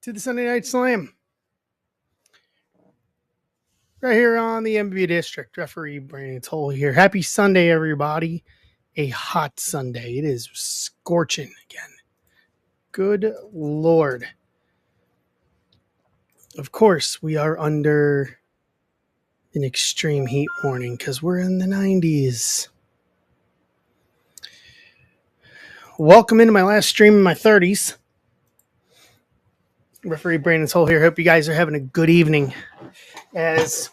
to the Sunday Night Slam. Right here on the MB District. Referee Brandon Toll here. Happy Sunday, everybody. A hot Sunday. It is scorching again. Good Lord. Of course, we are under an extreme heat warning because we're in the 90s. Welcome into my last stream in my 30s. Referee Brandon Toll here. Hope you guys are having a good evening. As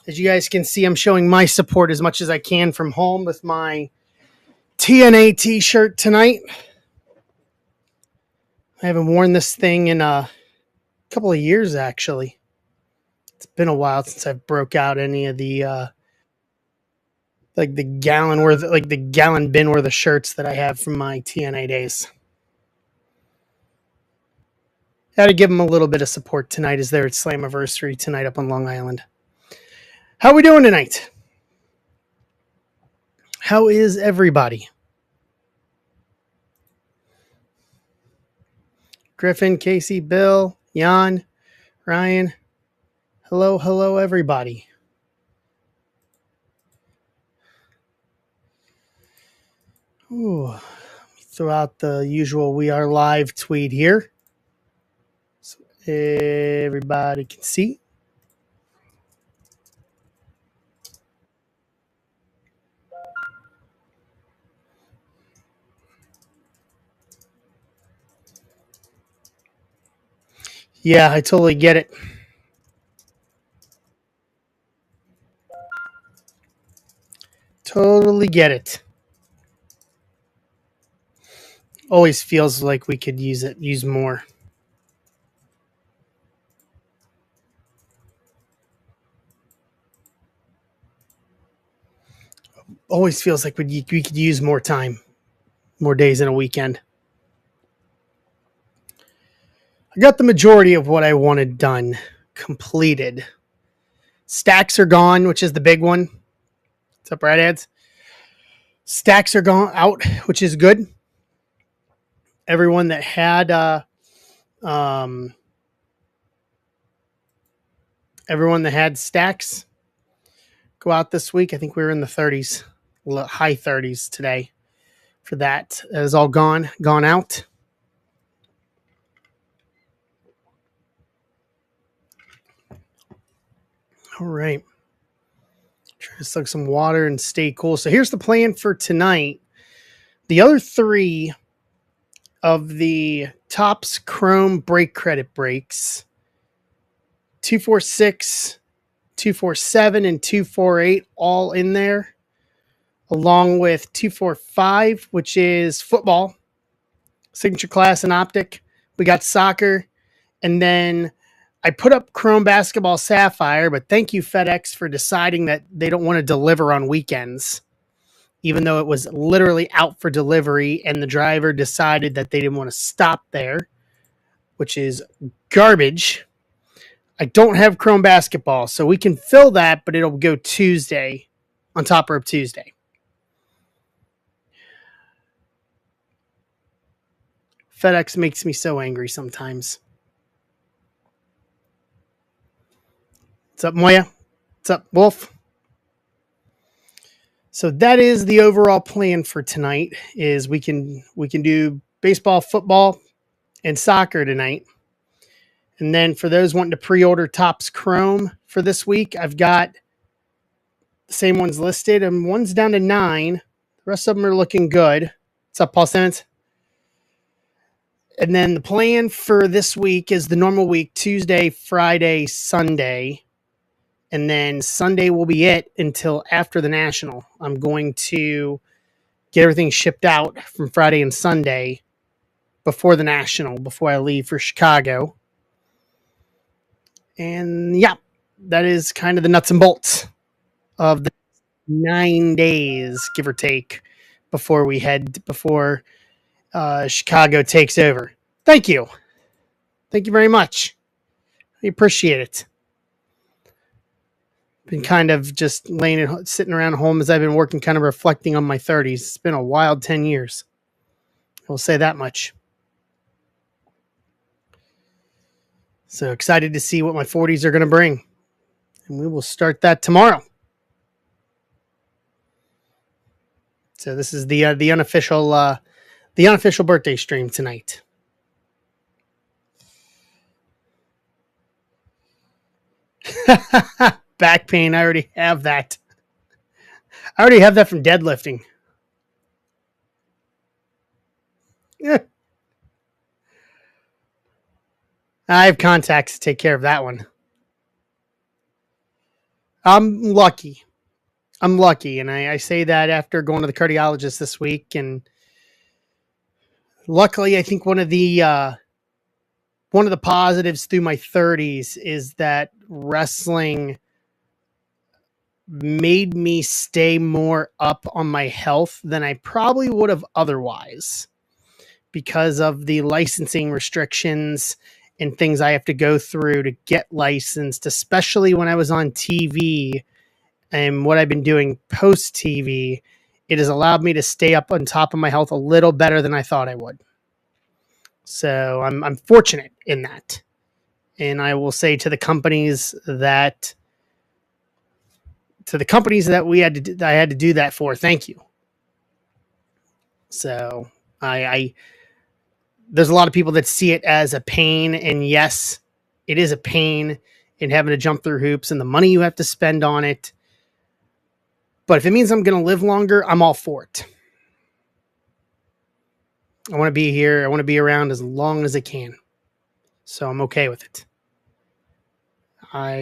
you guys can see, I'm showing my support as much as I can from home with my TNA t-shirt tonight. I haven't worn this thing in a couple of years, actually. It's been a while since I've broke out any of the the gallon bin worth of shirts that I have from my TNA days. Got to give them a little bit of support tonight as they're at Slammiversary tonight up on Long Island. How we doing tonight? How is everybody? Griffin, Casey, Bill, Jan, Ryan. Hello, everybody. Ooh, let me throw out the usual "We Are Live" tweet here, so everybody can see. Yeah, I totally get it. Totally get it. Always feels like we could use more. Always feels like we could use more time, more days in a weekend. I got the majority of what I wanted done, completed. Stacks are gone, which is the big one. What's up, Radads? Stacks are gone out, which is good. Everyone that had stacks go out this week. I think we were in the 30s, high 30s today for that. That is all gone out. All right. Try to suck some water and stay cool. So here's the plan for tonight. The other three of the Topps Chrome break credit breaks, 246, 247, and 248, all in there, along with 245, which is football, signature class and optic. We got soccer, and then I put up Chrome Basketball Sapphire, but thank you, FedEx, for deciding that they don't want to deliver on weekends, even though it was literally out for delivery, and the driver decided that they didn't want to stop there, which is garbage. I don't have Chrome Basketball, so we can fill that, but it'll go Tuesday, on Top Rope Tuesday. FedEx makes me so angry sometimes. What's up, Moya? What's up, Wolf? So that is the overall plan for tonight. Is we can do baseball, football, and soccer tonight. And then for those wanting to pre-order Topps Chrome for this week, I've got the same ones listed, and one's down to 9. The rest of them are looking good. What's up, Paul Simmons? And then the plan for this week is the normal week: Tuesday, Friday, Sunday. And then Sunday will be it until after the National. I'm going to get everything shipped out from Friday and Sunday before the National, before I leave for Chicago. And yeah, that is kind of the nuts and bolts of the 9 days, give or take, before Chicago takes over. Thank you. Thank you very much. I appreciate it. Been kind of just sitting around home as I've been working, kind of reflecting on my 30s. It's been a wild 10 years. I will say that much. So excited to see what my 40s are going to bring. And we will start that tomorrow. So this is the unofficial birthday stream tonight. Back pain. I already have that. I already have that from deadlifting. Yeah. I have contacts to take care of that one. I'm lucky. And I say that after going to the cardiologist this week. And luckily, I think one of the positives through my 30s is that wrestling made me stay more up on my health than I probably would have otherwise, because of the licensing restrictions and things I have to go through to get licensed, especially when I was on TV and what I've been doing post TV. It has allowed me to stay up on top of my health a little better than I thought I would. So I'm fortunate in that. And I will say to the companies that I had to do that for, thank you. So I there's a lot of people that see it as a pain, and yes, it is a pain in having to jump through hoops and the money you have to spend on it. But if it means I'm going to live longer, I'm all for it. I want to be here. I want to be around as long as I can. So I'm okay with it.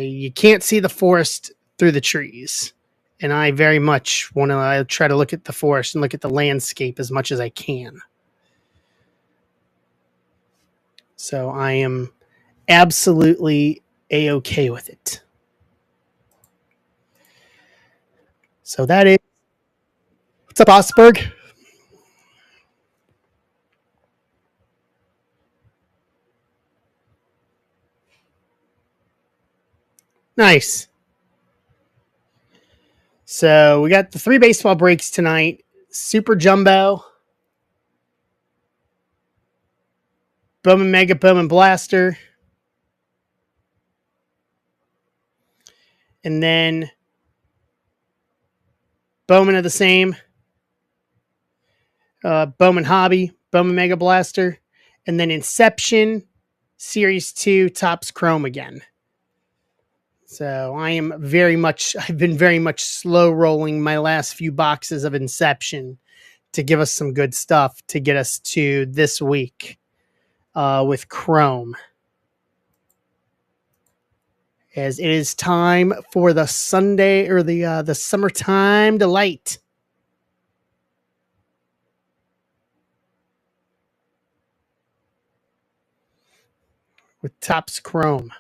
You can't see the forest through the trees. And I very much want to try to look at the forest and look at the landscape as much as I can. So I am absolutely A-okay with it. So that is... What's up, Osberg? Nice. So we got the 3 baseball breaks tonight. Super Jumbo, Bowman Mega, Bowman Blaster, and then Bowman of the same, Bowman Hobby, Bowman Mega Blaster, and then Inception Series 2 Topps Chrome again. So I've been very much slow rolling my last few boxes of Inception to give us some good stuff to get us to this week with Chrome. As it is time for the Sunday or the summertime delight. With Topps Chrome.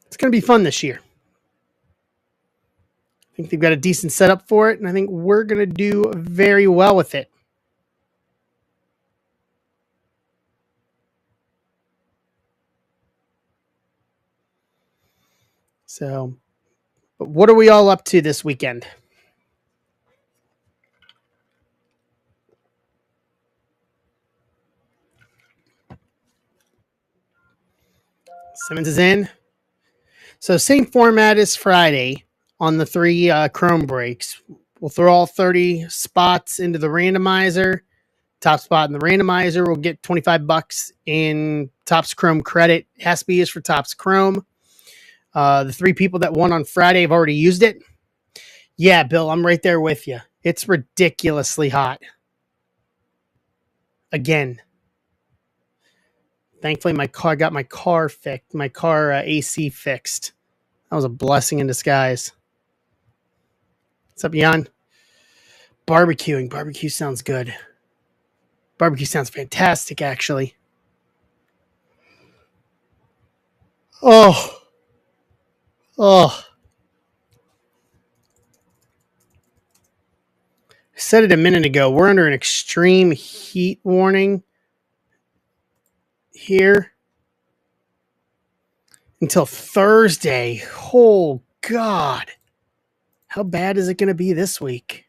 It's going to be fun this year. I think they've got a decent setup for it, and I think we're going to do very well with it. So, but what are we all up to this weekend? Simmons is in. So same format as Friday on the 3 Chrome breaks. We'll throw all 30 spots into the randomizer. Top spot in the randomizer will get $25 in Topps Chrome credit. It has to be used for Topps Chrome. The 3 people that won on Friday have already used it. Yeah, Bill, I'm right there with you. It's ridiculously hot. Again. Thankfully, I got my car fixed. My car AC fixed. That was a blessing in disguise. What's up, Jan? Barbecuing. Barbecue sounds good. Barbecue sounds fantastic, actually. Oh. I said it a minute ago. We're under an extreme heat warning here until Thursday. Oh, God. How bad is it going to be this week?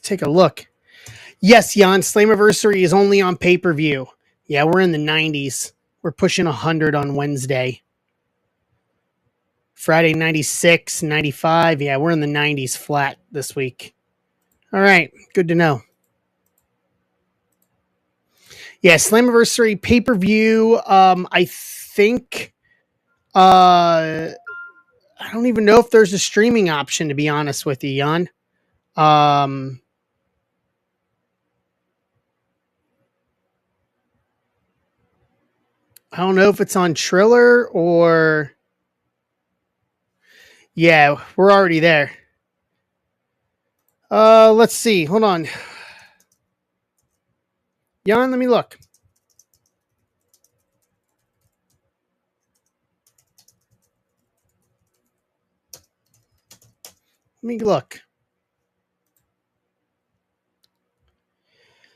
take a look. Yes, Jan, Slammiversary is only on pay-per-view. Yeah, we're in the 90s. We're pushing 100 on Wednesday. Friday, 96, 95. Yeah, we're in the 90s flat this week. All right, good to know. Yeah, Slammiversary pay-per-view. I think I don't even know if there's a streaming option, to be honest with you, Jan. I don't know if it's on Triller or... Yeah, we're already there. Let's see. Hold on. Jan, let me look. Let me look.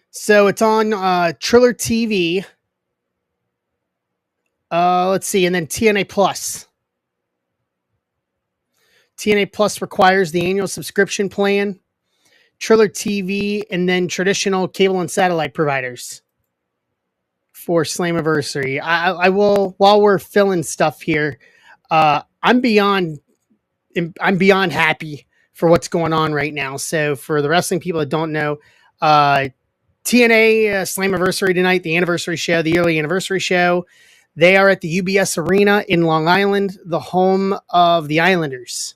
So it's on Triller TV. Let's see, and then TNA Plus. TNA Plus requires the annual subscription plan. Triller TV, and then traditional cable and satellite providers for Slammiversary. I will, while we're filling stuff here, I'm beyond happy for what's going on right now. So for the wrestling people that don't know, TNA Slammiversary tonight, the anniversary show, the yearly anniversary show. They are at the UBS Arena in Long Island, the home of the Islanders.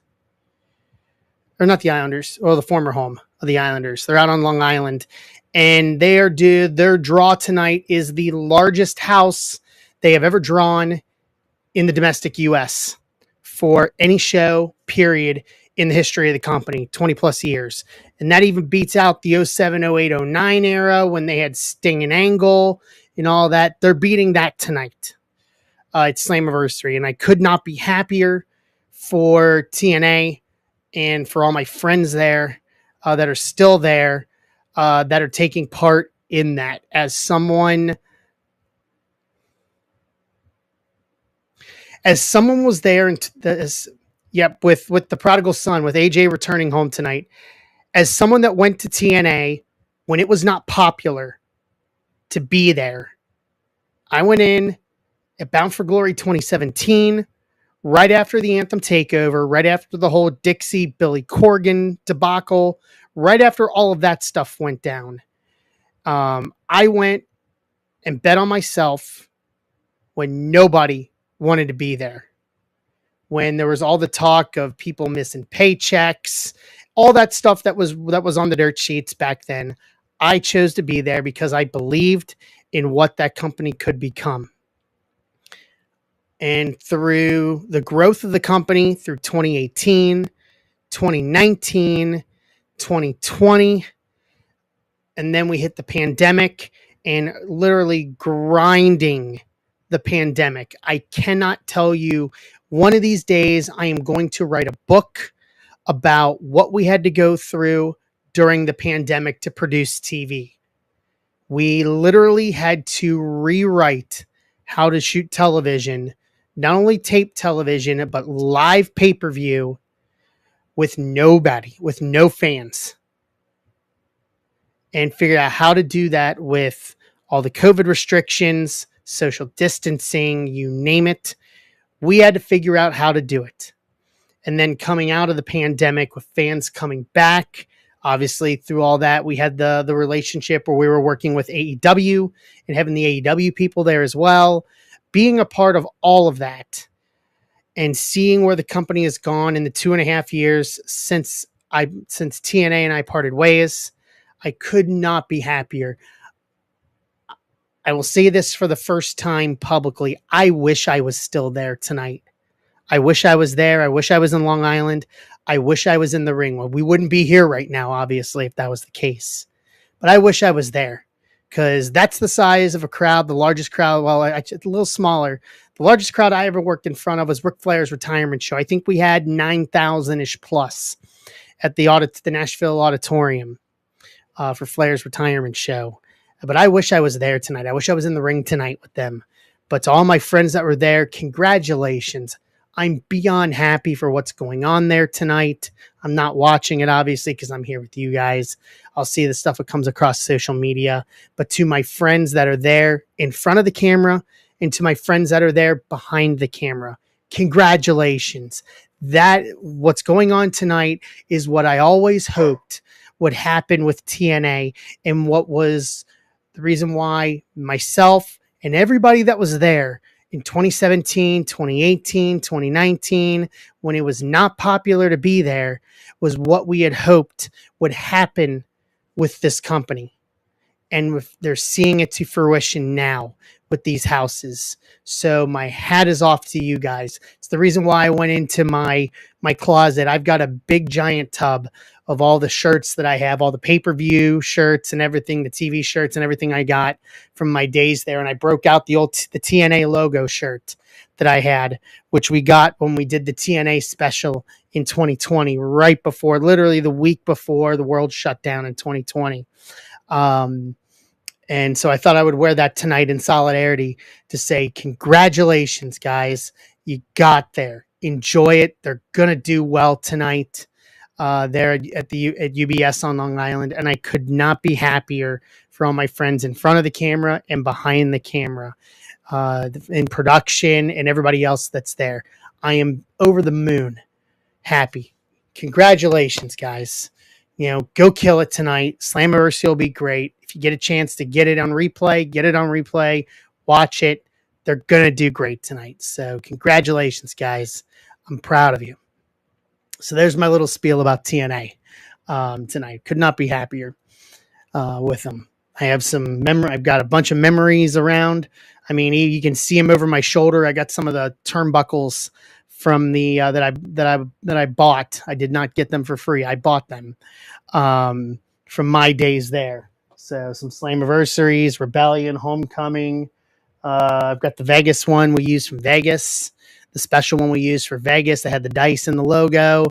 Or not the Islanders, or the former home of the Islanders. They're out on Long Island. And their draw tonight is the largest house they have ever drawn in the domestic U.S. for any show, period, in the history of the company, 20 plus years. And that even beats out the 07, 08, 09 era when they had Sting and Angle and all that. They're beating that tonight. It's Slammiversary, and I could not be happier for TNA and for all my friends there that are still there, that are taking part in that. As someone was there, and with the prodigal son, with AJ returning home tonight, as someone that went to TNA when it was not popular to be there, I went in at Bound for Glory 2017, right after the Anthem takeover, right after the whole Dixie Billy Corgan debacle, right after all of that stuff went down. I went and bet on myself when nobody wanted to be there. When there was all the talk of people missing paychecks, all that stuff that was on the dirt sheets back then, I chose to be there because I believed in what that company could become. And through the growth of the company through 2018, 2019, 2020, and then we hit the pandemic and literally grinding the pandemic. I cannot tell you, one of these days I am going to write a book about what we had to go through during the pandemic to produce TV. We literally had to rewrite how to shoot television, not only tape television, but live pay-per-view with nobody, with no fans, and figure out how to do that with all the COVID restrictions, social distancing, you name it. We had to figure out how to do it. And then coming out of the pandemic with fans coming back, obviously through all that, we had the relationship where we were working with AEW and having the AEW people there as well. Being a part of all of that and seeing where the company has gone in the 2.5 years since TNA and I parted ways, I could not be happier. I will say this for the first time publicly. I wish I was still there tonight. I wish I was there. I wish I was in Long Island. I wish I was in the ring. Well, we wouldn't be here right now, obviously, if that was the case. But I wish I was there because that's the size of a crowd, the largest crowd. Well, it's a little smaller. The largest crowd I ever worked in front of was Ric Flair's retirement show. I think we had 9,000-ish plus at the Nashville Auditorium for Flair's retirement show. But I wish I was there tonight. I wish I was in the ring tonight with them. But to all my friends that were there, congratulations I'm beyond happy for what's going on there tonight. I'm not watching it, obviously, because I'm here with you guys. I'll see the stuff that comes across social media. But to my friends that are there in front of the camera and to my friends that are there behind the camera, congratulations. That what's going on tonight is what I always hoped would happen with TNA, and what was the reason why myself and everybody that was there in 2017, 2018, 2019, when it was not popular to be there, was what we had hoped would happen with this company. And they're seeing it to fruition now with these houses. So my hat is off to you guys. It's the reason why I went into my closet. I've got a big giant tub of all the shirts that I have, all the pay-per-view shirts and everything, the TV shirts and everything I got from my days there. And I broke out the TNA logo shirt that I had, which we got when we did the TNA special in 2020, right before, literally the week before the world shut down in 2020. And so I thought I would wear that tonight in solidarity to say, congratulations, guys. You got there. Enjoy it. They're going to do well tonight there at UBS on Long Island. And I could not be happier for all my friends in front of the camera and behind the camera, in production and everybody else that's there. I am over the moon happy. Congratulations, guys. Go kill it tonight. Slammiversary will be great. If you get a chance to get it on replay, get it on replay. Watch it. They're going to do great tonight. So congratulations, guys. I'm proud of you. So there's my little spiel about TNA tonight. Could not be happier with them. I have some memory. I've got a bunch of memories around. I mean, you can see them over my shoulder. I got some of the turnbuckles from the that I bought. I did not get them for free. I bought them from my days there. So some Slammiversaries, Rebellion, Homecoming. I've got the Vegas one we used from Vegas, the special one we used for Vegas that had the dice in the logo.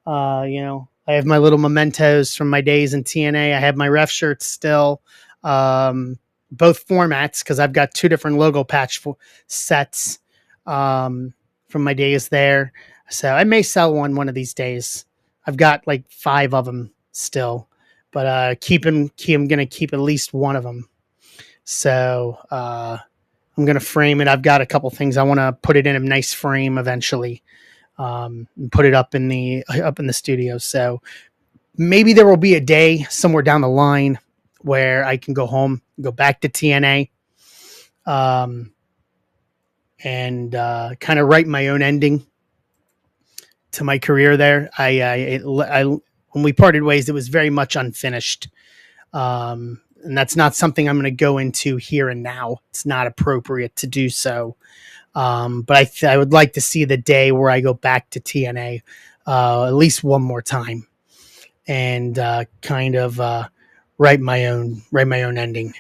I have my little mementos from my days in TNA. I have my ref shirts still, both formats, because I've got two different logo patch sets from my days there. So I may sell one of these days. I've got like 5 of them still, but I'm going to keep at least one of them. So I'm going to frame it. I've got a couple things. I want to put it in a nice frame eventually, and put it up in the studio. So maybe there will be a day somewhere down the line where I can go home, go back to TNA, and kind of write my own ending to my career there. When we parted ways, it was very much unfinished. And that's not something I'm going to go into here and now. It's not appropriate to do so. But I would like to see the day where I go back to TNA at least one more time and kind of write my own ending.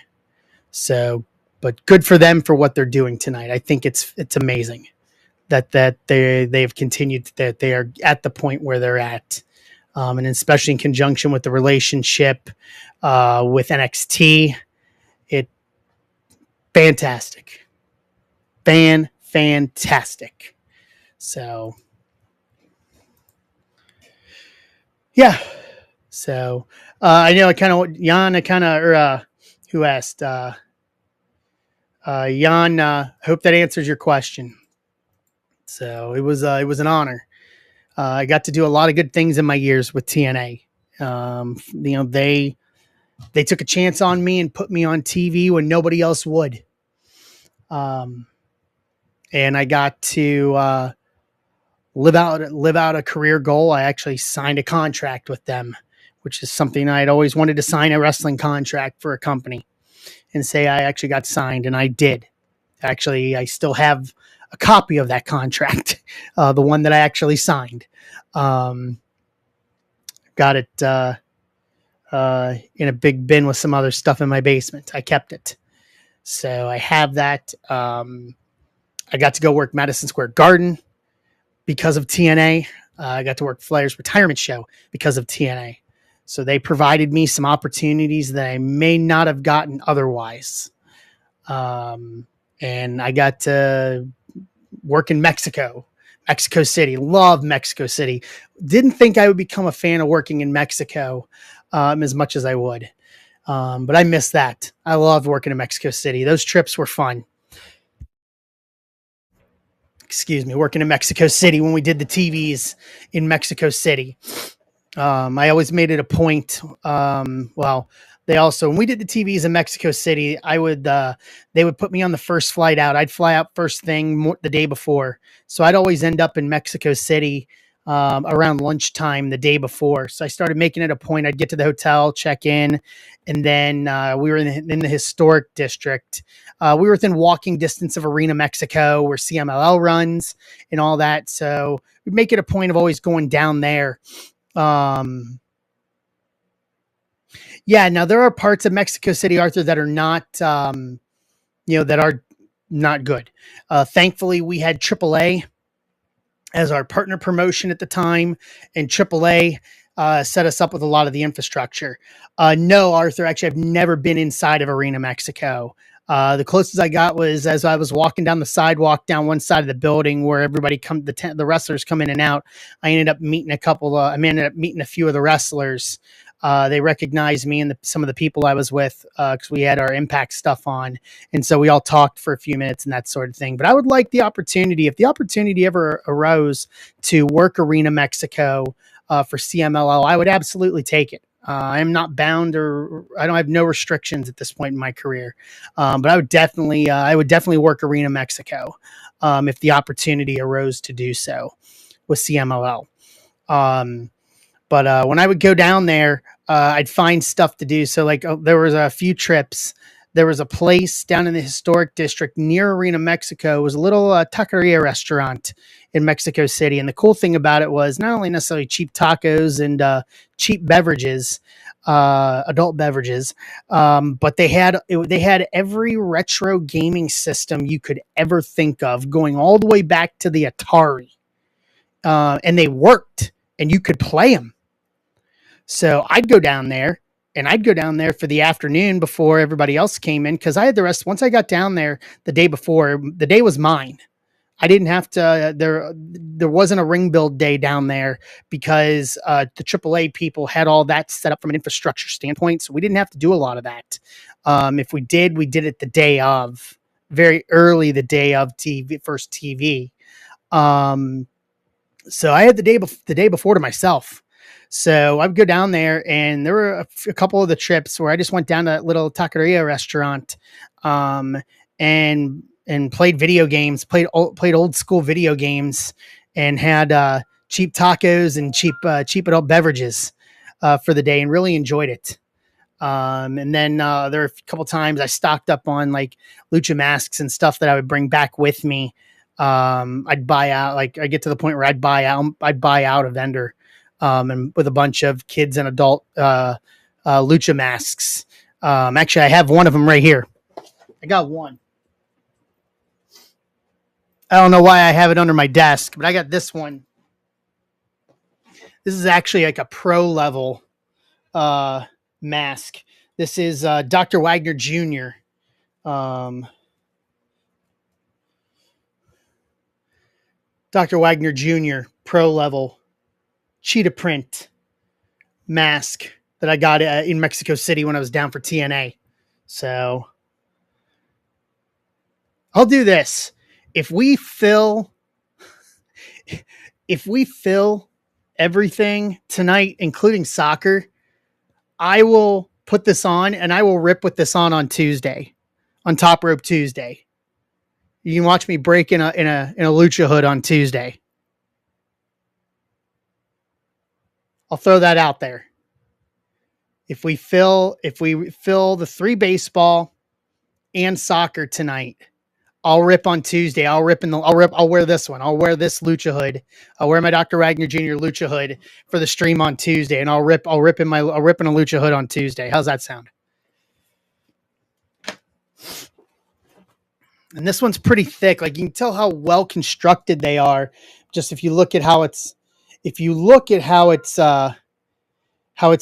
So, but good for them for what they're doing tonight. I think it's amazing that they've continued, that they are at the point where they're at, and especially in conjunction with the relationship with NXT, fantastic. So, yeah. So I know who asked, Jan, hope that answers your question. So it was an honor. I got to do a lot of good things in my years with TNA. They took a chance on me and put me on TV when nobody else would. And I got to live out a career goal. I actually signed a contract with them, which is something I'd always wanted to sign, a wrestling contract for a company, and say I actually got signed, and I did. Actually, I still have a copy of that contract, the one that I actually signed. Got it in a big bin with some other stuff in my basement. I kept it. So I have that. I got to go work Madison Square Garden because of TNA. I got to work Flair's retirement show because of TNA. So they provided me some opportunities that I may not have gotten otherwise. And I got to work in Mexico Mexico City. Love Mexico City. Didn't think I would become a fan of working in Mexico as much as I would. But I miss that. I loved working in Mexico City. Those trips were fun. Excuse me, working in Mexico City when we did the TVs in Mexico City. I always made it a point. They also, when we did the TVs in Mexico City, they would put me on the first flight out. I'd fly out first thing the day before. So I'd always end up in Mexico City around lunchtime the day before. So I started making it a point. I'd get to the hotel, check in, and then we were in the historic district. We were within walking distance of Arena Mexico, where CMLL runs and all that. So we'd make it a point of always going down there. Yeah, now there are parts of Mexico City, Arthur, that are not, that are not good. Thankfully, we had AAA as our partner promotion at the time, and AAA set us up with a lot of the infrastructure. No, Arthur, actually, I've never been inside of Arena Mexico. The closest I got was as I was walking down the sidewalk down one side of the building where everybody the wrestlers come in and out. I ended up meeting a few of the wrestlers. They recognized me and some of the people I was with because we had our Impact stuff on. And so we all talked for a few minutes and that sort of thing. But I would like the opportunity, if the opportunity ever arose to work Arena Mexico for CMLL, I would absolutely take it. I'm not bound I have no restrictions at this point in my career. But I would definitely work Arena Mexico if the opportunity arose to do so with CMLL. But when I would go down there, I'd find stuff to do. So there was a few trips. There was a place down in the historic district near Arena Mexico. It was a little taqueria restaurant in Mexico City. And the cool thing about it was not only necessarily cheap tacos and cheap beverages, adult beverages, but they had every retro gaming system you could ever think of, going all the way back to the Atari. And they worked, and you could play them. So I'd go down there for the afternoon before everybody else came in, because I had the rest. Once I got down there the day before, the day was mine. I didn't have to, there wasn't a ring build day down there because the AAA people had all that set up from an infrastructure standpoint. So we didn't have to do a lot of that. If we did it the day of, very early, the day of first TV. So I had the day before to myself. So I'd go down there, and there were a couple of the trips where I just went down to that little taqueria restaurant, and played video games, played old school video games, and had cheap tacos and cheap adult beverages for the day, and really enjoyed it. And then there were a couple times I stocked up on like lucha masks and stuff that I would bring back with me. I'd buy out, I get to the point where I'd buy out a vendor. And with a bunch of kids and adult lucha masks. Actually, I have one of them right here. I got one. I don't know why I have it under my desk, but I got this one. This is actually like a pro level mask. This is Dr. Wagner Jr. Dr. Wagner Jr. pro level cheetah print mask that I got in Mexico City when I was down for TNA. So I'll do this. If we fill everything tonight, including soccer, I will put this on and I will rip with this on Tuesday, on Top Rope Tuesday. You can watch me break in a lucha hood on Tuesday. I'll throw that out there. If we fill the 3 baseball and soccer tonight, I'll rip on Tuesday. I'll wear this one. I'll wear this lucha hood. I'll wear my Dr. Wagner Jr. lucha hood for the stream on Tuesday, and I'll rip in a lucha hood on Tuesday. How's that sound? And this one's pretty thick. Like, you can tell how well constructed they are. Just if you look at how it's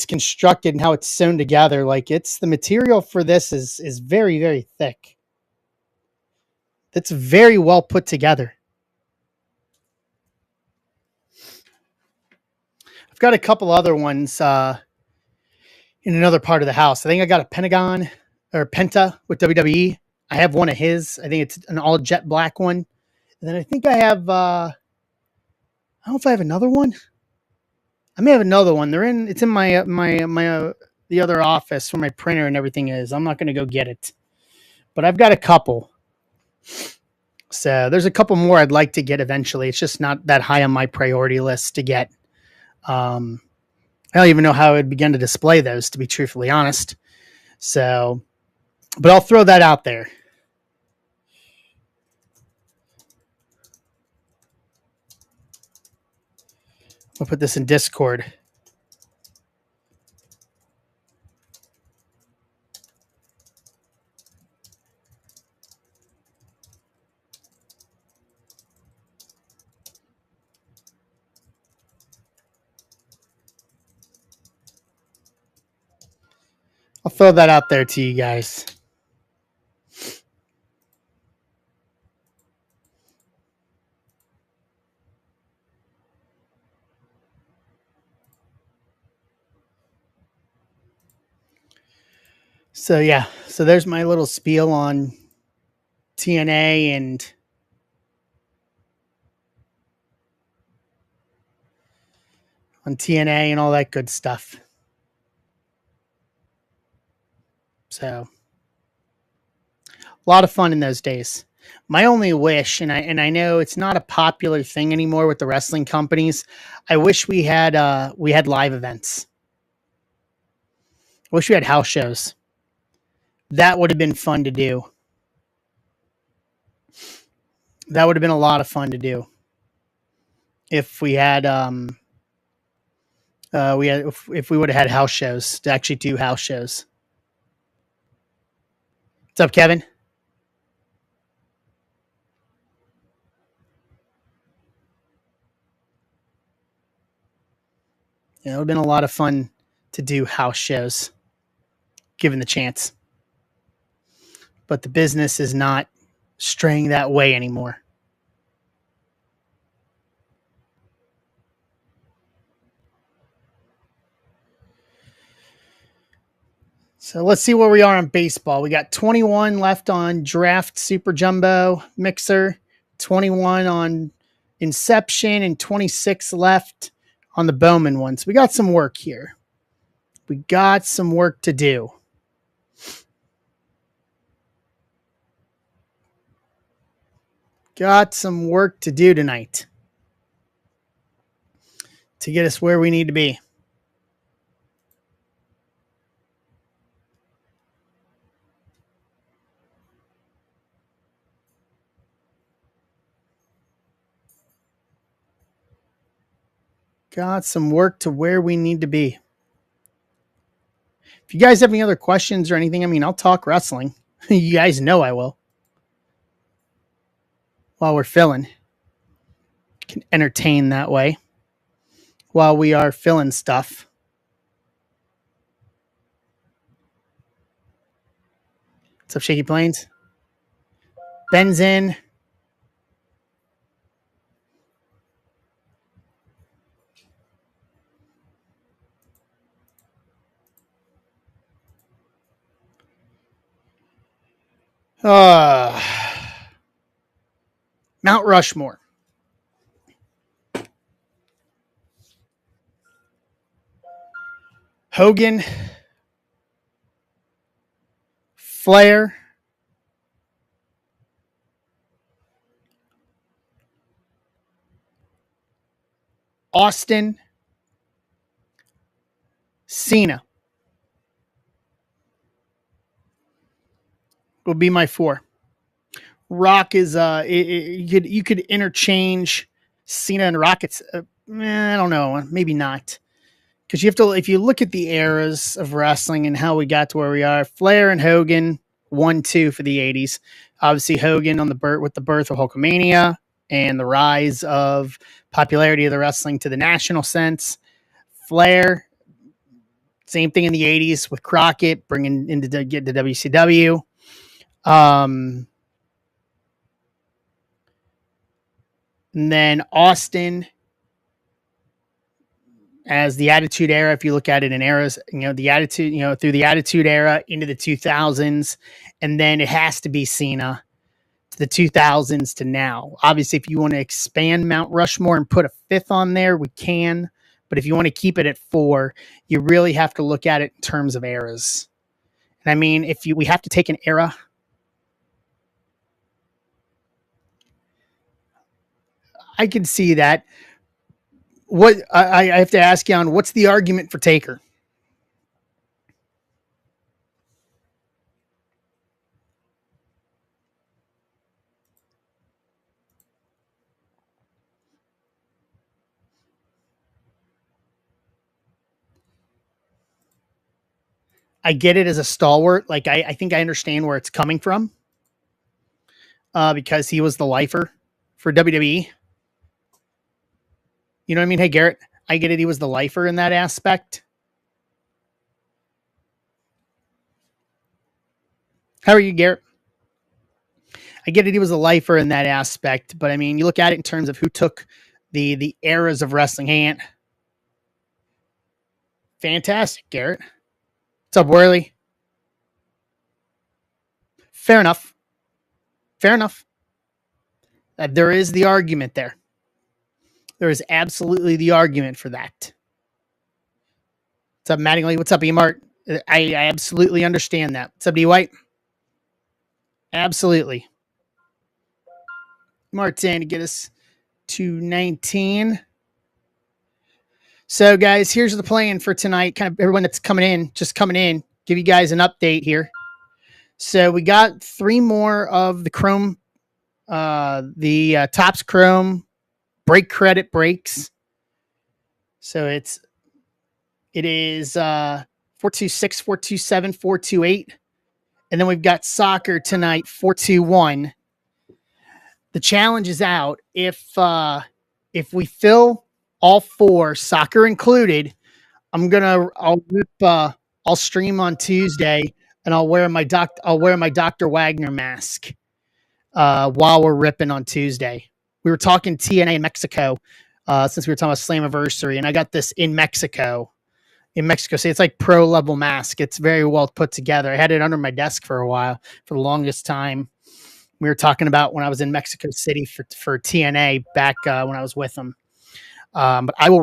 constructed and how it's sewn together, like the material for this is very, very thick. It's very well put together. I've got a couple other ones in another part of the house. I think I got a Pentagon or Penta with WWE. I have one of his. I think it's an all jet black one. And then I think I have I don't know if I have another one. I may have another one. It's in my the other office where my printer and everything is. I'm not going to go get it. But I've got a couple. So there's a couple more I'd like to get eventually. It's just not that high on my priority list to get. I don't even know how I would begin to display those, to be truthfully honest. So, but I'll throw that out there. I'll put this in Discord. I'll throw that out there to you guys. So yeah, so there's my little spiel on TNA and and all that good stuff. So a lot of fun in those days. My only wish, and I know it's not a popular thing anymore with the wrestling companies. I wish we had live events. I wish we had house shows. That would have been fun to do. That would have been a lot of fun to do if we had if we would have had house shows to actually do house shows. What's up, Kevin? It would have been a lot of fun to do house shows, given the chance. But the business is not straying that way anymore. So let's see where we are on baseball. We got 21 left on Draft Super Jumbo Mixer, 21 on Inception, and 26 left on the Bowman one. So we got some work here. We got some work to do. Got some work to do tonight to get us where we need to be. Got some work to where we need to be. If you guys have any other questions or anything, I mean, I'll talk wrestling. You guys know I will. While we're filling, can entertain that way while we are filling stuff. What's up, Shaky Plains? Ben's in. Mount Rushmore. Hogan, Flair, Austin, Cena will be my 4. Rock is you could interchange Cena and Rock. It's I don't know, maybe not, because you have to, if you look at the eras of wrestling and how we got to where we are. Flair and Hogan 1-2 for the 80s. Obviously Hogan on with the birth of Hulkamania and the rise of popularity of the wrestling to the national sense. Flair, same thing in the 80s with Crockett bringing into get to WCW. And then Austin as the Attitude Era. If you look at it in eras, the Attitude, through the Attitude Era into the 2000s, and then it has to be Cena to the 2000s to now. Obviously, if you want to expand Mount Rushmore and put a fifth on there, we can. But if you want to keep it at 4, you really have to look at it in terms of eras. And I mean, we have to take an era. I can see that. What I have to ask you on, what's the argument for Taker? I get it as a stalwart. Like I think I understand where it's coming from. Because he was the lifer for WWE. You know what I mean? Hey, Garrett, I get it. He was the lifer in that aspect. How are you, Garrett? I get it. He was a lifer in that aspect, but I mean, you look at it in terms of who took the eras of wrestling. Hey, fantastic, Garrett. What's up, Worley? Fair enough. Fair enough. There is the argument there. There is absolutely the argument for that. What's up, Mattingly? What's up, E-Mart? I absolutely understand that. What's up, D White? Absolutely. Martin to get us to 19. So, guys, here's the plan for tonight. Kind of everyone that's coming in, give you guys an update here. So we got 3 more of the Chrome, the Topps Chrome break credit breaks. So it is 426, 427, 428. And then we've got soccer tonight, 421. The challenge is out. If we fill all 4, soccer included, I'll stream on Tuesday and I'll wear my Dr. Wagner mask while we're ripping on Tuesday. We were talking TNA in Mexico since we were talking about Slammiversary, and I got this in Mexico. So it's like pro level mask. It's very well put together. I had it under my desk for a while, for the longest time. We were talking about when I was in Mexico City for TNA back when I was with them. But I will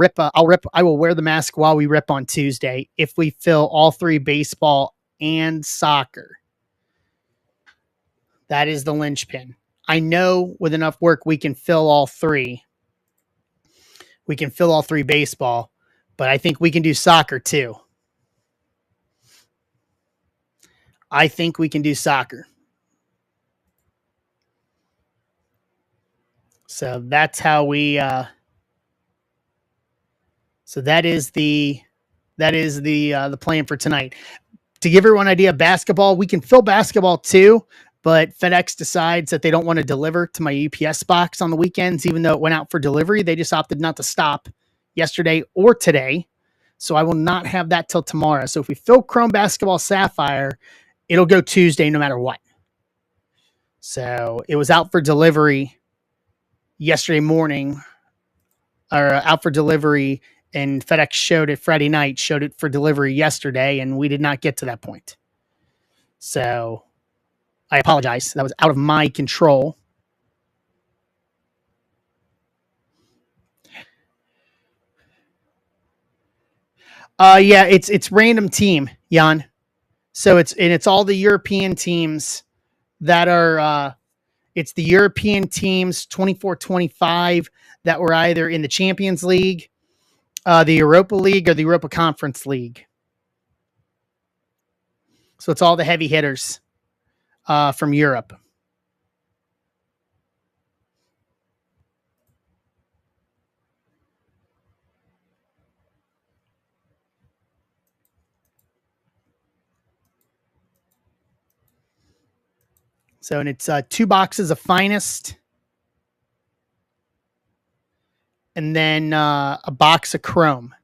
I will wear the mask while we rip on Tuesday if we fill all 3 baseball and soccer. That is the linchpin. I know with enough work we can fill all 3. We can fill all 3 baseball, but I think we can do soccer too. I think we can do soccer. So that's how we. So that is the plan for tonight. To give everyone an idea, basketball, we can fill basketball too, but FedEx decides that they don't want to deliver to my UPS box on the weekends, even though it went out for delivery. They just opted not to stop yesterday or today. So I will not have that till tomorrow. So if we fill Chrome Basketball Sapphire, it'll go Tuesday no matter what. So it was out for delivery yesterday morning, or out for delivery, and FedEx showed it Friday night, showed it for delivery yesterday, and we did not get to that point. So I apologize. That was out of my control. Yeah, it's random team, Jan. So it's all the European teams that are it's the European teams 24-25 that were either in the Champions League, the Europa League, or the Europa Conference League. So it's all the heavy hitters from Europe. So, and it's 2 boxes of Finest, and then a box of Chrome.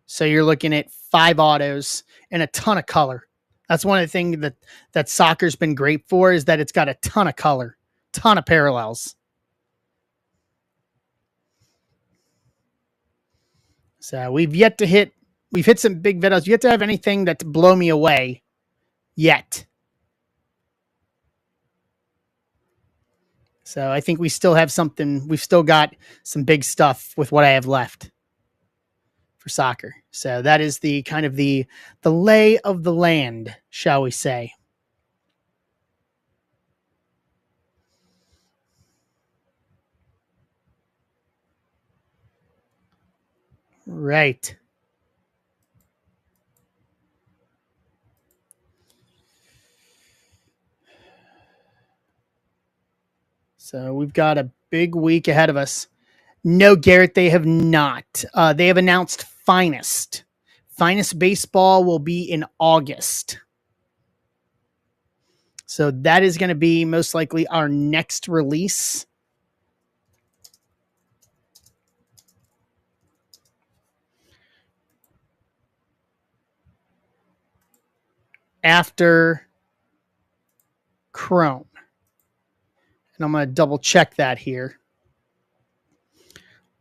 So you're looking at 5 autos and a ton of color. That's one of the things that soccer's been great for, is that it's got a ton of color, ton of parallels. So we've hit some big videos. Yet to have anything that to blow me away yet. So I think we still have something. We've still got some big stuff with what I have left for soccer. So that is the kind of the lay of the land, shall we say. Right. So we've got a big week ahead of us. No, Garrett, they have not. They have announced Finest. Finest Baseball will be in August. So that is going to be most likely our next release. After Chrome. And I'm going to double check that here.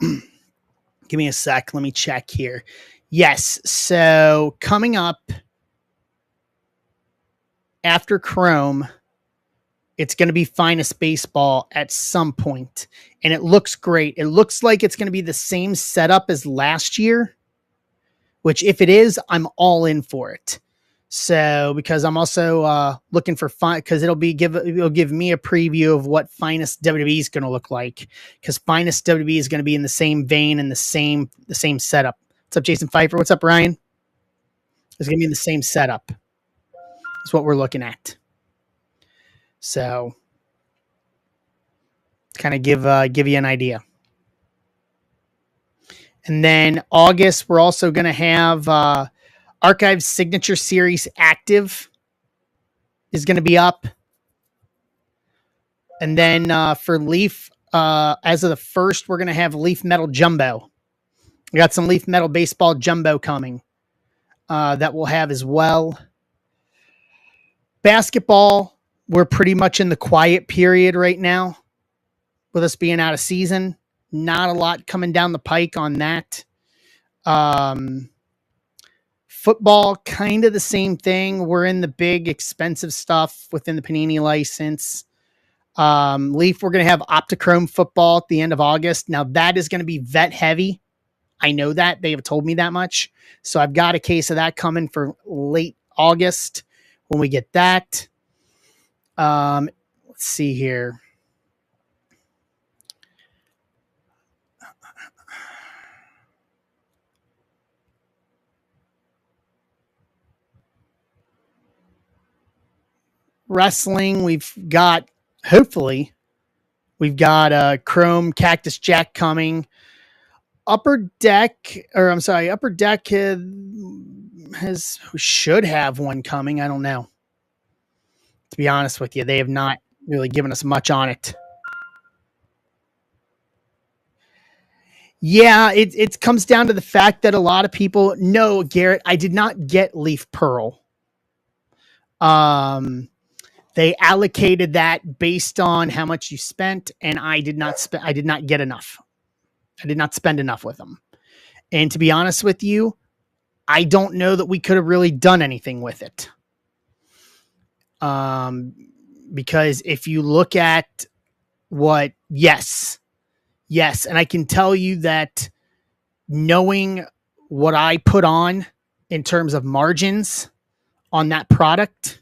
Give me a sec. Let me check here. Yes. So coming up after Chrome, it's going to be Finest Baseball at some point. And it looks great. It looks like it's going to be the same setup as last year, which if it is, I'm all in for it. So because I'm also looking for because it'll give me a preview of what Finest WWE is going to look like, because Finest WWE is going to be in the same vein and the same setup. What's up, Jason Pfeiffer? What's up, Ryan? It's going to be in the same setup. That's what we're looking at. So kind of give you an idea. And then August, we're also going to have Archive Signature Series Active is going to be up. And then for Leaf, as of the 1st, we're going to have Leaf Metal Jumbo. We got some Leaf Metal Baseball Jumbo coming that we'll have as well. Basketball, we're pretty much in the quiet period right now with us being out of season. Not a lot coming down the pike on that. Football, kind of the same thing. We're in the big, expensive stuff within the Panini license. Leaf, we're going to have Optichrome football at the end of August. Now, that is going to be vet heavy. I know that. They have told me that much. So I've got a case of that coming for late August when we get that. Let's see here. Wrestling, hopefully we've got Chrome Cactus Jack coming. Upper Deck should have one coming. I don't know. To be honest with you, they have not really given us much on it. Yeah, it comes down to the fact that a lot of people know, Garrett, I did not get Leaf Pearl. They allocated that based on how much you spent, and I did not get enough. I did not spend enough with them. And to be honest with you, I don't know that we could have really done anything with it. Because if you look at yes. And I can tell you that knowing what I put on in terms of margins on that product,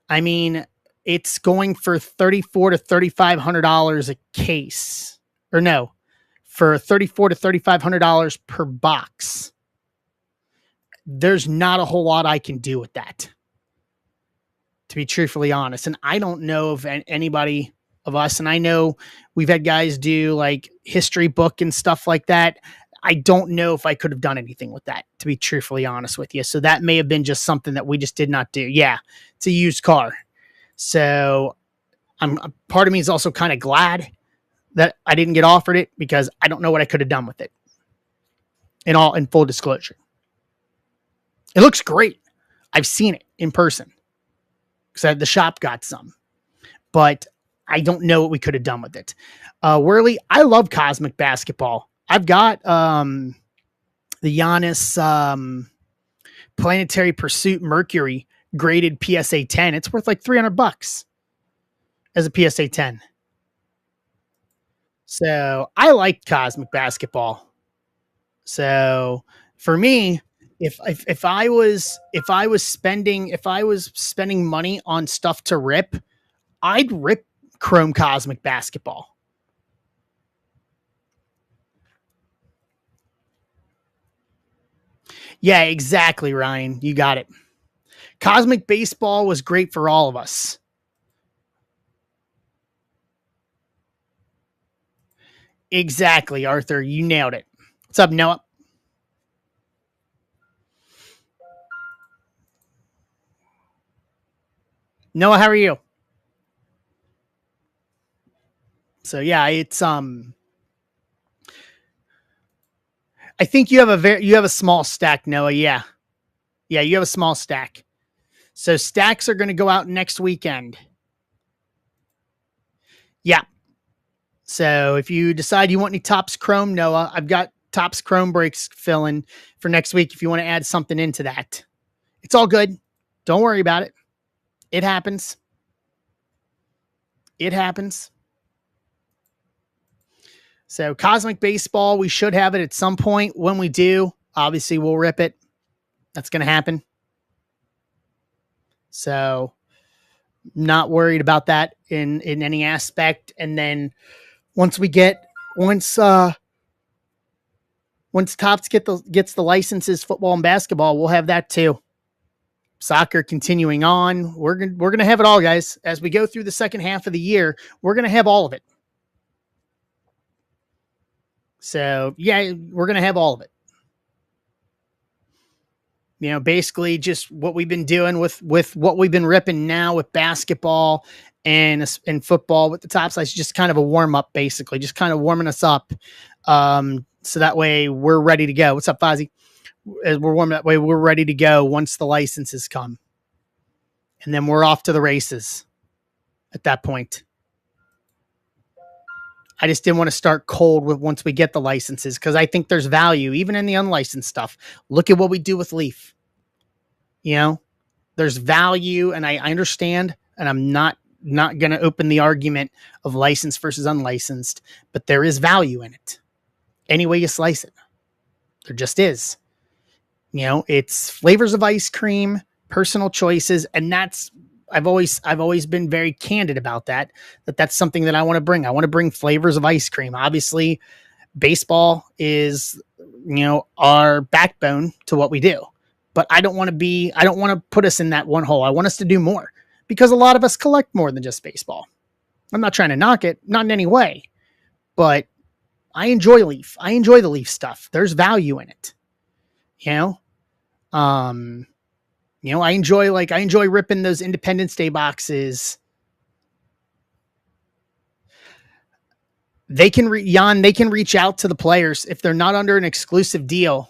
I mean, it's going for $3,400 to $3,500 a case, or no, for $3,400 to $3,500 per box. There's not a whole lot I can do with that, to be truthfully honest. And I don't know if anybody of us, and I know we've had guys do like history book and stuff like that. I don't know if I could have done anything with that, to be truthfully honest with you. So that may have been just something that we just did not do. Yeah, it's a used car. So part of me is also kind of glad that I didn't get offered it, because I don't know what I could have done with it. In full disclosure, it looks great. I've seen it in person because the shop got some, but I don't know what we could have done with it. Worley, I love Cosmic Basketball. I've got The Giannis Planetary Pursuit Mercury graded PSA 10. It's worth like $300 as a PSA 10. So I like Cosmic Basketball. So for me, if I was spending money on stuff to rip, I'd rip Chrome Cosmic Basketball. Yeah, exactly, Ryan. You got it. Cosmic Baseball was great for all of us. Exactly, Arthur. You nailed it. What's up, Noah? Noah, how are you? So yeah, it's I think you have a small stack, Noah. Yeah. Yeah, you have a small stack. So stacks are going to go out next weekend. Yeah. So if you decide you want any Topps Chrome, Noah, I've got Topps Chrome breaks filling for next week if you want to add something into that. It's all good. Don't worry about it. It happens. It happens. So Cosmic Baseball, we should have it at some point. When we do, obviously we'll rip it. That's going to happen. So not worried about that in any aspect. And then once Topps gets the licenses, football and basketball, we'll have that too. Soccer continuing on. We're gonna have it all, guys. As we go through the second half of the year, we're gonna have all of it. So yeah, we're gonna have all of it. You know, basically just what we've been doing with what we've been ripping now with basketball and football with the top slice, just kind of a warm up, basically, just kind of warming us up. So that way we're ready to go. What's up, Fozzie? As we're warming that way, we're ready to go once the licenses come. And then we're off to the races at that point. I just didn't want to start cold with once we get the licenses because I think there's value even in the unlicensed stuff. Look at what we do with Leaf. You know, there's value, and I understand, and I'm not going to open the argument of licensed versus unlicensed, but there is value in it. Any way you slice it, there just is. You know, it's flavors of ice cream, personal choices, and I've always been very candid about that's something that I want to bring. I want to bring flavors of ice cream. Obviously, baseball is, our backbone to what we do. But I don't want to put us in that one hole. I want us to do more because a lot of us collect more than just baseball. I'm not trying to knock it, not in any way, but I enjoy Leaf. I enjoy the Leaf stuff. There's value in it. I enjoy ripping those Independence Day boxes. They can reach out to the players if they're not under an exclusive deal.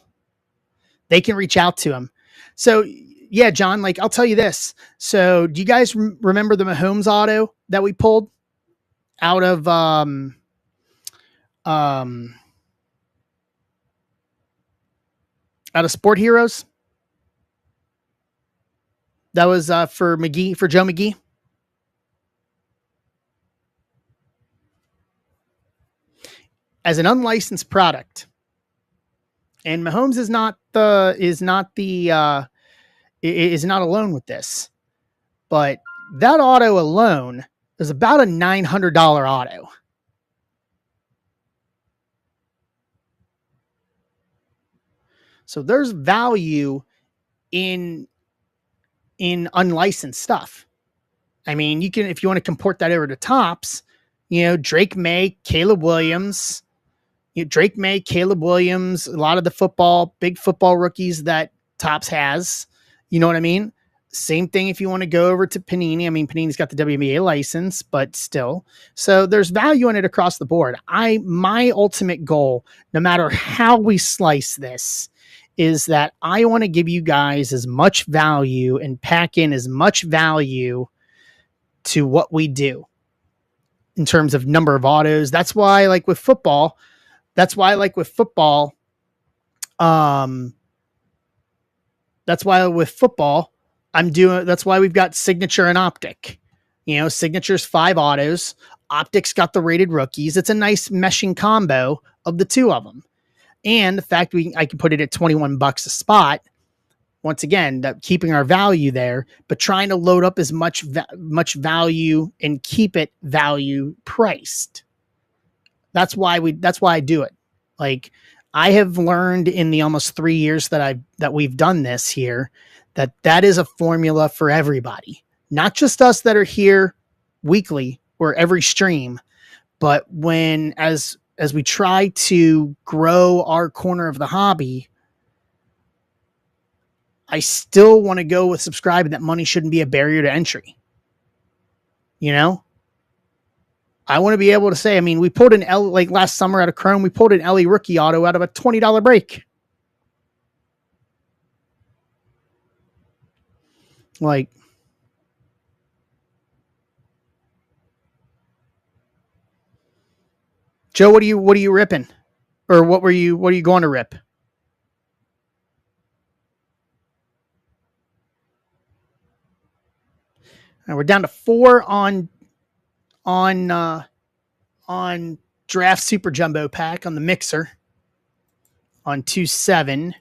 They can reach out to them. So yeah, John, I'll tell you this. So do you guys remember the Mahomes auto that we pulled out of Sport Heroes? That was for Joe McGee. As an unlicensed product. And Mahomes is not alone with this. But that auto alone is about a $900 auto. So there's value in unlicensed stuff. I mean, you can, if you want to comport that over to Topps, Drake May, Caleb Williams, a lot of the big football rookies that Topps has, you know what I mean? Same thing if you want to go over to Panini. I mean, Panini's got the WNBA license, but still. So there's value in it across the board. My ultimate goal, no matter how we slice this, is that I want to give you guys as much value and pack in as much value to what we do in terms of number of autos. That's why, with football, That's why with football, that's why we've got Signature and Optic. Signature's 5 autos. Optic's got the rated rookies. It's a nice meshing combo of the two of them. And the fact I can put it at $21 a spot, once again, that keeping our value there, but trying to load up as much value and keep it value priced. That's why I do it. Like, I have learned in the almost 3 years that we've done this here, that is a formula for everybody, not just us that are here weekly or every stream, but as we try to grow our corner of the hobby, I still want to go with subscribing that money shouldn't be a barrier to entry. I want to be able to say, I mean, we pulled an L, like last summer out of Chrome, we pulled an Ellie rookie auto out of a $20 break. Like, Joe, what are you ripping? Or what are you going to rip? And we're down to 4 on draft super jumbo pack on the mixer on 2-7.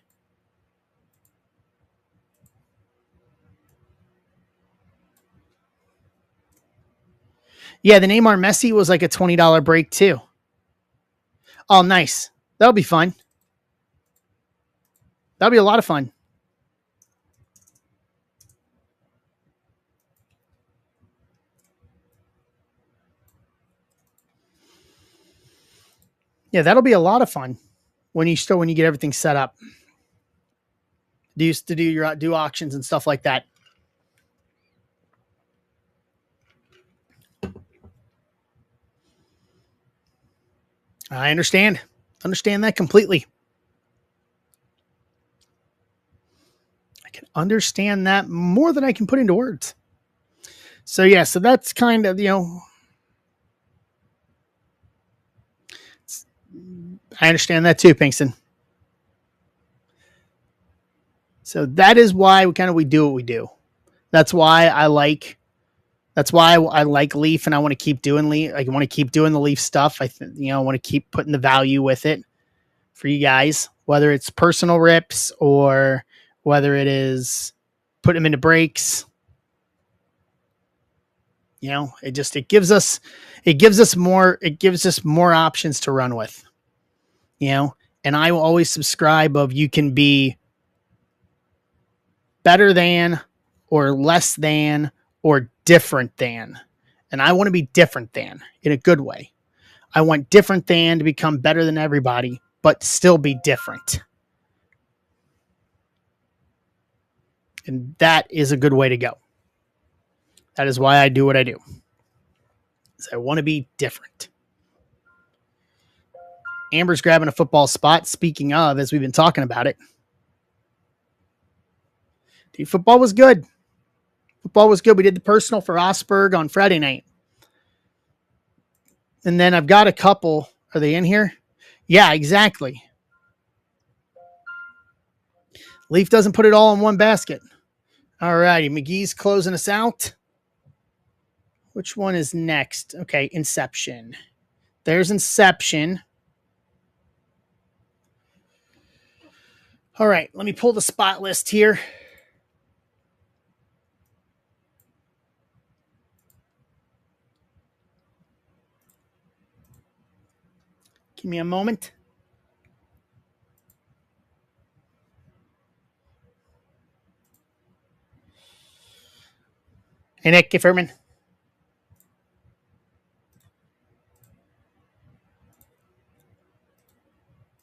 Yeah, the Neymar Messi was like a $20 break too. Oh, nice. That'll be fun. That'll be a lot of fun. Yeah, that'll be a lot of fun when you get everything set up. Do auctions and stuff like that. I understand that completely. I can understand that more than I can put into words. So yeah, so that's kind of, I understand that too, Pinkston. So that is why we do what we do. That's why I like Leaf, and I want to keep doing Leaf. I want to keep doing the Leaf stuff. I want to keep putting the value with it for you guys, whether it's personal rips or whether it is put them into breaks. It gives us more options to run with. And I will always subscribe of you can be better than or less than or different than. And I want to be different than in a good way. I want different than to become better than everybody, but still be different. And that is a good way to go. That is why I do what I do. So I want to be different. Amber's grabbing a football spot. Speaking of, as we've been talking about it. Dude, football was good. We did the personal for Osberg on Friday night. And then I've got a couple. Are they in here? Yeah, exactly. Leaf doesn't put it all in one basket. All righty. McGee's closing us out. Which one is next? Okay, Inception. There's Inception. All right, let me pull the spot list here. Give me a moment. Hey, Nick Gifferman.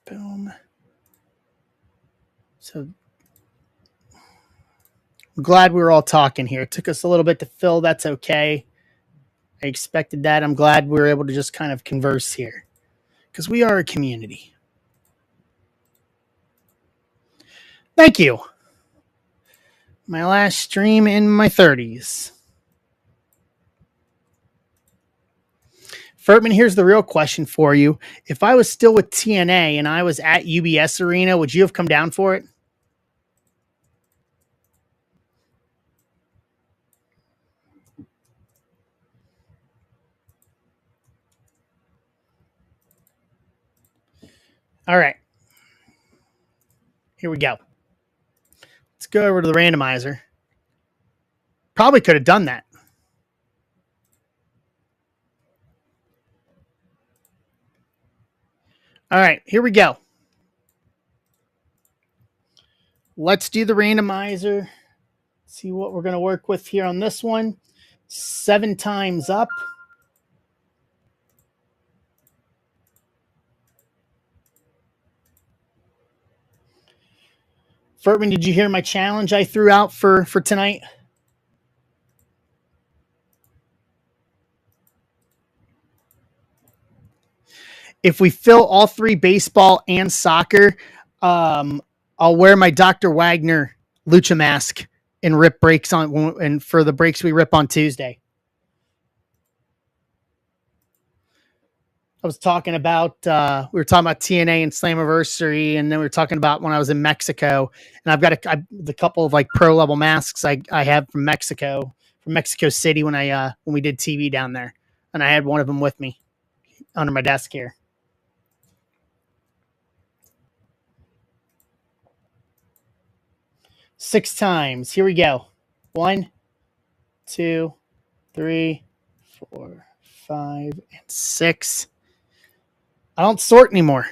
Boom. So I'm glad we were all talking here. It took us a little bit to fill. That's okay. I expected that. I'm glad we were able to just kind of converse here because we are a community. Thank you. My last stream in my 30s. Furtman, here's the real question for you. If I was still with TNA and I was at UBS Arena, would you have come down for it? All right. Here we go. Let's go over to the randomizer. Probably could have done that. All right, here we go. Let's do the randomizer. See what we're going to work with here on this one. 7 times up. Furtman, did you hear my challenge I threw out for tonight? If we fill all 3 baseball and soccer, I'll wear my Dr. Wagner lucha mask and rip breaks on, and for the breaks we rip on Tuesday. I was talking about we were talking about TNA and Slammiversary, and then we were talking about when I was in Mexico, and I've got the couple of like pro level masks I have from Mexico City when we did TV down there, and I had one of them with me under my desk here. Six times. Here we go. 1, 2, 3, 4, 5, and 6. I don't sort anymore.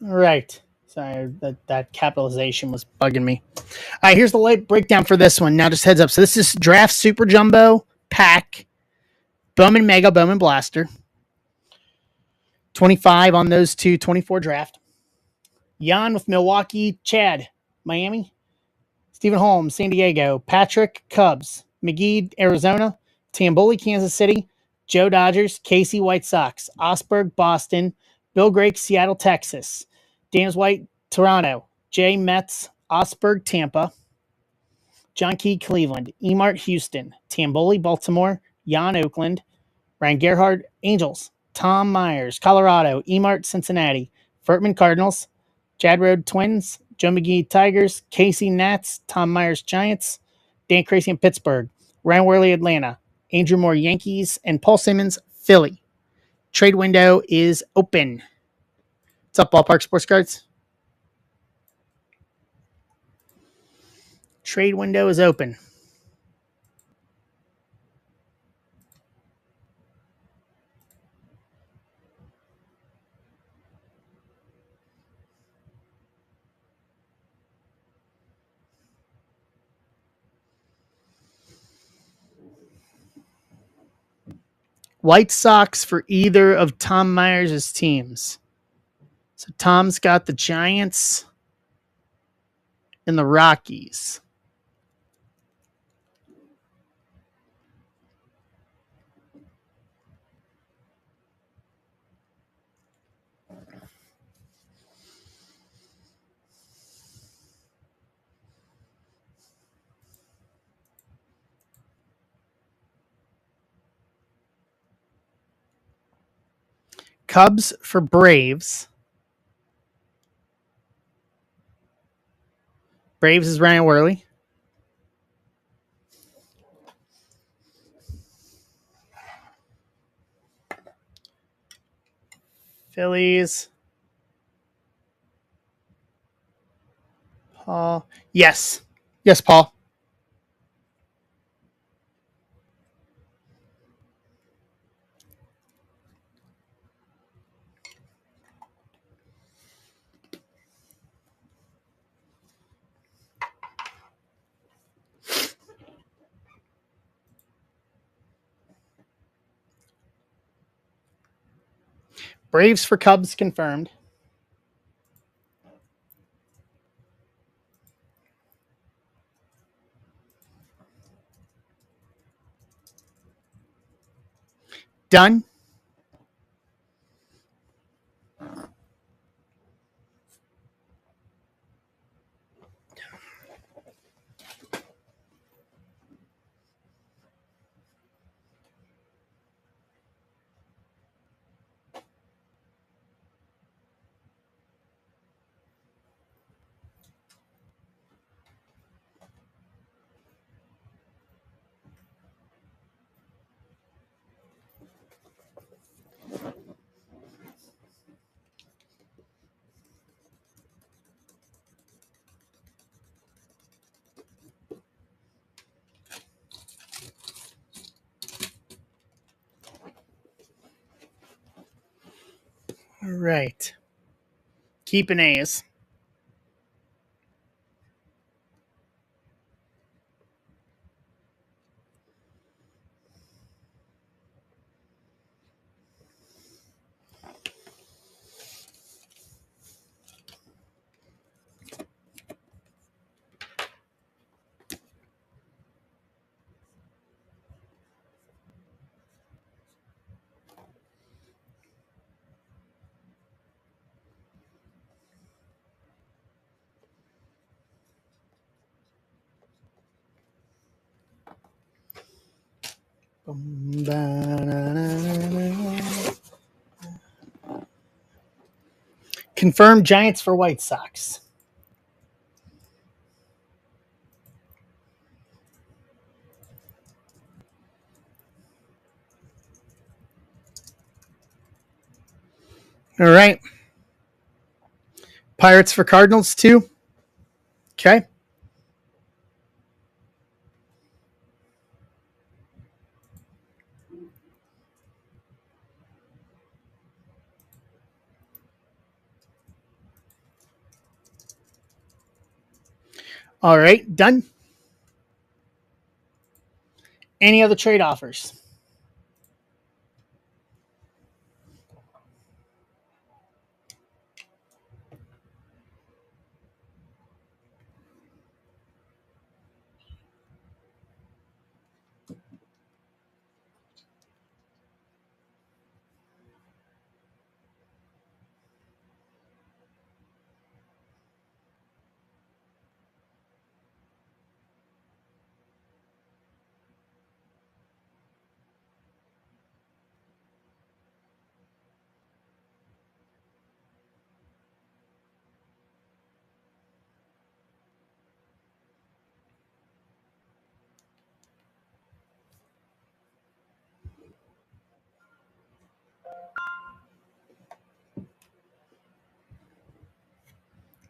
All right. Sorry, that capitalization was bugging me. All right, here's the light breakdown for this one. Now, just heads up. So this is Draft Super Jumbo Pack, Bowman Mega, Bowman Blaster. 25 on those two, 24 draft. Jan with Milwaukee, Chad, Miami. Stephen Holmes, San Diego. Patrick, Cubs. McGee, Arizona. Tamboli, Kansas City. Joe, Dodgers. Casey, White Sox. Osberg, Boston. Bill Grake, Seattle, Texas. James White, Toronto. Jay, Mets. Osberg, Tampa. John Key, Cleveland. Emart, Houston. Tamboli, Baltimore. Jan, Oakland. Ryan Gerhard, Angels. Tom Myers, Colorado. Emart, Cincinnati. Furtman, Cardinals. Chad Road, Twins. Joe McGee, Tigers. Casey, Nats. Tom Myers, Giants. Dan Crazy in Pittsburgh. Ryan Worley, Atlanta. Andrew Moore, Yankees. And Paul Simmons, Philly. Trade window is open. What's up, Ballpark Sports Cards? Trade window is open. White Sox for either of Tom Myers' teams. So Tom's got the Giants and the Rockies. Cubs for Braves. Braves is Ryan Worley. Phillies. Paul. Yes. Yes, Paul. Braves for Cubs confirmed. Done. All right. Keeping A's. Confirmed Giants for White Sox. All right. Pirates for Cardinals, too. Okay. All right. Done. Any other trade offers?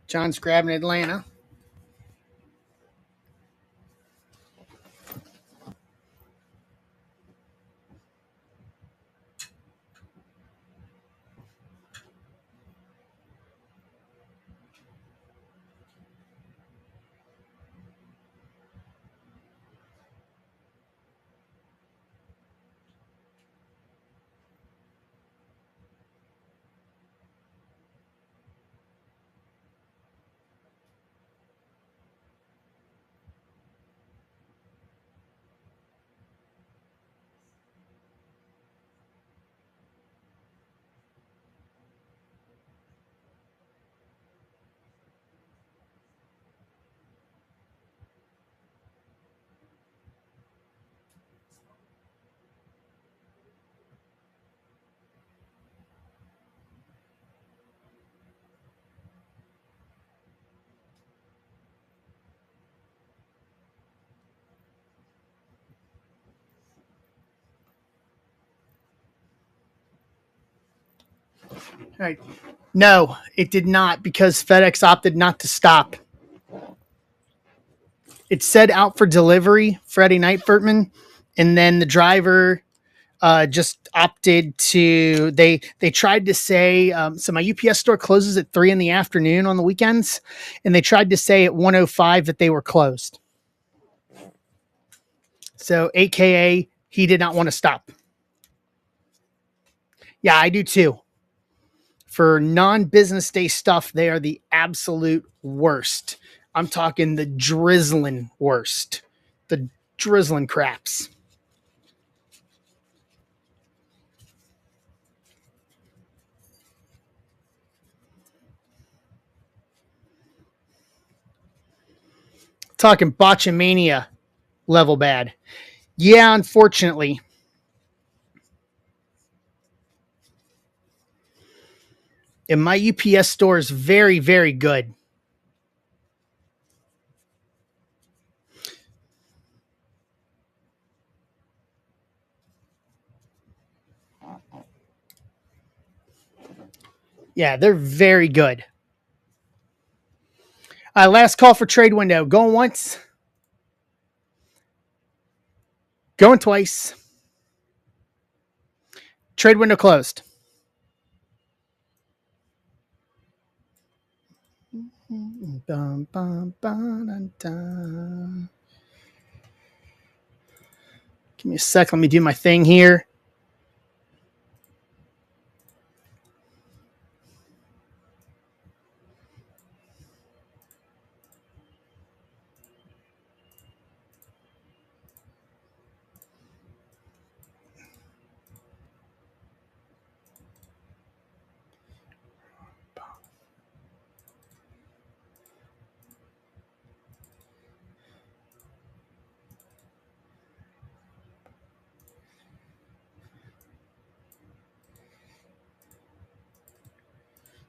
John's grabbing Atlanta. All right. No, it did not because FedEx opted not to stop. It said out for delivery, Freddie Nightburtman, and then the driver just opted to. They tried to say so. My UPS store closes at 3 p.m. on the weekends, and they tried to say at 1:05 that they were closed. So, AKA, he did not want to stop. Yeah, I do too. For non-business day stuff, they are the absolute worst. I'm talking the drizzling worst. The drizzling craps. Talking Botchamania level bad. Yeah, unfortunately. And my UPS store is very, very good. Yeah, they're very good. Last call for trade window. Going once. Going twice. Trade window closed. Bum, bum, bum, dun. Give me a sec. Let me do my thing here.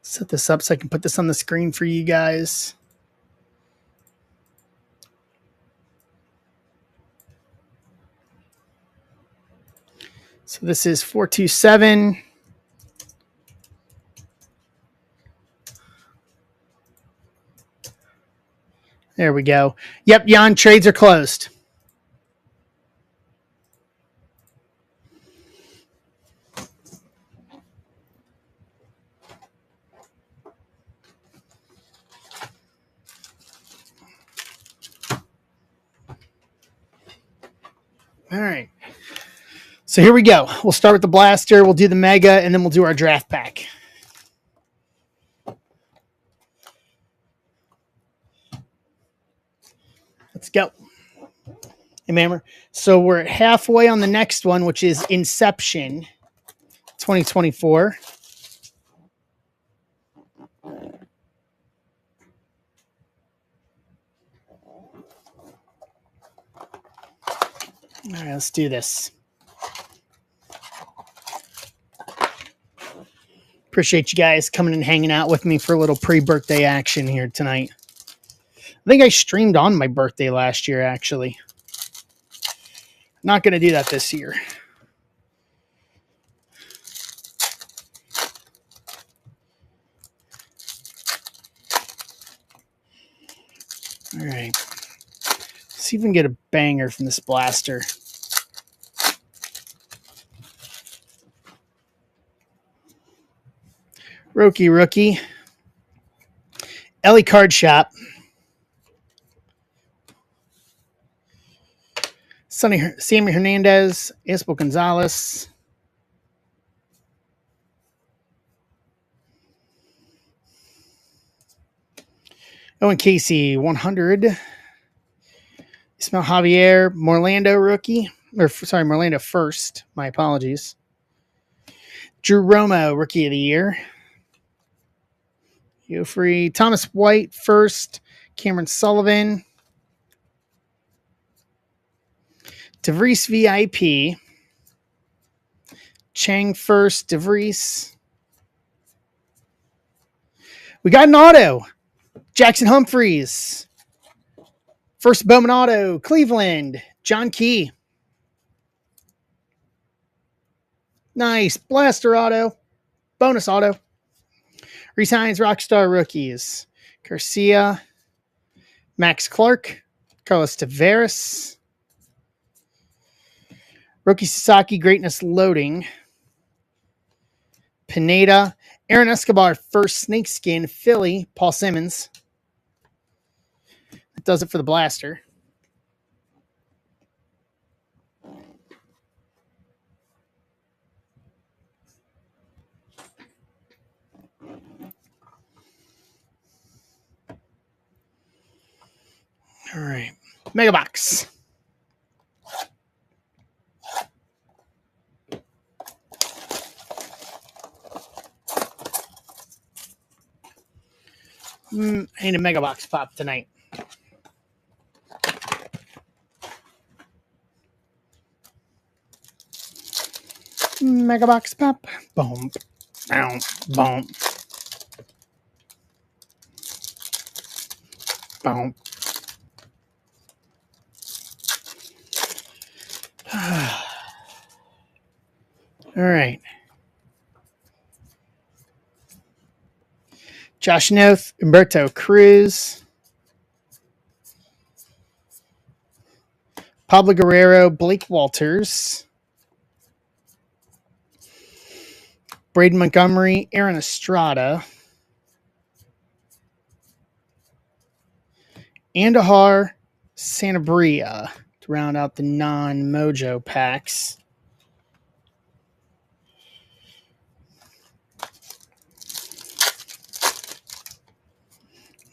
Set this up so I can put this on the screen for you guys. So this is 427. There we go. Yep, Jan, trades are closed. All right. So here we go. We'll start with the blaster. We'll do the mega, and then we'll do our draft pack. Let's go. Remember, so we're halfway on the next one, which is Inception 2024. All right, let's do this. Appreciate you guys coming and hanging out with me for a little pre-birthday action here tonight. I think I streamed on my birthday last year, actually. Not going to do that this year. All right. See if we can get a banger from this blaster. Rookie. Ellie Card Shop. Sammy Hernandez. Espo Gonzalez. Owen Casey, 100. Ismael Javier. Morlando rookie. Morlando first. My apologies. Drew Romo, Rookie of the Year. Free. Thomas White first. Cameron Sullivan. DeVries VIP. Chang first. DeVries. We got an auto. Jackson Humphreys. First Bowman auto. Cleveland. John Key. Nice. Blaster auto. Bonus auto. Reese Hines Rockstar Rookies. Garcia. Max Clark. Carlos Tavares. Rookie Sasaki Greatness Loading. Pineda. Aaron Escobar first Snakeskin. Philly. Paul Simmons. That does it for the blaster. All right. Mega Box. Ain't a Mega Box pop tonight. Mega Box Pop. Boom. Boom. Boom. Boom. All right. Josh Noth, Humberto Cruz, Pablo Guerrero, Blake Walters, Braden Montgomery, Aaron Estrada, Andahar Sanabria to round out the non-Mojo packs.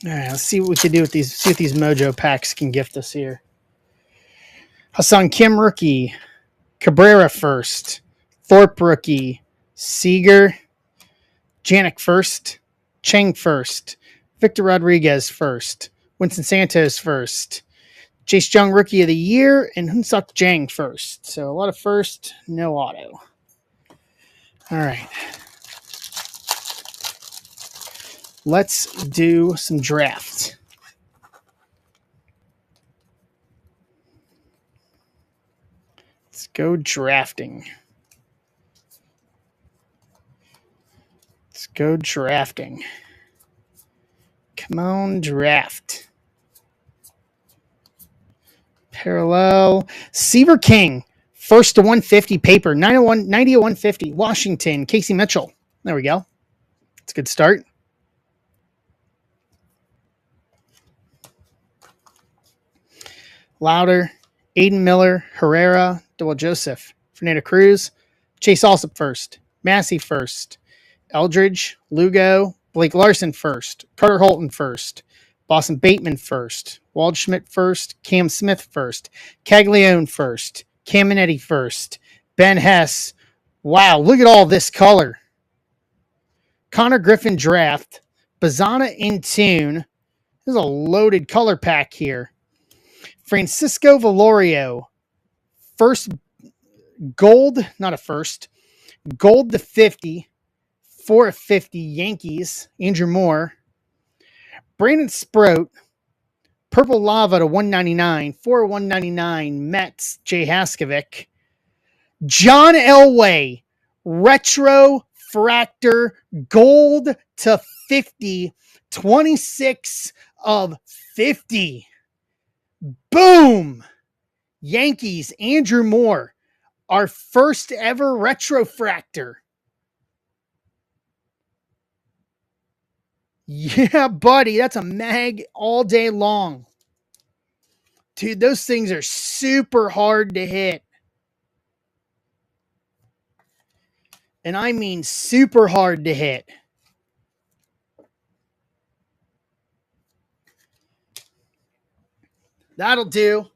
All right, let's see what we can do with these. See what these Mojo packs can gift us here. Hassan Kim rookie, Cabrera first, Thorpe rookie, Seager, Janik first, Cheng first, Victor Rodriguez first, Winston Santos first, Chase Young rookie of the year, and Hunsuk Jang first. So a lot of first, no auto. All right. Let's do some draft. Let's go drafting. Let's go drafting. Come on, draft. Parallel. Seaver King. First to 150 paper. 90 to 150. Washington. Casey Mitchell. There we go. It's a good start. Louder, Aiden Miller, Herrera, Dewell Joseph, Fernando Cruz, Chase Alsop first, Massey first, Eldridge, Lugo, Blake Larson first, Carter Holton first, Boston Bateman first, Waldschmidt first, Cam Smith first, Caglione first, Caminetti first, Ben Hess. Wow, look at all this color. Connor Griffin draft, Bazana in tune. There's a loaded color pack here. Francisco Valorio, first gold, not a first, gold to 50, 4 of 50 Yankees, Andrew Moore, Brandon Sproat, purple lava to 199, 4 of 199 Mets, Jay Haskovic, John Elway, retro fractor, gold to 50, 26 of 50. Boom! Yankees, Andrew Moore, our first ever retrofractor. Yeah, buddy, that's a mag all day long. Dude, those things are super hard to hit. And I mean super hard to hit. That'll do.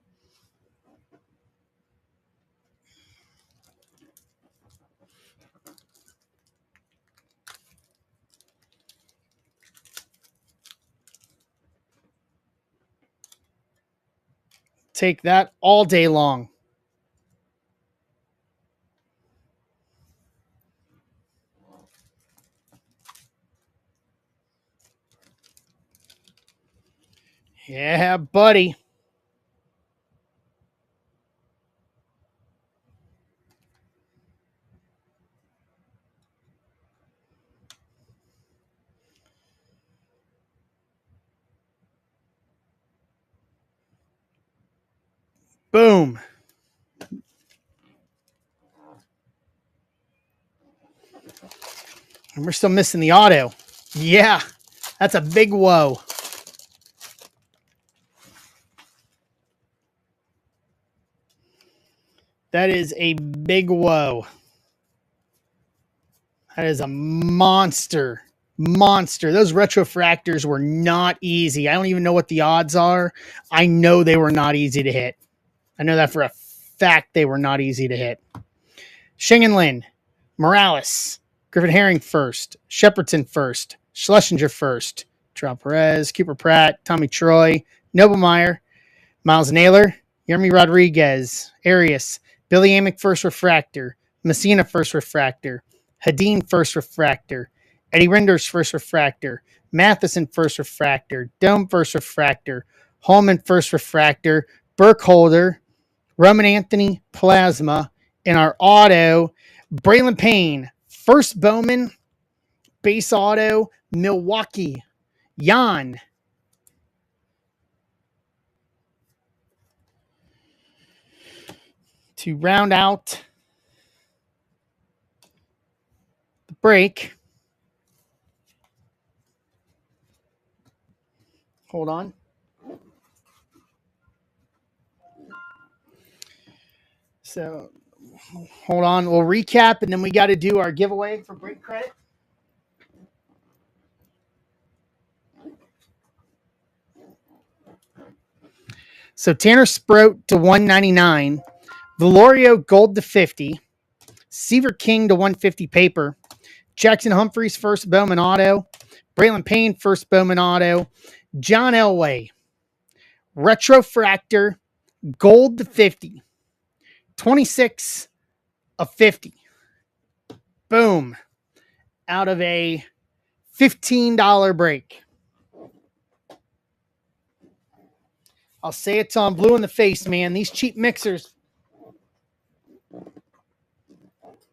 Take that all day long. Yeah, buddy. Boom. And we're still missing the auto. Yeah, that's a big whoa. That is a big whoa. That is a monster. Monster. Those retrofractors were not easy. I don't even know what the odds are. I know they were not easy to hit. I know that for a fact they were not easy to hit. Shingenlin, Morales, Griffin Herring first, Shepardson first, Schlesinger first, Terrell Perez, Cooper Pratt, Tommy Troy, Noblemeyer, Miles Naylor, Yermy Rodriguez, Arias, Billy Amick first refractor, Messina first refractor, Hadeen first refractor, Eddie Rinder's first refractor, Matheson first refractor, Dome first refractor, Holman first refractor, Burkholder, Roman Anthony plasma, and our auto, Braylon Payne, first Bowman, base auto, Milwaukee, Jan. To round out the break. Hold on. So, hold on. We'll recap, and then we got to do our giveaway for break credit. So, Tanner Sproat to 199, Valorio Gold to 50, Seaver King to 150 paper, Jackson Humphreys first Bowman auto, Braylon Payne first Bowman auto, John Elway, Retrofractor, Gold to 50, 26 of 50. Boom. Out of a $15 break. I'll say it's on blue in the face, man. These cheap mixers,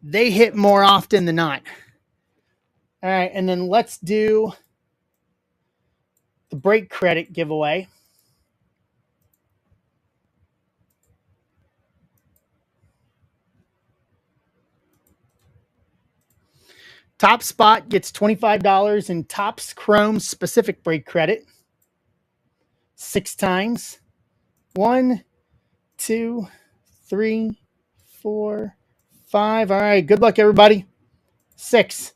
they hit more often than not. All right, and then let's do the break credit giveaway. Top spot gets $25 in Topps Chrome specific break credit. 6 times. 1, 2, 3, 4, 5. All right, good luck, everybody. 6.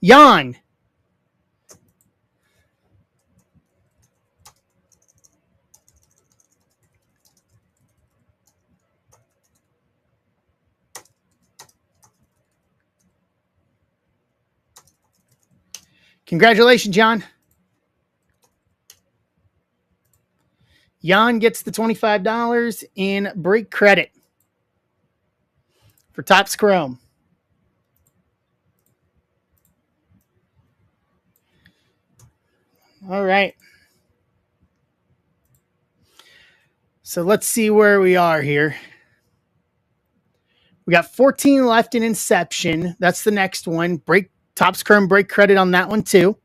Jan. Congratulations, John. Jan gets the $25 in break credit for Topps Chrome. All right. So let's see where we are here. We got 14 left in Inception. That's the next one. Topps Chrome break credit on that one too.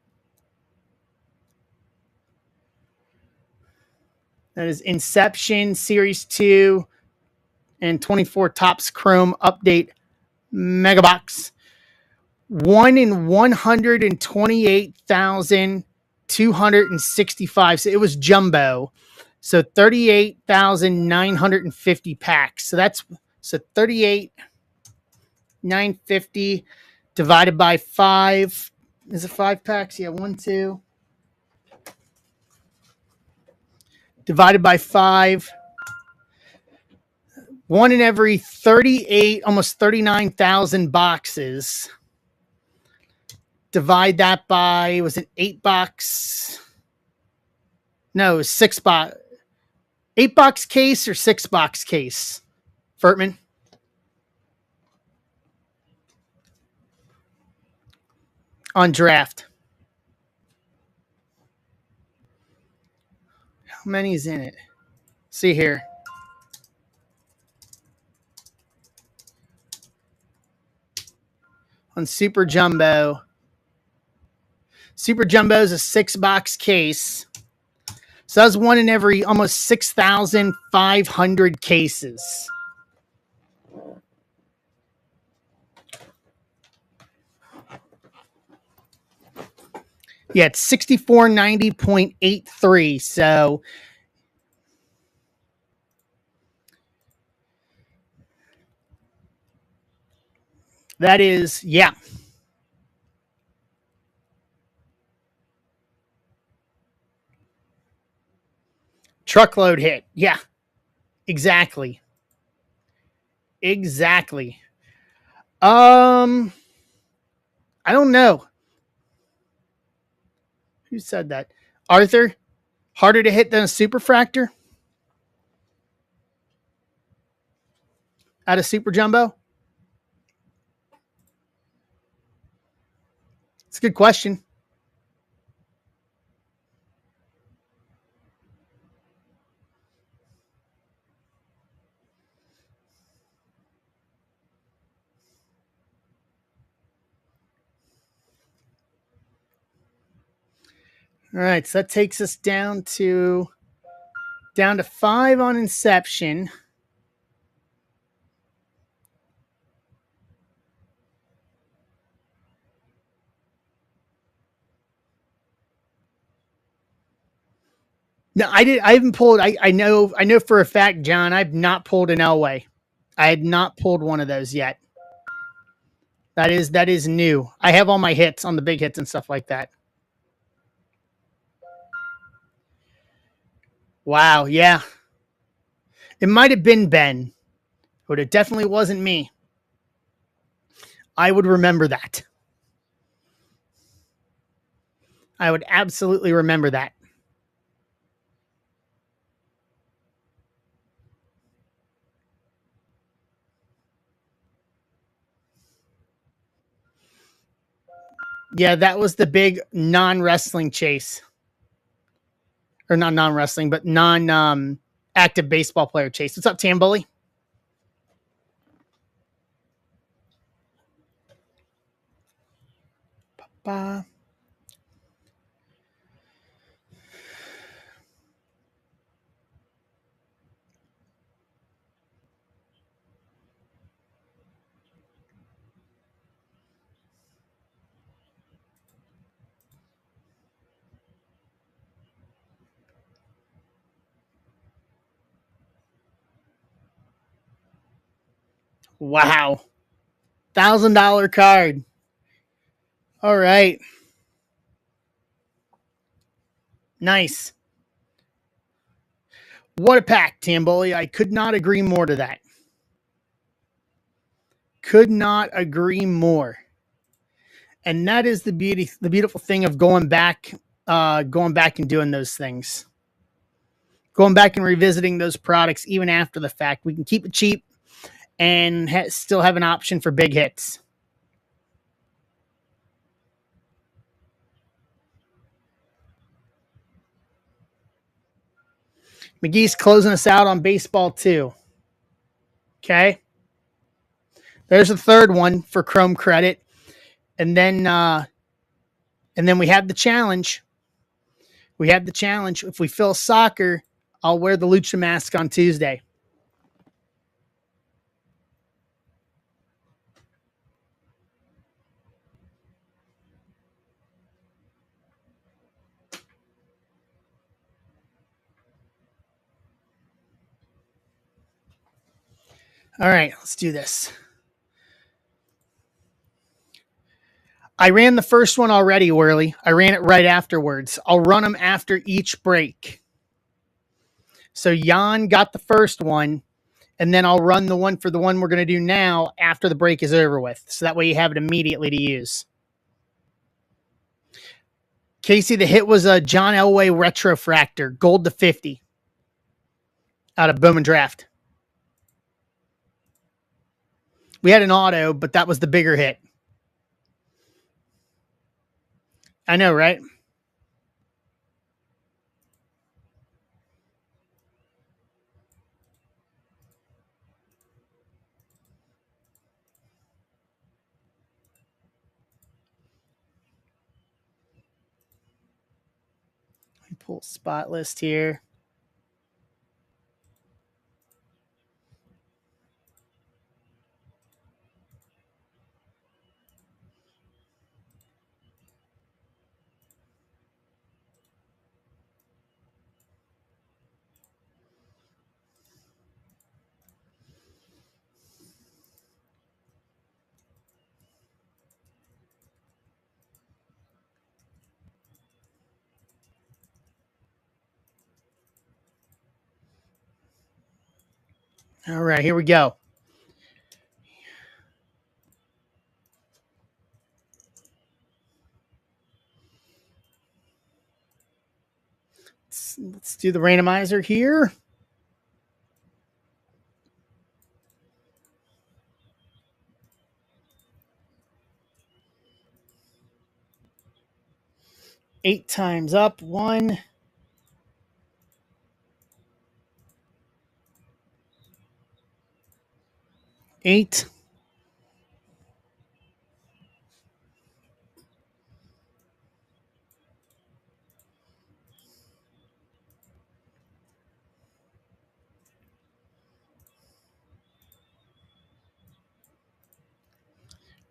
That is Inception Series 2 and 24 Topps Chrome Update Mega Box. 1 in 128,265. So it was jumbo. So 38,950 packs. So 38,950 divided by 5. Is it 5 packs? Yeah, 1, 2. Divided by 5. 1 in every 38, almost 39,000 boxes. Divide that by, was it 8 box? No, it was 6 box. 8 box case or 6 box case? Furtman? On draft. How many is in it? See here. On Super Jumbo. Super Jumbo is a 6 box case. So that's 1 in every almost 6,500 cases. Yeah, it's 6490.83. So that is, yeah. Truckload hit. Yeah, exactly. Exactly. I don't know. Who said that? Arthur? Harder to hit than a Superfractor? Out of Super Jumbo? a good question. All right, so that takes us down to 5 on Inception. No, I haven't pulled. I know for a fact, John. I've not pulled an Elway. I had not pulled one of those yet. That is new. I have all my hits on the big hits and stuff like that. Wow, yeah. It might have been Ben, but it definitely wasn't me. I would remember that. I would absolutely remember that. Yeah, that was the big non-wrestling chase. Or not non-wrestling, but non active baseball player chase. What's up, Tambully? Ba. Wow. $1,000 card. All right. Nice. What a pack, Tamboli. I could not agree more to that. Could not agree more. And that is the beautiful thing of going back and doing those things. Going back and revisiting those products even after the fact. We can keep it cheap and still have an option for big hits. McGee's closing us out on baseball too. Okay. There's a third one for Chrome credit. And then we have the challenge. If we fill soccer, I'll wear the Lucha mask on Tuesday. All right, let's do this. I ran the first one already, Worley. I ran it right afterwards. I'll run them after each break. So Jan got the first one, and then I'll run the one for the one we're going to do now after the break is over with. So that way you have it immediately to use. Casey, the hit was a John Elway Retrofractor, gold to 50 out of Bowman Draft. We had an auto, but that was the bigger hit. I know, right? Let me pull spot list here. All right, here we go. Let's do the randomizer here. 8 times up. 1, 8.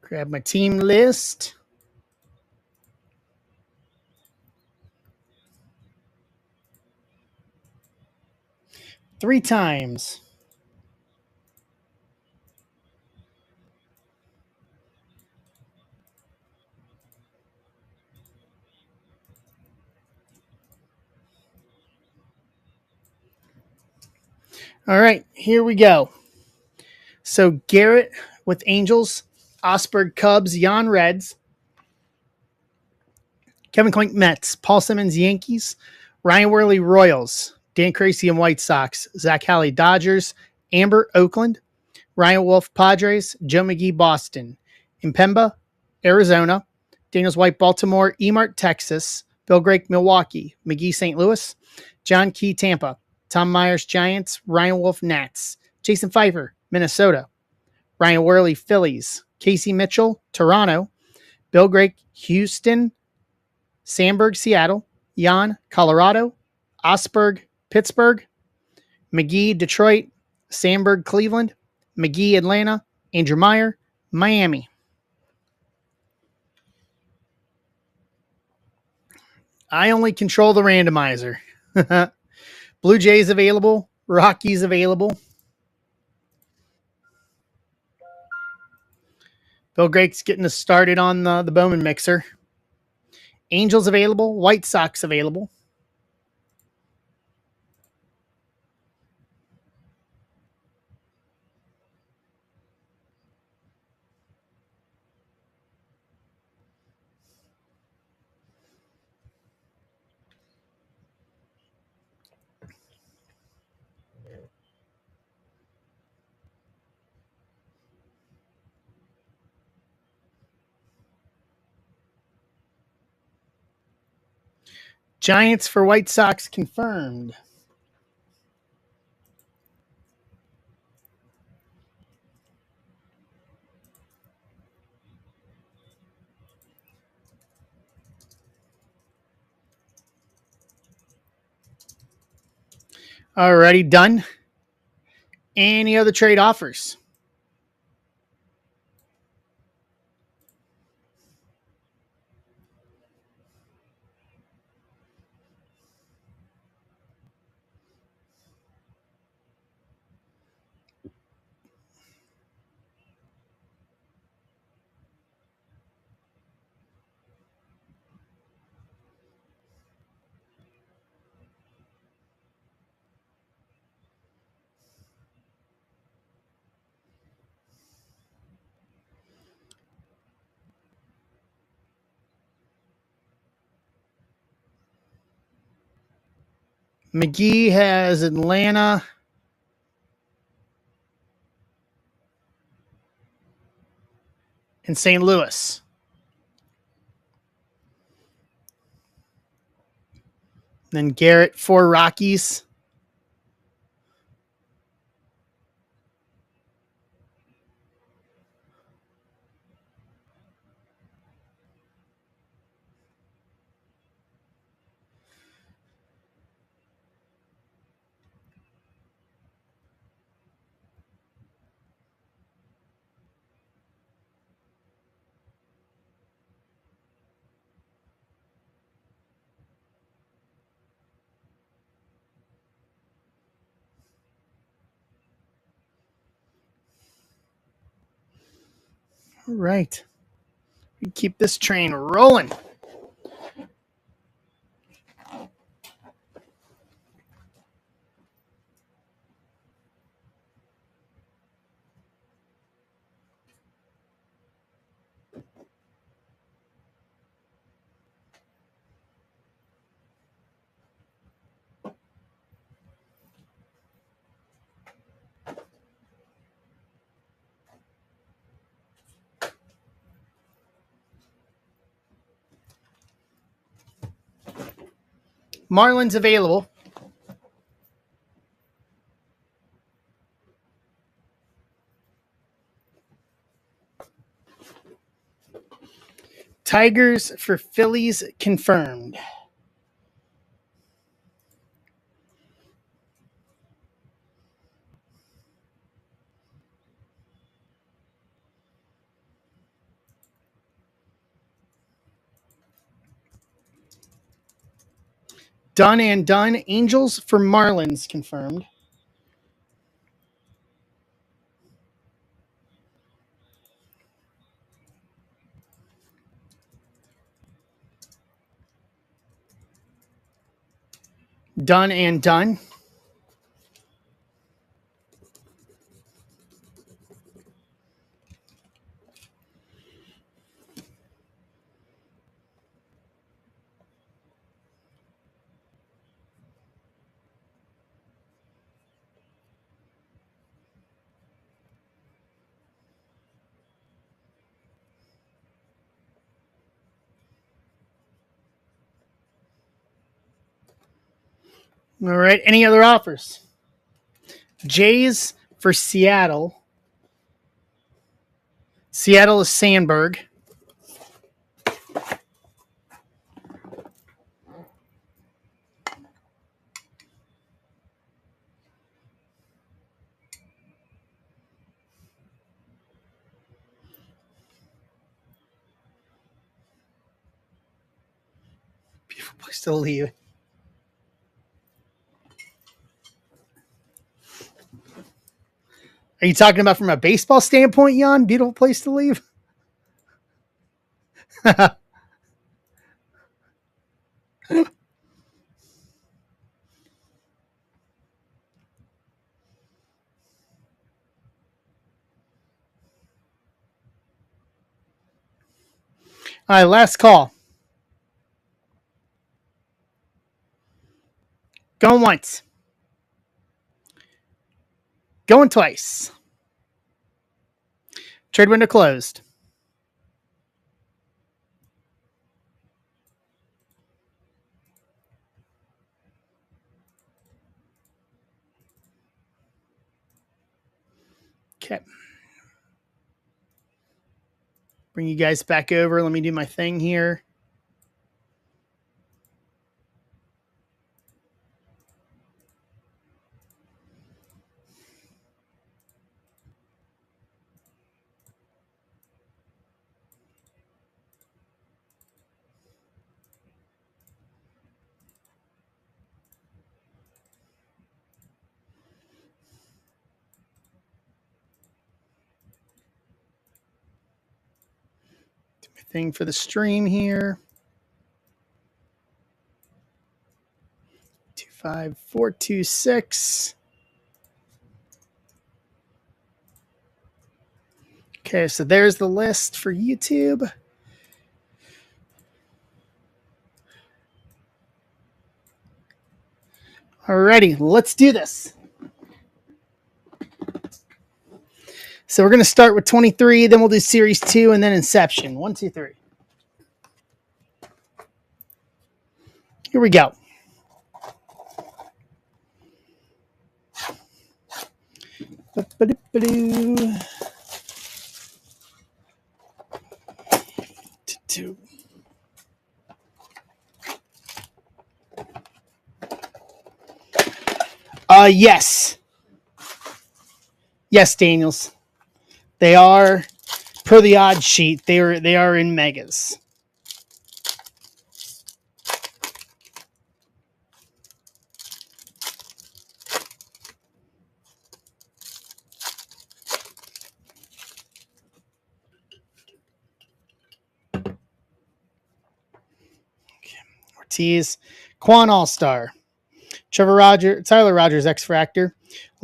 Grab my team list. 3 times. All right, here we go. So Garrett with Angels, Osberg Cubs, Jan Reds, Kevin Klink Mets, Paul Simmons Yankees, Ryan Worley Royals, Dan Creasy and White Sox, Zach Halley Dodgers, Amber Oakland, Ryan Wolf Padres, Joe McGee Boston, Impemba Arizona, Daniels White Baltimore, Emart Texas, Bill Grake Milwaukee, McGee St. Louis, John Key Tampa, Tom Myers Giants, Ryan Wolf Nats, Jason Pfeiffer Minnesota, Ryan Worley Phillies, Casey Mitchell Toronto, Bill Grake Houston, Sandberg Seattle, Jan Colorado, Osberg Pittsburgh, McGee Detroit, Sandberg Cleveland, McGee Atlanta, Andrew Meyer Miami. I only control the randomizer. Blue Jays available, Rockies available. Bill Grake's getting us started on the Bowman mixer. Angels available, White Sox available. Giants for White Sox confirmed. Already done. Any other trade offers? McGee has Atlanta. And St. Louis. Then Garrett for Rockies. All right. We keep this train rolling. Marlins available. Tigers for Phillies confirmed. Done and done. Angels for Marlins confirmed. Done and done. All right. Any other offers? Jays for Seattle. Seattle is Sandberg. Beautiful place to leave. Are you talking about from a baseball standpoint, Jan? Beautiful place to leave? All right, last call. Going once. Going twice. Trade window closed. Okay. Bring you guys back over. Let me do my thing here. Do my thing for the stream here. 25426. Okay, so there's the list for YouTube. Alrighty, let's do this. So we're going to start with 23, then we'll do Series 2, and then Inception. 1, 2, 3. Here we go. Two. Yes. Yes, Daniels. They are, per the odd sheet, they are in megas. Ortiz, Quan All-Star, Tyler Rogers, X-Fractor,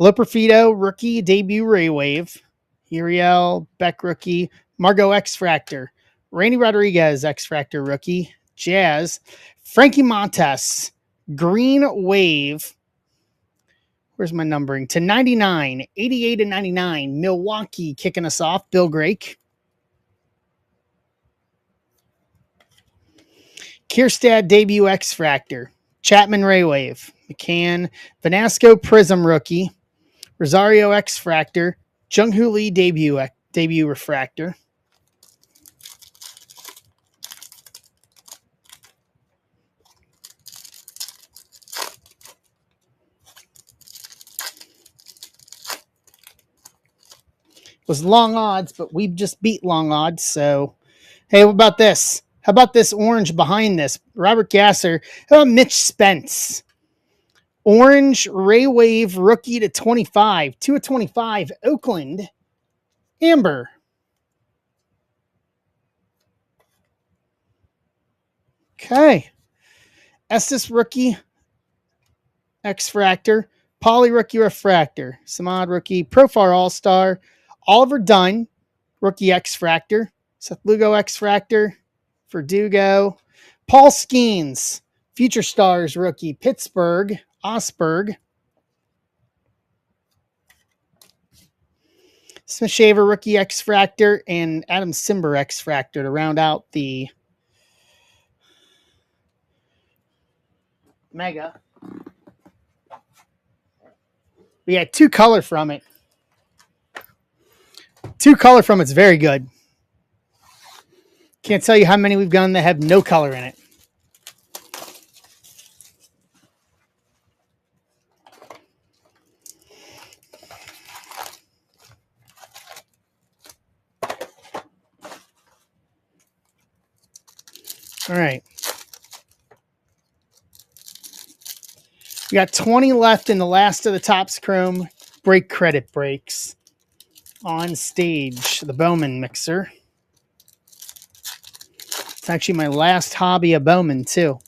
Loperfido, rookie, debut Ray Wave, Uriel, Beck, rookie, Margot, X-Fractor, Randy Rodriguez, X-Fractor, rookie, Jazz, Frankie Montas, Green Wave, where's my numbering? To 99, 88 and 99, Milwaukee kicking us off, Bill Grake, Kierstad, debut X-Fractor, Chapman Raywave, McCann, Vanasco Prism rookie, Rosario X Fractor, Jung-Hoo Lee debut refractor. Was long odds, but we just beat long odds. So, hey, what about this? How about this orange behind this? Robert Gasser. How about Mitch Spence? Orange Ray Wave rookie to 25. 2 of 25. Oakland. Amber. Okay. Estes rookie. X-Fractor. Poly rookie refractor. Samad rookie. Profar All-Star. Oliver Dunn. Rookie X-Fractor. Seth Lugo X-Fractor. Verdugo. Paul Skeens. Future Stars rookie. Pittsburgh. Osberg. Smith Shaver rookie X-Fractor. And Adam Simber X-Fractor to round out the Mega. We had 2 color from it. 2 color from it's very good. Can't tell you how many we've gotten that have no color in it. All right. We got 20 left in the last of the Topps Chrome break credit breaks. On stage, the Bowman mixer. It's actually my last hobby of Bowman, too.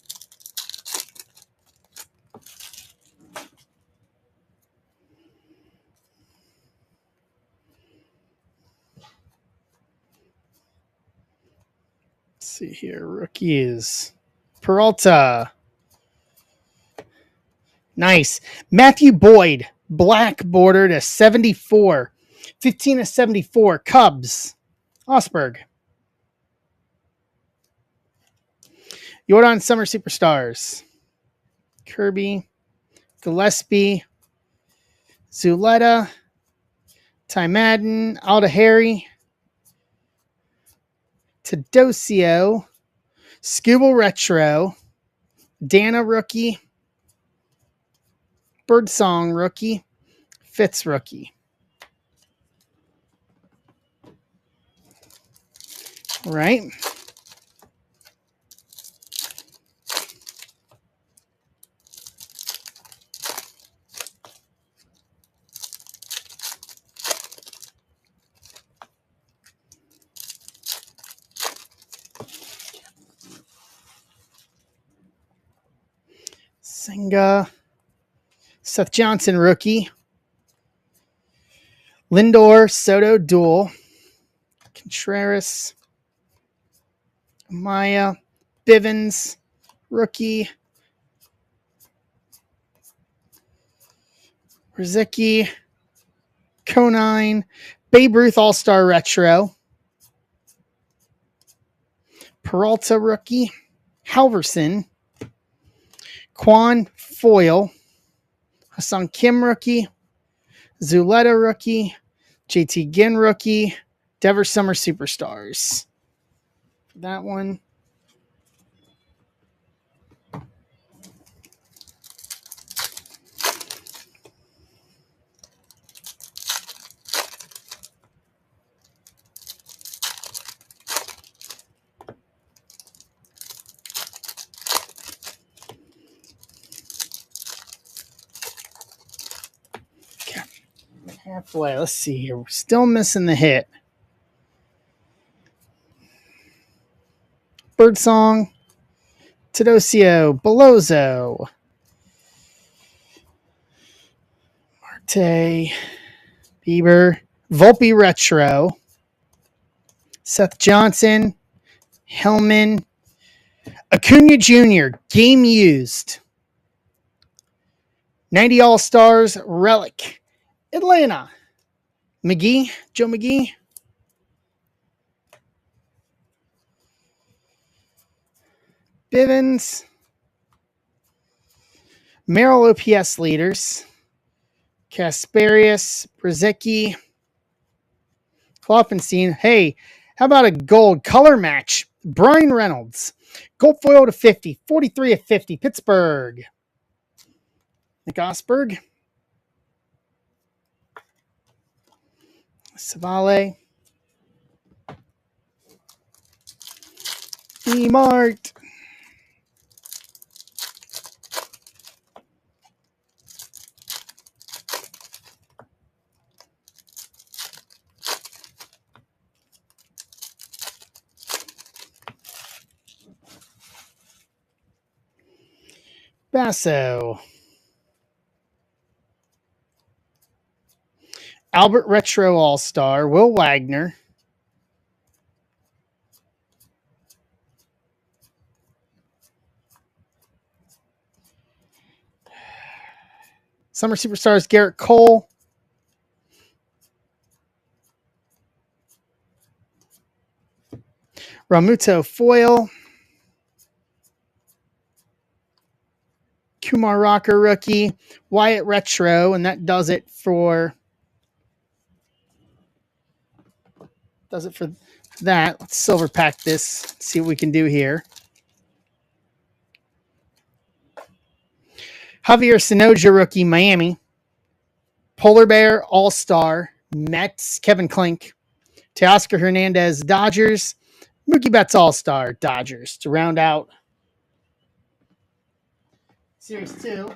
Let's see here. Rookie is Peralta. Nice. Matthew Boyd, black border to 74. 15 of 74. Cubs. Osberg. Jordan Summer Superstars. Kirby. Gillespie. Zuleta. Ty Madden. Alda Harry. Teodosio. Scooble Retro. Dana rookie. Birdsong rookie. Fitz rookie. All right. Senga. Seth Johnson rookie. Lindor Soto duel. Contreras. Maya. Bivens rookie. Rizicki. Conine. Babe Ruth All-Star Retro. Peralta rookie. Halverson. Quan Foil. Hassan Kim rookie. Zuleta rookie. JT Ginn rookie. Devers Summer Superstars. That one. Halfway. Let's see here. We're still missing the hit. Birdsong. Teodosio. Belozo. Marte. Bieber. Volpe Retro. Seth Johnson. Hellman. Acuna Jr. Game used. 90 All-Stars Relic. Atlanta. McGee. Joe McGee. Bivens. Merrill OPS leaders. Kasperius, Brzezicki, Kloffenstein. Hey, how about a gold color match? Brian Reynolds. Gold foil to 50. 43 of 50. Pittsburgh. Nick Osberg. Savale. E-Mart. Basso. Albert Retro All-Star. Will Wagner. Summer Superstars. Garrett Cole. Ramuto Foil. Kumar Rocker rookie. Wyatt Retro, and that does it for that. Let's silver pack this. See what we can do here. Javier Sonoja rookie, Miami. Polar Bear All-Star, Mets, Kevin Klink. Teoscar Hernandez, Dodgers. Mookie Betts All-Star, Dodgers, to round out Series 2.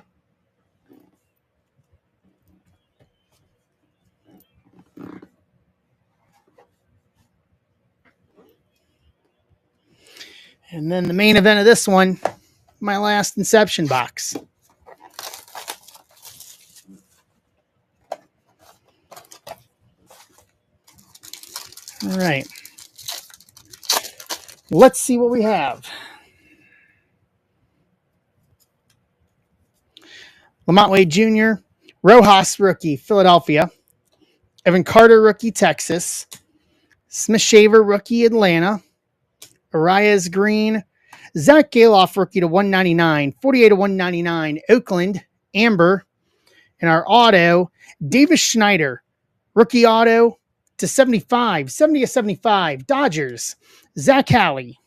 And then the main event of this one, my last Inception box. All right. Let's see what we have. Lamont Wade Jr., Rojas rookie, Philadelphia. Evan Carter rookie, Texas. Smith Shaver rookie, Atlanta. Arias Green. Zach Galoff rookie to 199. 48 to 199, Oakland. Amber. And our auto, Davis Schneider. Rookie auto to 75. 70 to 75, Dodgers. Zach Halley.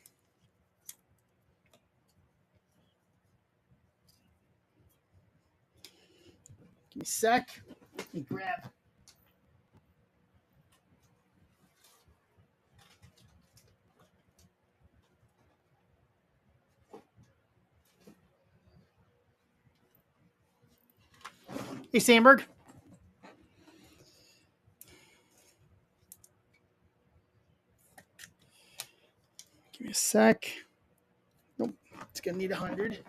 Give me a sec. Let me grab. Hey, Sandberg. Give me a sec. Nope. It's going to need 100.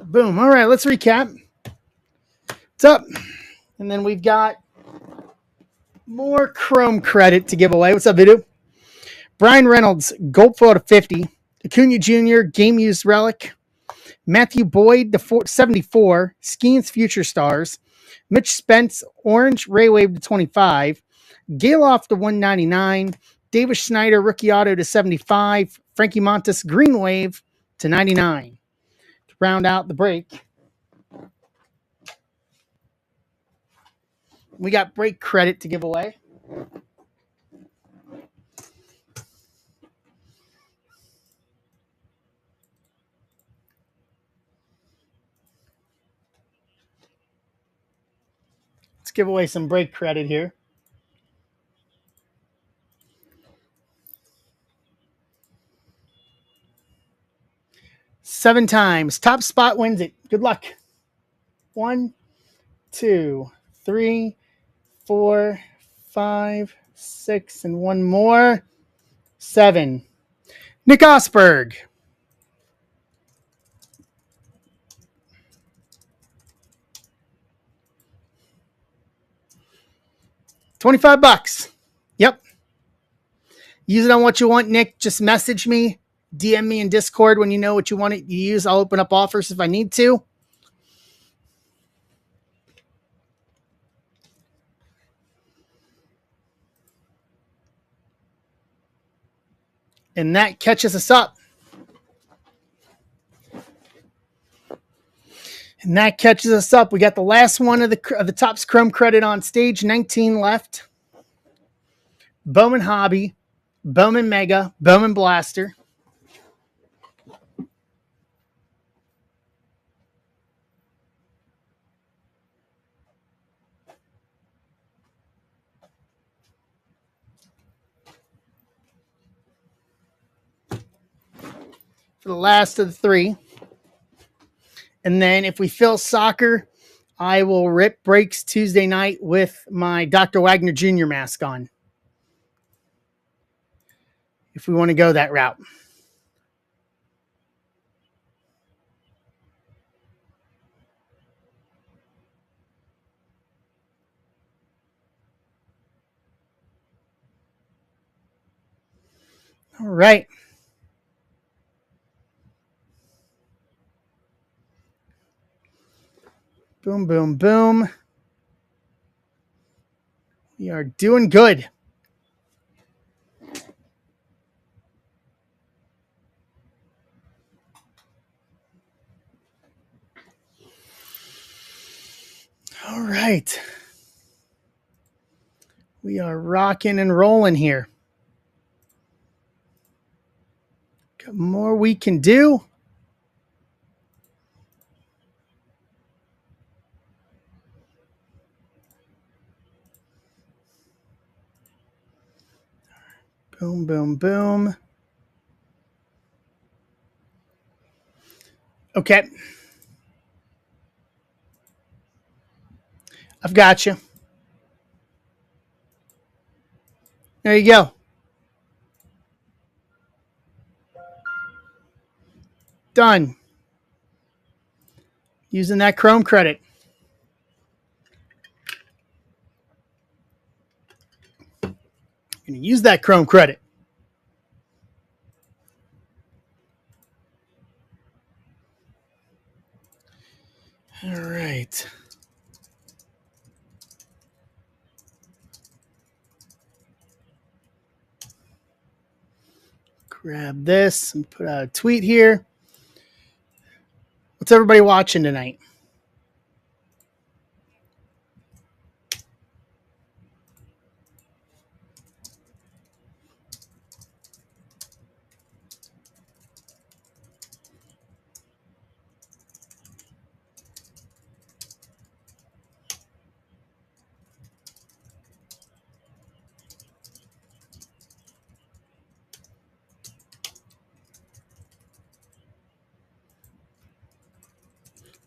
Boom. All right, let's recap. What's up? And then we've got more Chrome credit to give away. What's up, Vidu? Brian Reynolds, gold foil to 50. Acuna Jr., game used relic. Matthew Boyd to 74. Skeens Future Stars. Mitch Spence, orange, Ray Wave to 25. Galoff to 199. Davis Schneider, rookie auto to 75. Frankie Montas, green wave to 99. To round out the break, we got break credit to give away. Let's give away some break credit here. Seven times. Top spot wins it. Good luck. 1, 2, 3, 4, 5, 6, and one more. 7. Nick Osberg. $25. Yep. Use it on what you want, Nick. Just message me. DM me in Discord when you know what you want to use. I'll open up offers if I need to. And that catches us up. We got the last one of the Topps Chrome credit on stage. 19 left. Bowman Hobby, Bowman Mega, Bowman Blaster. For the last of the three. And then if we fill soccer, I will rip breaks Tuesday night with my Dr. Wagner Jr. mask on. If we want to go that route. All right. Boom, boom, boom. We are doing good. All right. We are rocking and rolling here. Got more we can do. Boom, boom, boom. Okay. I've got you. There you go. Done. Using that Chrome credit. Going to use that Chrome credit. All right. Grab this and put out a tweet here. What's everybody watching tonight?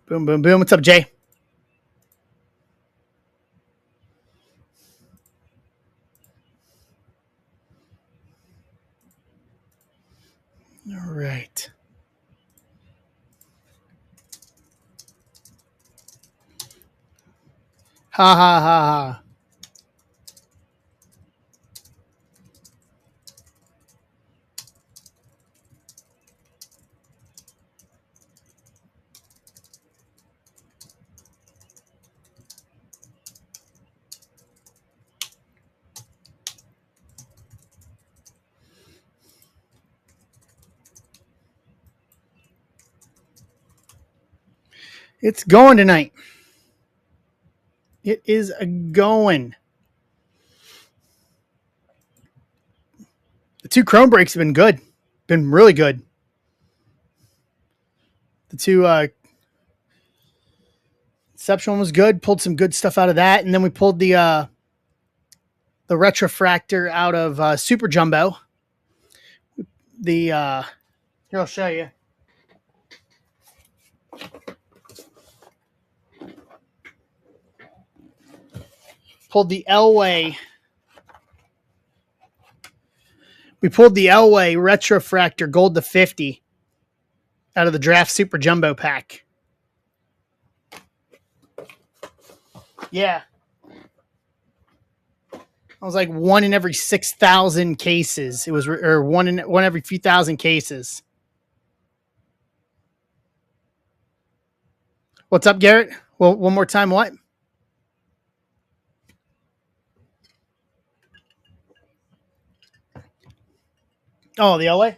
Boom, boom, boom. What's up, Jay? All right. Ha, ha, ha, ha. It's going tonight. It is a going. The two Chrome breaks have been good. Been really good. The two Inception one was good. Pulled some good stuff out of that. And then we pulled the Retrofractor out of Super Jumbo. Here, I'll show you. Pulled the Elway. We pulled the Elway Retrofractor Gold to 50 out of the Draft Super Jumbo pack. Yeah. I was like one in every 6,000 cases. It was, or one every few thousand cases. What's up, Garrett? Well, one more time, what? Oh, the Elway?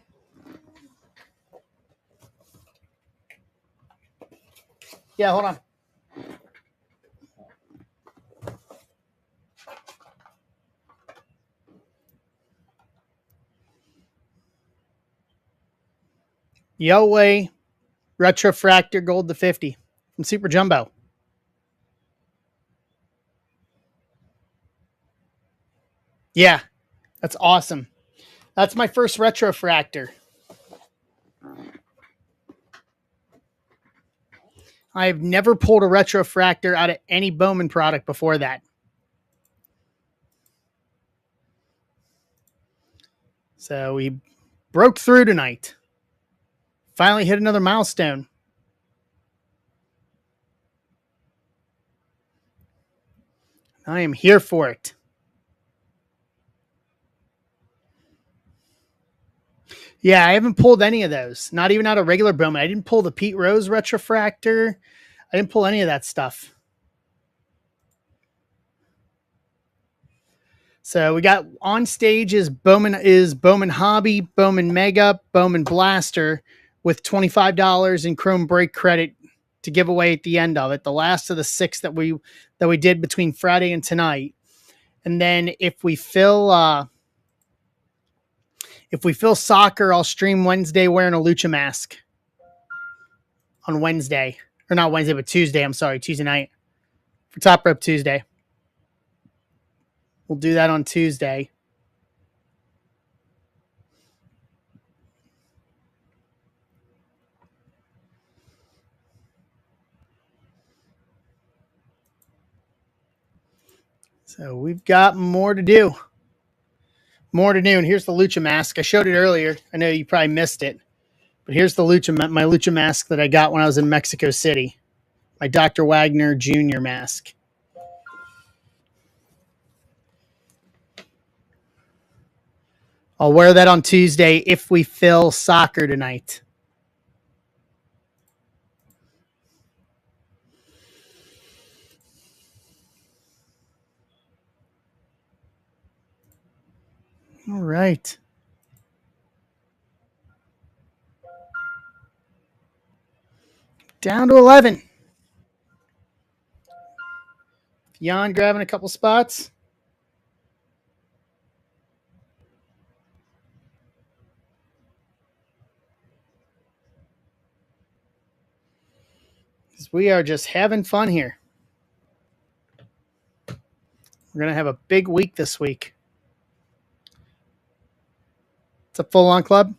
Yeah, hold on. Elway Retrofractor Gold to 50 from Super Jumbo. Yeah, that's awesome. That's my first Retrofractor. I've never pulled a Retrofractor out of any Bowman product before that. So we broke through tonight. Finally hit another milestone. I am here for it. Yeah, I haven't pulled any of those. Not even out of regular Bowman. I didn't pull the Pete Rose Retrofractor. I didn't pull any of that stuff. So we got on stage is Bowman Hobby, Bowman Mega, Bowman Blaster with $25 in Chrome Break credit to give away at the end of it. The last of the 6 that we did between Friday and tonight. And then if we fill soccer, I'll stream Wednesday wearing a Lucha mask on Wednesday. Or not Wednesday, but Tuesday. I'm sorry, Tuesday night. For Top Rope Tuesday. We'll do that on Tuesday. So we've got more to do. More to do. And here's the Lucha mask. I showed it earlier. I know you probably missed it. But here's the my Lucha mask that I got when I was in Mexico City. My Dr. Wagner Jr. mask. I'll wear that on Tuesday if we fill soccer tonight. All right. Down to 11. Jan grabbing a couple spots. We are just having fun here. We're going to have a big week this week. It's a full-on club.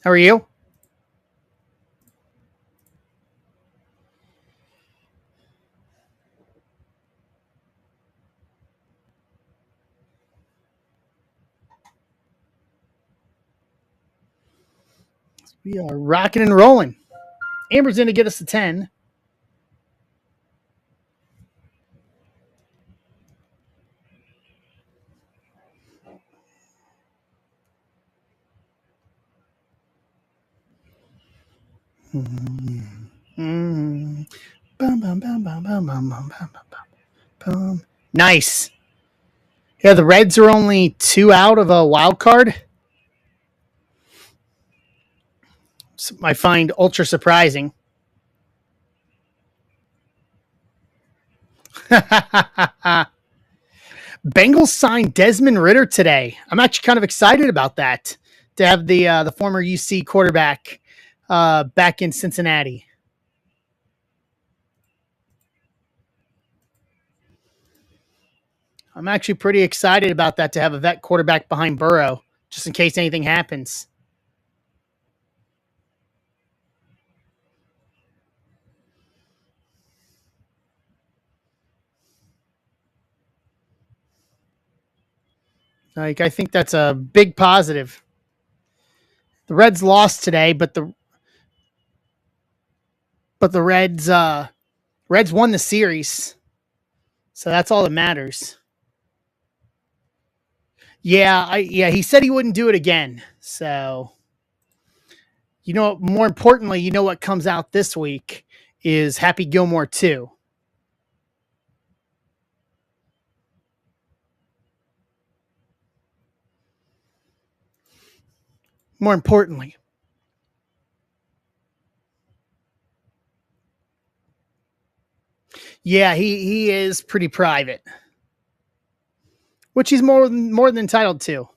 How are you? We are rocking and rolling. Amber's going to get us to 10. Nice. Yeah, the Reds are only 2 out of a wild card. I find ultra surprising. Bengals signed Desmond Ridder today. I'm actually kind of excited about that, to have the former UC quarterback back in Cincinnati. I'm actually pretty excited about that, to have a vet quarterback behind Burrow, just in case anything happens. Like, I think that's a big positive. The Reds lost today, but the Reds won the series, so that's all that matters. Yeah, he said he wouldn't do it again. So, more importantly, what comes out this week is Happy Gilmore 2. more importantly. Yeah, he is pretty private, which he's more than entitled to.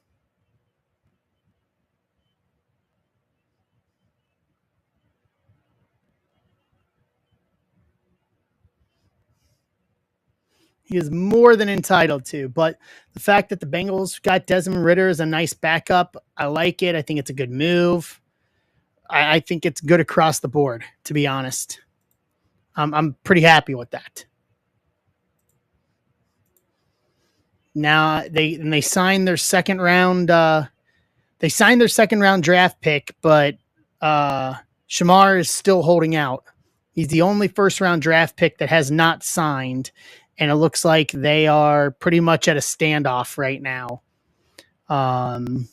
He is more than entitled to. But the fact that the Bengals got Desmond Ritter as a nice backup, I like it. I think it's a good move. I think it's good across the board, to be honest. I'm pretty happy with that. Now they signed their second round. They signed their second round draft pick, but Shamar is still holding out. He's the only first round draft pick that has not signed, and it looks like they are pretty much at a standoff right now. And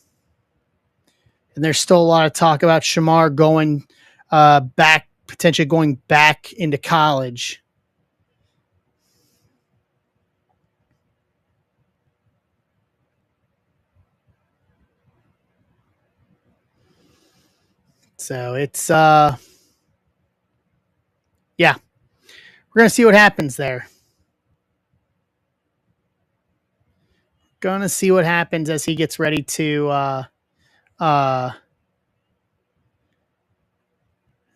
there's still a lot of talk about Shamar going back, potentially going back into college. So it's yeah, we're gonna see what happens there. Gonna see what happens as he gets ready to uh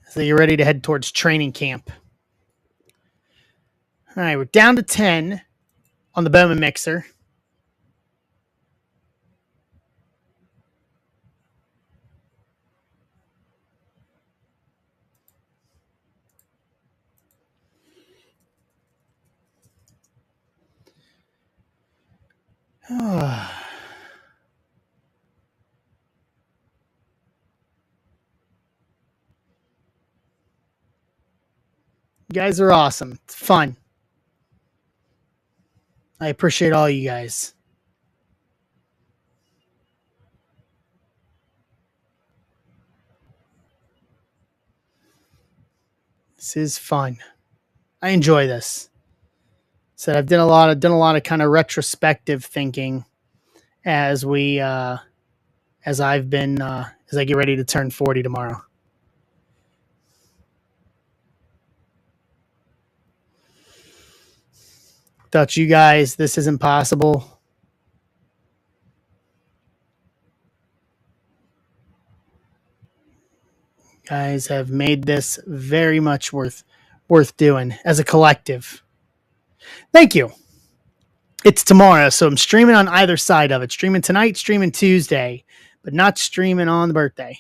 so you're ready to head towards training camp. All right, we're down to 10 on the Bowman mixer. You guys are awesome. It's fun. I appreciate all you guys. This is fun. I enjoy this. So I've done a lot of kind of retrospective thinking as we as I've been as I get ready to turn 40 tomorrow. Without you guys, this isn't possible. You guys have made this very much worth doing as a collective. Thank you. It's tomorrow, so I'm streaming on either side of it. Streaming tonight, streaming Tuesday, but not streaming on the birthday.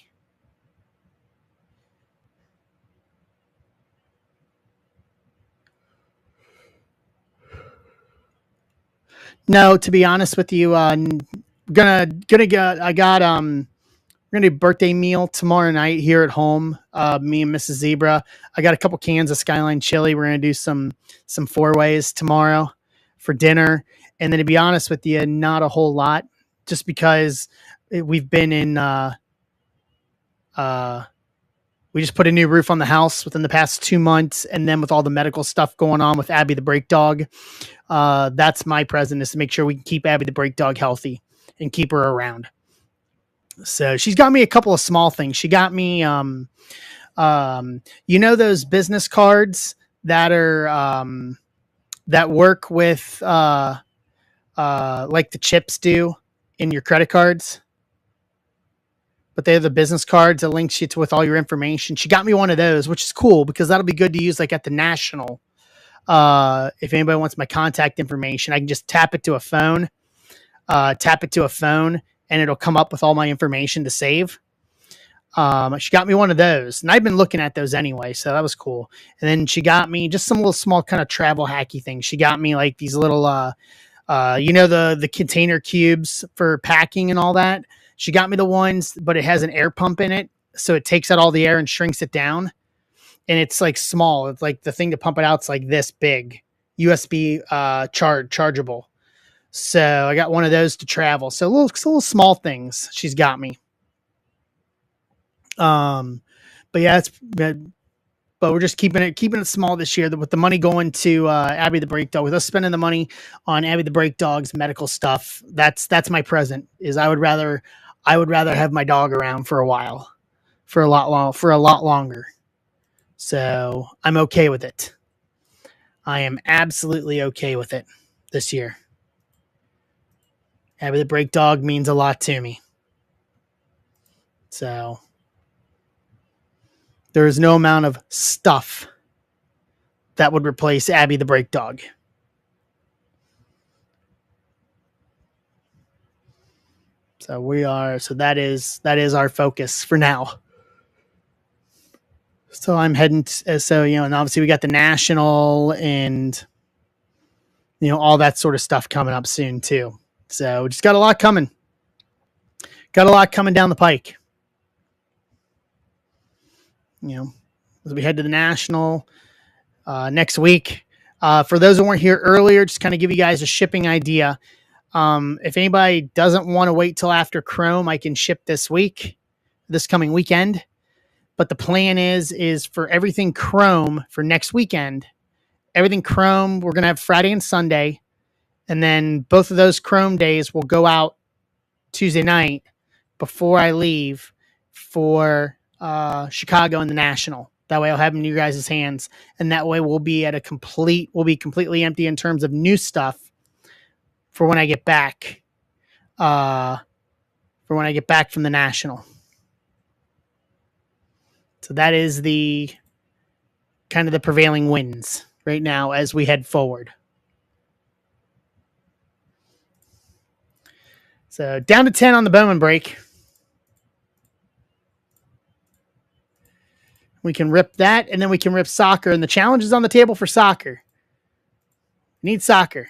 No, to be honest with you, gonna get. I got we're gonna do a birthday meal tomorrow night here at home. Me and Mrs. Zebra. I got a couple cans of Skyline chili. We're gonna do some four ways tomorrow for dinner, and then to be honest with you, not a whole lot, just because we've been in. We just put a new roof on the house within the past 2 months, and then with all the medical stuff going on with Abby the Break Dog, that's my present, is to make sure we can keep Abby the Break Dog healthy and keep her around. So she's got me a couple of small things. She got me, you know, those business cards that are that work with like the chips do in your credit cards, but they have the business cards that links you to with all your information. She got me one of those, which is cool because that'll be good to use like at the National. If anybody wants my contact information, I can just tap it to a phone, and it'll come up with all my information to save. She got me one of those, and I've been looking at those anyway, so that was cool. And then she got me just some little small kind of travel hacky things. She got me like these little, you know, the container cubes for packing and all that. She got me the ones, but it has an air pump in it, so it takes out all the air and shrinks it down. And it's like small. It's like the thing to pump it out's like this big, USB chargeable. So I got one of those to travel. So little small things she's got me. But yeah, but we're just keeping it small this year. With the money going to Abby the Break Dog, with us spending the money on Abby the Break Dog's medical stuff, that's my present. Is I would rather I would rather have my dog around for a while, for a lot longer. So I'm okay with it. I am absolutely okay with it this year. Abby the Break Dog means a lot to me. So there is no amount of stuff that would replace Abby the Break Dog. So that is our focus for now. So I'm heading and obviously we got the national and all that sort of stuff coming up soon too. So we just got a lot coming. Got a lot coming down the pike. As we head to the national next week. For those who weren't here earlier, just kind of give you guys a shipping idea. If anybody doesn't want to wait till after Chrome, I can ship this coming weekend. But the plan is for everything Chrome for next weekend. Everything Chrome, we're going to have Friday and Sunday. And then both of those Chrome days will go out Tuesday night before I leave for Chicago and the National. That way I'll have them in your guys' hands. And that way we'll be completely empty in terms of new stuff for when I get back. From the National. So that is the kind of the prevailing winds right now as we head forward. So down to 10 on the Bowman break. We can rip that, and then we can rip soccer. And the challenge is on the table for soccer. We need soccer.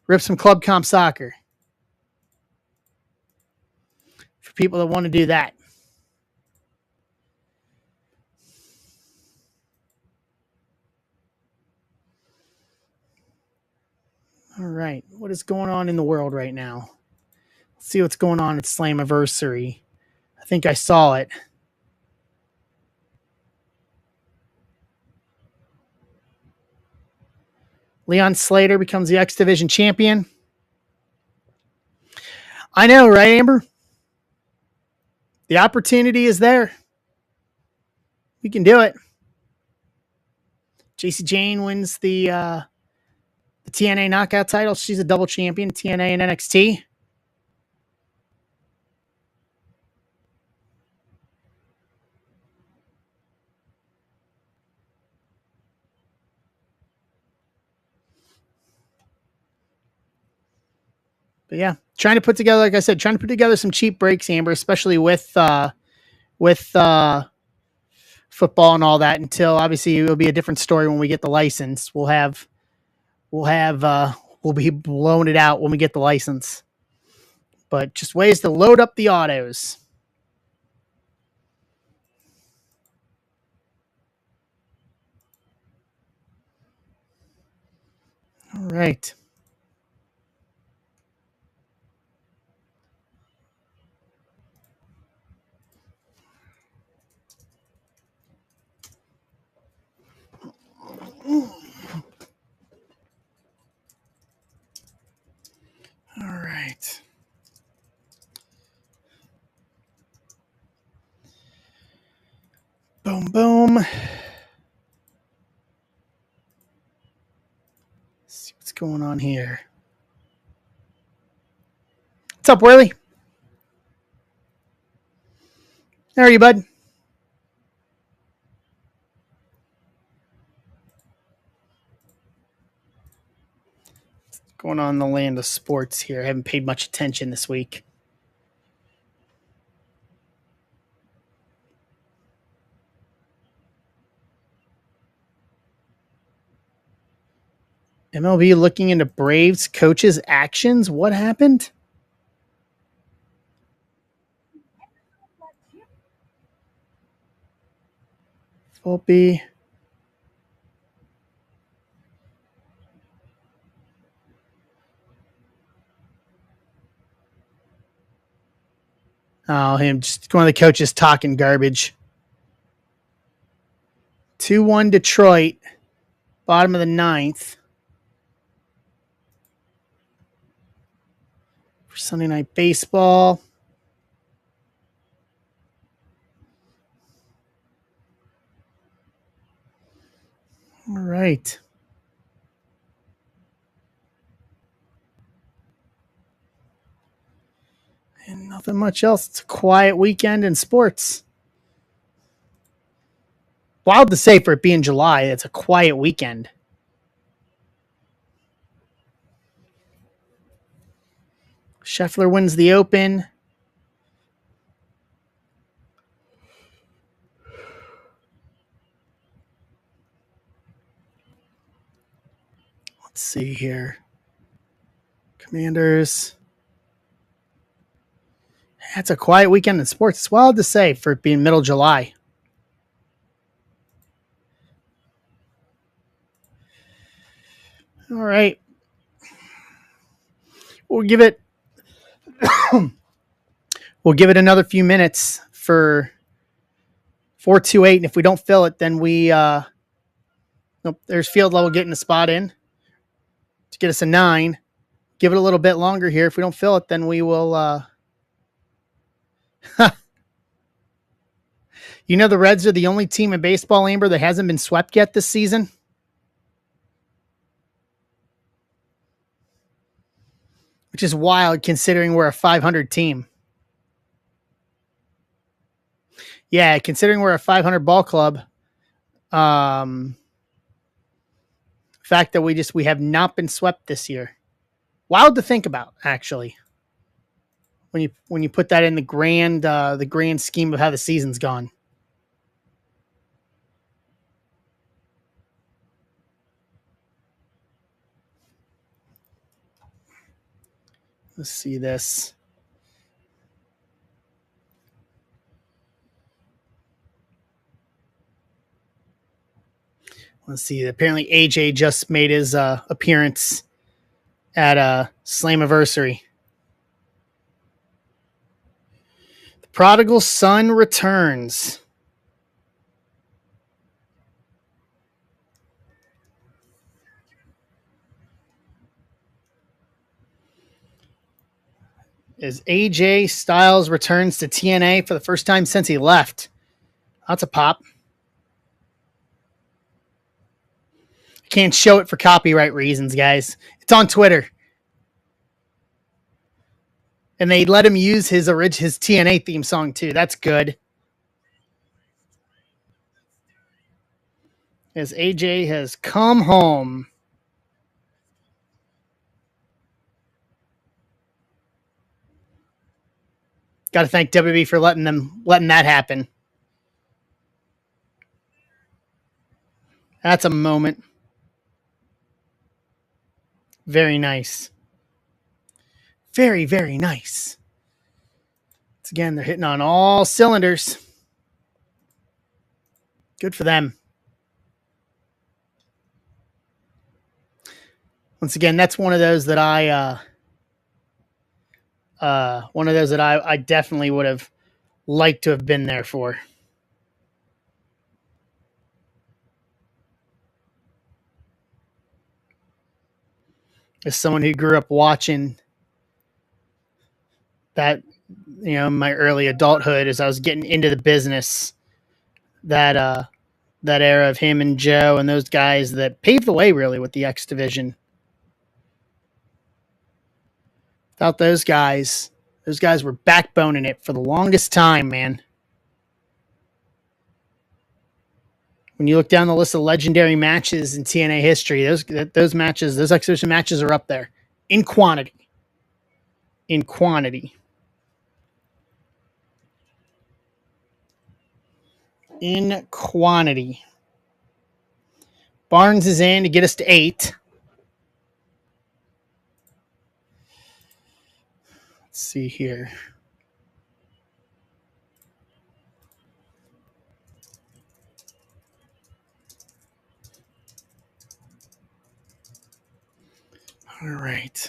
Rip some club comp soccer. For people that want to do that. All right. What is going on in the world right now? Let's see what's going on at Slammiversary. I think I saw it. Leon Slater becomes the X Division champion. I know, right, Amber? The opportunity is there. We can do it. JC Jane wins the TNA knockout title. She's a double champion, TNA and NXT. But yeah, trying to put together some cheap breaks, Amber, especially with football and all that. Until obviously it will be a different story when we get the license. We'll be blowing it out when we get the license. But just ways to load up the autos. All right. All right. Boom, boom. Let's see what's going on here. What's up, Willie? How are you, bud? What's going on in the land of sports here? I haven't paid much attention this week. MLB looking into Braves coaches' actions. What happened? Volpe. Oh, him just one of the coaches talking garbage. 2-1 Detroit. Bottom of the ninth. For Sunday Night Baseball. All right. And nothing much else. It's a quiet weekend in sports. Wild to say for it being July, it's a quiet weekend. Scheffler wins the Open. Let's see here. Commanders. That's a quiet weekend in sports. It's wild to say for it being middle July. All right. We'll give it another few minutes for 428. And if we don't fill it, then we nope, there's field level getting a spot in to get us a 9. Give it a little bit longer here. If we don't fill it, then we will You know the Reds are the only team in baseball, Amber, that hasn't been swept yet this season? Which is wild considering we're a 500 team. Yeah, considering we're a 500 ball club. Fact that we have not been swept this year. Wild to think about, actually. When you put that in the grand scheme of how the season's gone. Let's see this. Let's see. Apparently, AJ just made his appearance at Slammiversary. The prodigal son returns. As AJ Styles returns to TNA for the first time since he left. That's a pop. Can't show it for copyright reasons, guys. It's on Twitter. And they let him use his TNA theme song too. That's good. As AJ has come home. Got to thank WB for letting that happen. That's a moment. Very nice. Very, very nice. Once again, they're hitting on all cylinders. Good for them. Once again, that's one of those that I definitely would have liked to have been there for. As someone who grew up watching that, my early adulthood as I was getting into the business, that era of him and Joe and those guys that paved the way really with the X division. Without those guys were backboning it for the longest time, man. When you look down the list of legendary matches in TNA history, those matches, those exhibition matches are up there in quantity. In quantity. In quantity. Barnes is in to get us to 8. Let's see here. All right.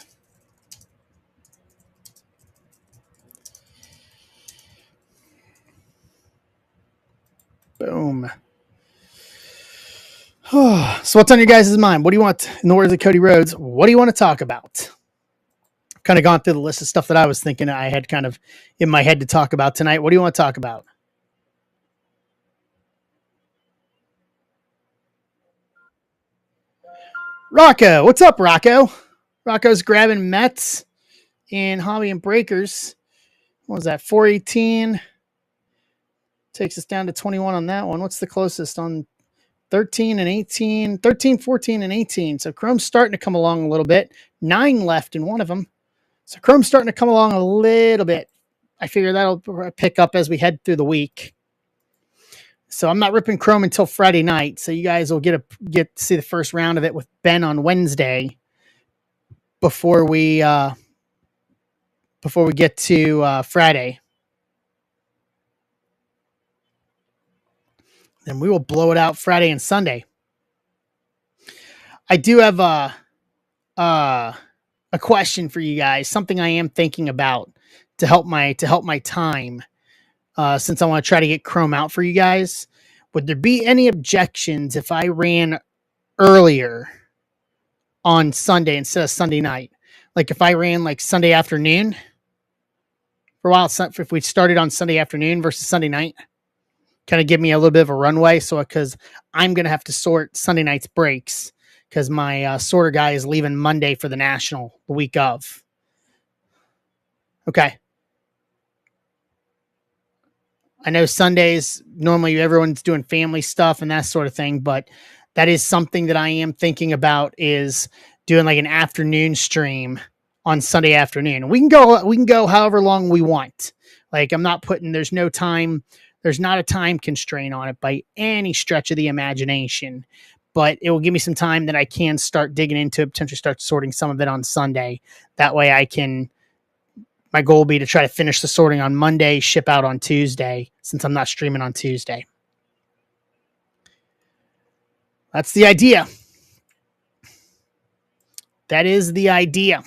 Boom. So what's on your guys' mind? What do you want, in the words of Cody Rhodes, what do you want to talk about? I've kind of gone through the list of stuff that I was thinking I had kind of in my head to talk about tonight. What do you want to talk about? Rocco, what's up, Rocco? Rocco's grabbing Mets in Hobby and Breakers. What was that? 418 takes us down to 21 on that one. What's the closest on 13 and 18? 13, 14, and 18. So Chrome's starting to come along a little bit. 9 left in one of them. So Chrome's starting to come along a little bit. I figure that'll pick up as we head through the week. So I'm not ripping Chrome until Friday night. So you guys will get to see the first round of it with Ben on Wednesday before we get to Friday. Then we will blow it out Friday and Sunday. I do have a question for you guys, something I am thinking about to help my time, since I want to try to get Chrome out for you guys. Would there be any objections if I ran earlier on Sunday instead of Sunday night? Like if I ran like Sunday afternoon for a while, if we started on Sunday afternoon versus Sunday night, kind of give me a little bit of a runway. So, because I'm going to have to sort Sunday night's breaks because my sorter guy is leaving Monday for the National the week of. Okay. I know Sundays, normally everyone's doing family stuff and that sort of thing, but that is something that I am thinking about, is doing like an afternoon stream on Sunday afternoon. We can go however long we want. Like there's not a time constraint on it by any stretch of the imagination, but it will give me some time that I can start digging into it, potentially start sorting some of it on Sunday. That way my goal will be to try to finish the sorting on Monday, ship out on Tuesday, since I'm not streaming on Tuesday. That's the idea. That is the idea.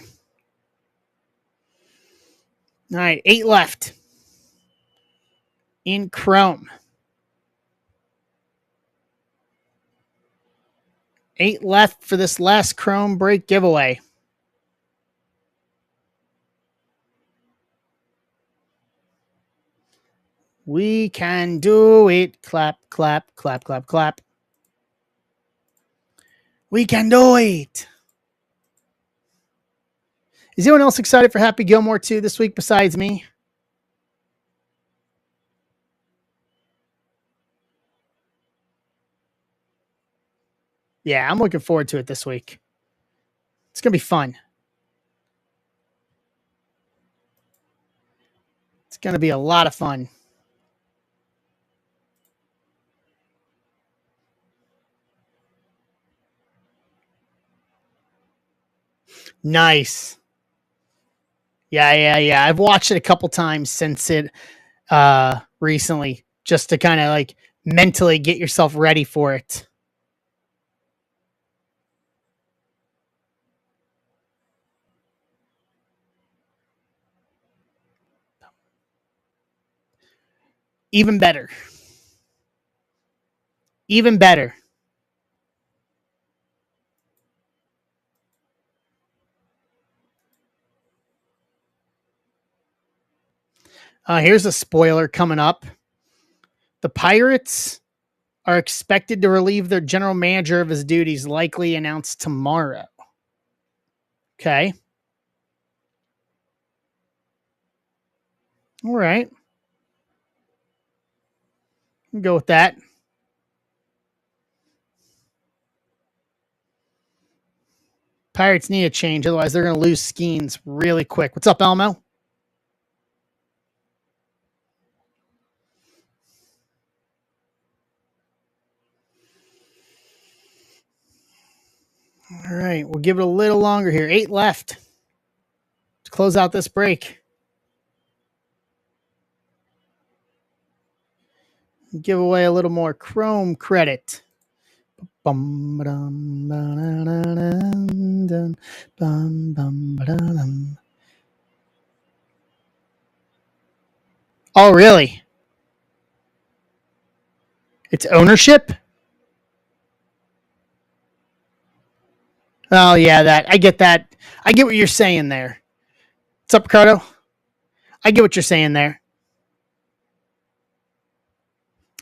All right, 8 left in Chrome. 8 left for this last Chrome break giveaway. We can do it. Clap, clap, clap, clap, clap. We can do it. Is anyone else excited for Happy Gilmore 2 this week besides me? Yeah, I'm looking forward to it this week. It's going to be fun. It's going to be a lot of fun. Nice. Yeah. I've watched it a couple times since it recently, just to kind of like mentally get yourself ready for it. Even better. Even better. Here's a spoiler coming up. The Pirates are expected to relieve their general manager of his duties, likely announced tomorrow. Okay. All right. We'll go with that. Pirates need a change, otherwise they're going to lose Skeens really quick. What's up, Elmo? All right, we'll give it a little longer here. 8 left to close out this break. Give away a little more Chrome credit. Oh, really? It's ownership? Oh, yeah, that. I get that. I get what you're saying there. What's up, Ricardo? I get what you're saying there.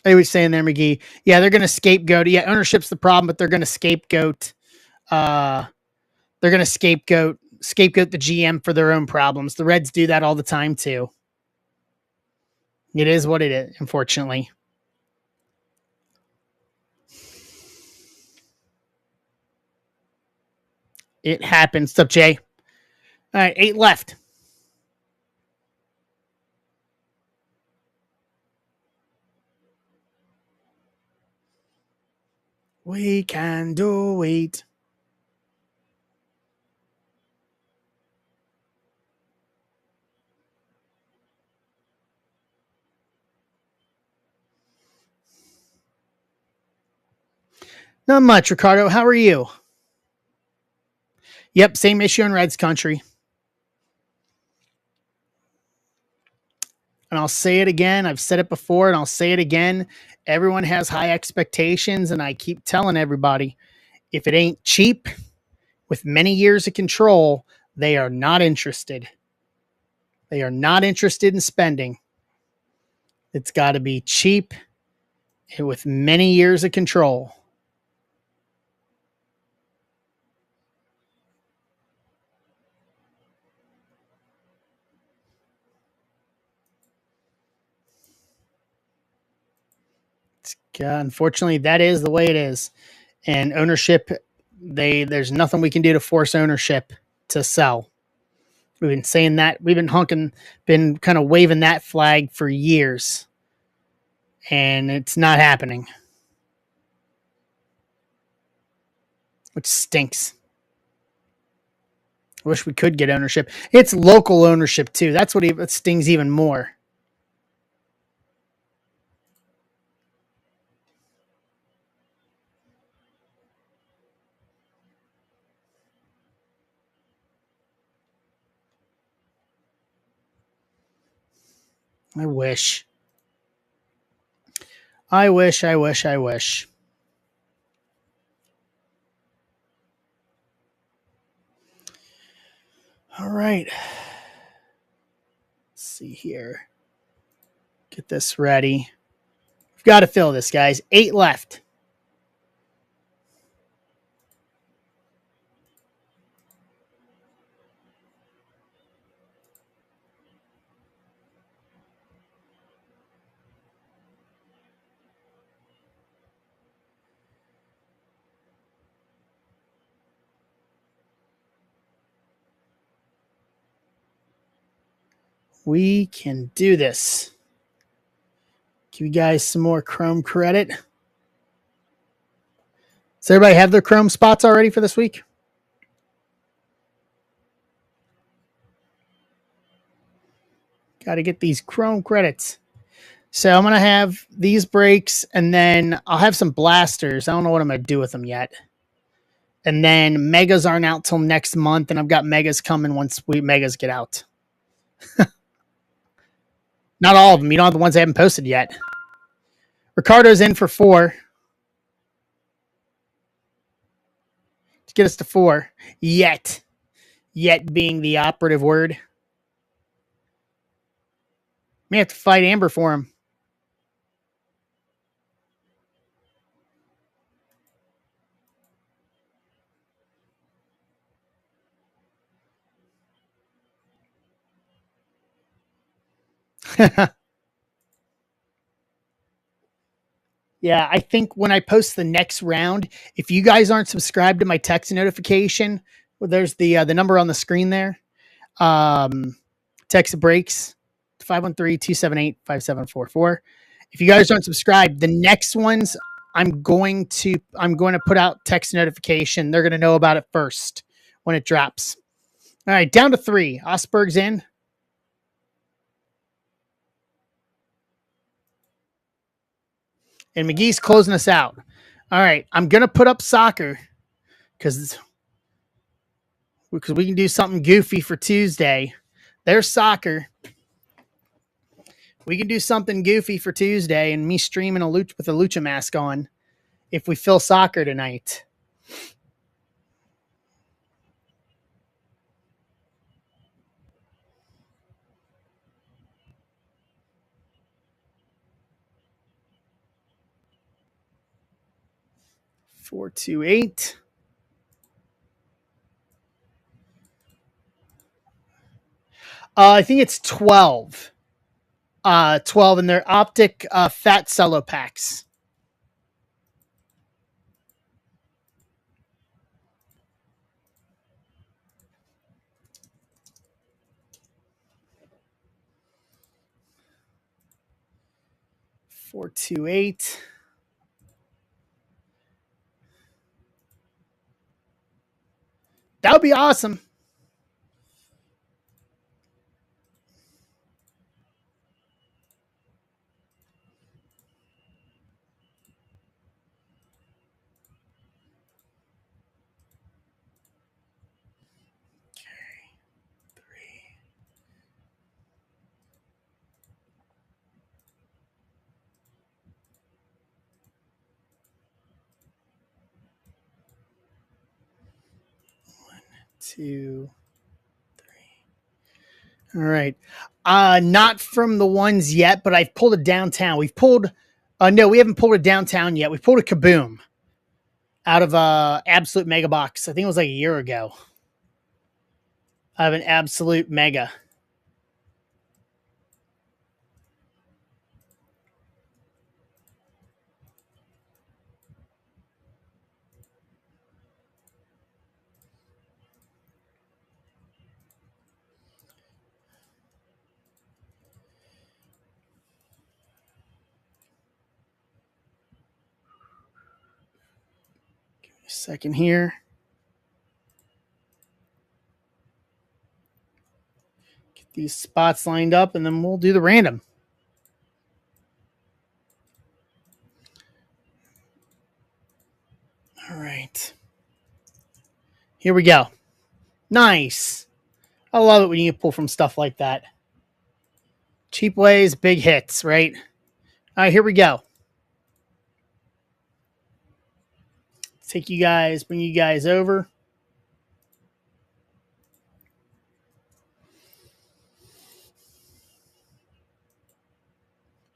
I get what you're saying there, McGee. Yeah, they're going to scapegoat. Yeah, ownership's the problem, but they're going to scapegoat they're going to scapegoat the GM for their own problems. The Reds do that all the time too. It is what it is, unfortunately. It happens. What's up, Jay? All right, 8 left. We can do it. Not much, Ricardo. How are you? Yep, same issue in Reds country. And I'll say it again. I've said it before and I'll say it again. Everyone has high expectations, and I keep telling everybody if it ain't cheap with many years of control, they are not interested. They are not interested in spending. It's got to be cheap and with many years of control. Unfortunately, that is the way it is. And ownership, there's nothing we can do to force ownership to sell. We've been saying that. We've been kind of waving that flag for years. And it's not happening. Which stinks. I wish we could get ownership. It's local ownership too. That's what stings even more. I wish. I wish. All right. Let's see here. Get this ready. We've got to fill this, guys. 8 left. We can do this. Give you guys some more Chrome credit. Does everybody have their Chrome spots already for this week? Got to get these Chrome credits. So I'm going to have these breaks, and then I'll have some blasters. I don't know what I'm going to do with them yet. And then megas aren't out till next month, and I've got megas coming once megas get out. Not all of them. You don't have the ones I haven't posted yet. Ricardo's in for 4. To get us to 4. Yet being the operative word. May have to fight Amber for him. Yeah, I think when I post the next round, if you guys aren't subscribed to my text notification, well, there's the number on the screen there. Text breaks 513-278-5744. If you guys aren't subscribed, the next ones I'm going to put out text notification. They're going to know about it first when it drops. All right, down to 3. Osberg's in. And McGee's closing us out. All right, I'm going to put up soccer because we can do something goofy for Tuesday. There's soccer. We can do something goofy for Tuesday and me streaming with a lucha mask on if we fill soccer tonight. Four, 2, 8. I think it's 12. 12 in their optic fat cello packs. $428. That would be awesome. Two, three. All right. Not from the ones yet, but I've pulled a downtown. We've pulled no, we haven't pulled a downtown yet. We've pulled a Kaboom out of Absolute Mega Box. I think it was like a year ago. I have an Absolute Mega. Give me a second here. Get these spots lined up, and then we'll do the random. All right. Here we go. Nice. I love it when you pull from stuff like that. Cheap ways, big hits, right? All right, here we go. Take you guys, bring you guys over.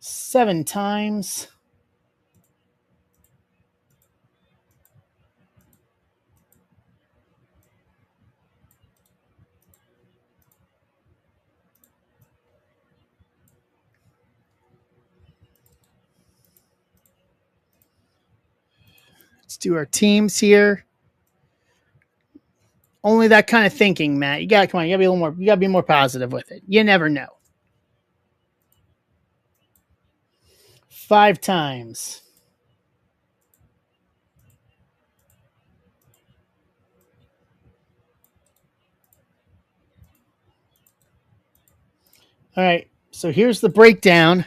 Seven times. Let's do our teams here. Only that kind of thinking, Matt. You gotta come on. You gotta be a little more. You gotta be more positive with it. You never know. 5 times. All right. So here's the breakdown.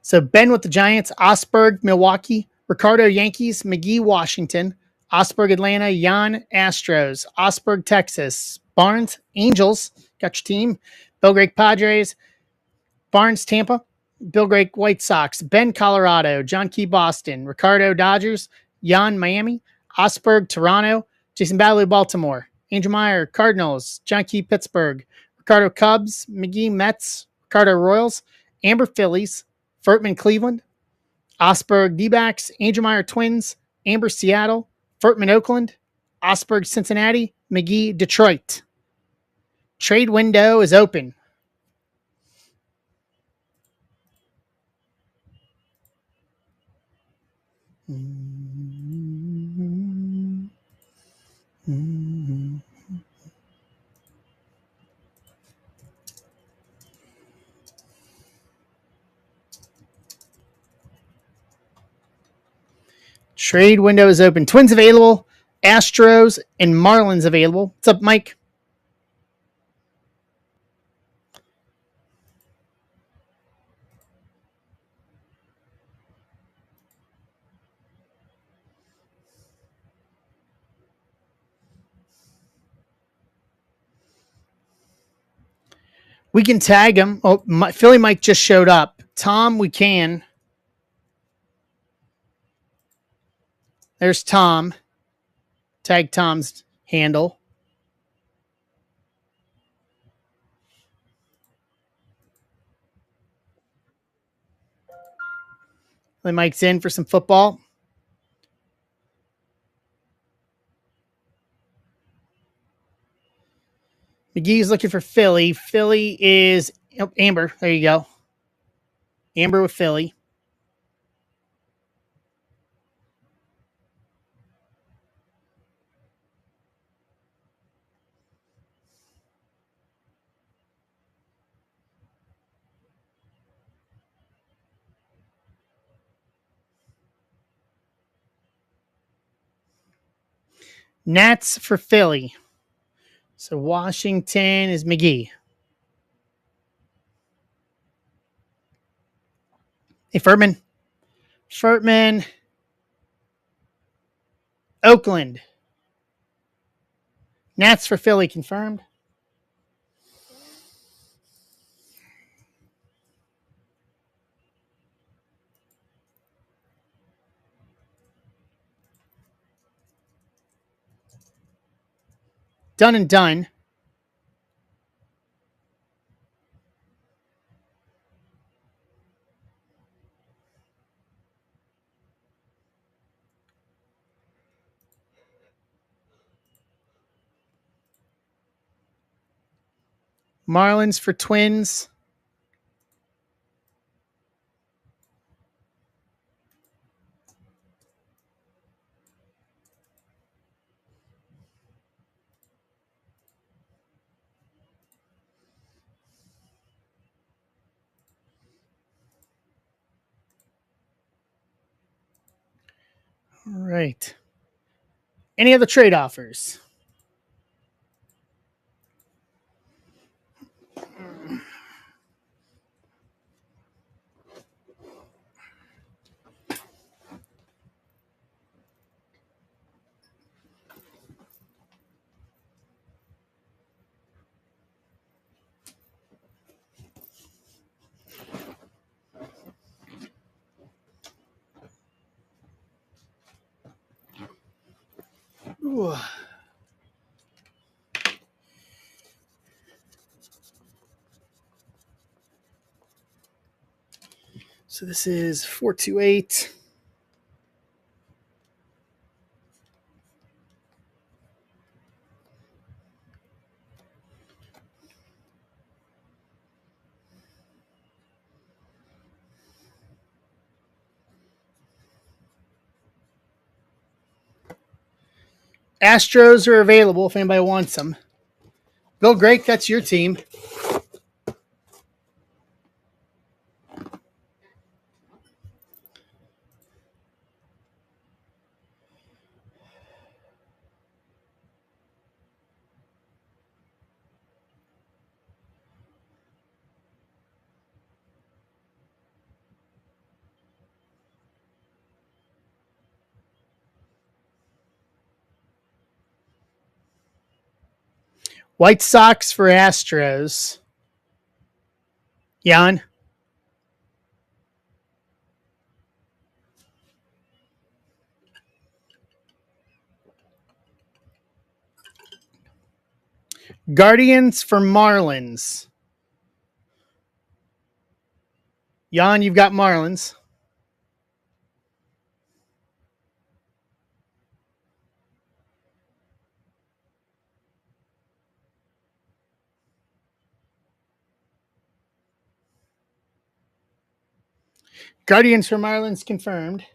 So Ben with the Giants, Osberg, Milwaukee, Ricardo, Yankees, McGee, Washington, Osberg, Atlanta, Jan, Astros, Osberg, Texas, Barnes, Angels, got your team, Bill Greg, Padres, Barnes, Tampa, Bill Greg, White Sox, Ben, Colorado, John Key, Boston, Ricardo, Dodgers, Jan, Miami, Osberg, Toronto, Jason Ballou, Baltimore, Angel Meyer, Cardinals, John Key, Pittsburgh, Ricardo, Cubs, McGee, Mets, Ricardo, Royals, Amber, Phillies, Furtman, Cleveland, Osberg, D-backs, Angel Meyer, Twins, Amber, Seattle, Furtman, Oakland, Osberg, Cincinnati, McGee, Detroit. Trade window is open. Trade window is open. Twins available, Astros and Marlins available. What's up, Mike? We can tag him. Oh, Philly Mike just showed up. Tom, we can. There's Tom. Tag Tom's handle. Philly Mike's in for some football. McGee's looking for Philly. Philly is Amber. There you go. Amber with Philly. Nats for Philly. So Washington is McGee. Hey, Furtman. Furtman. Oakland. Nats for Philly confirmed. Done and done. Marlins for Twins. All right. Any other trade offers? Ooh. So this is 428. Astros are available if anybody wants them. Bill Grake, that's your team. White Sox for Astros. Jan. Guardians for Marlins. Jan, you've got Marlins. Guardians for Marlins confirmed.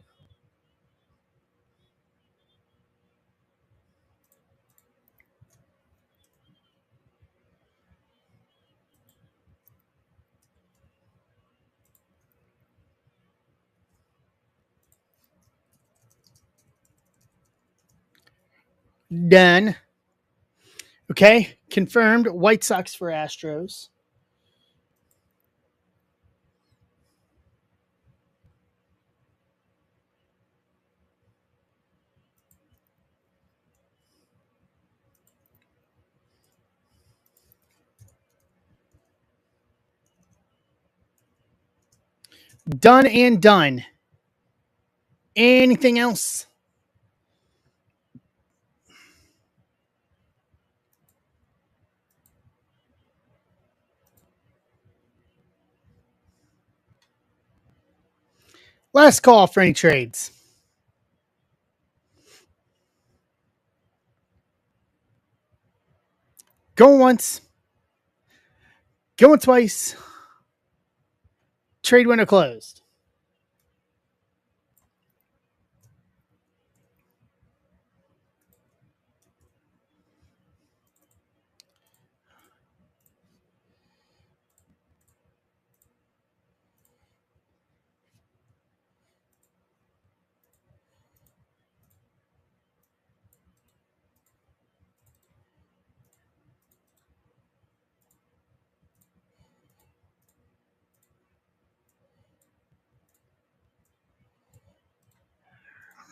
Done. Okay, confirmed. White Sox for Astros. Done and done. Anything else? Last call for any trades. Go once. Going twice. Trade window closed.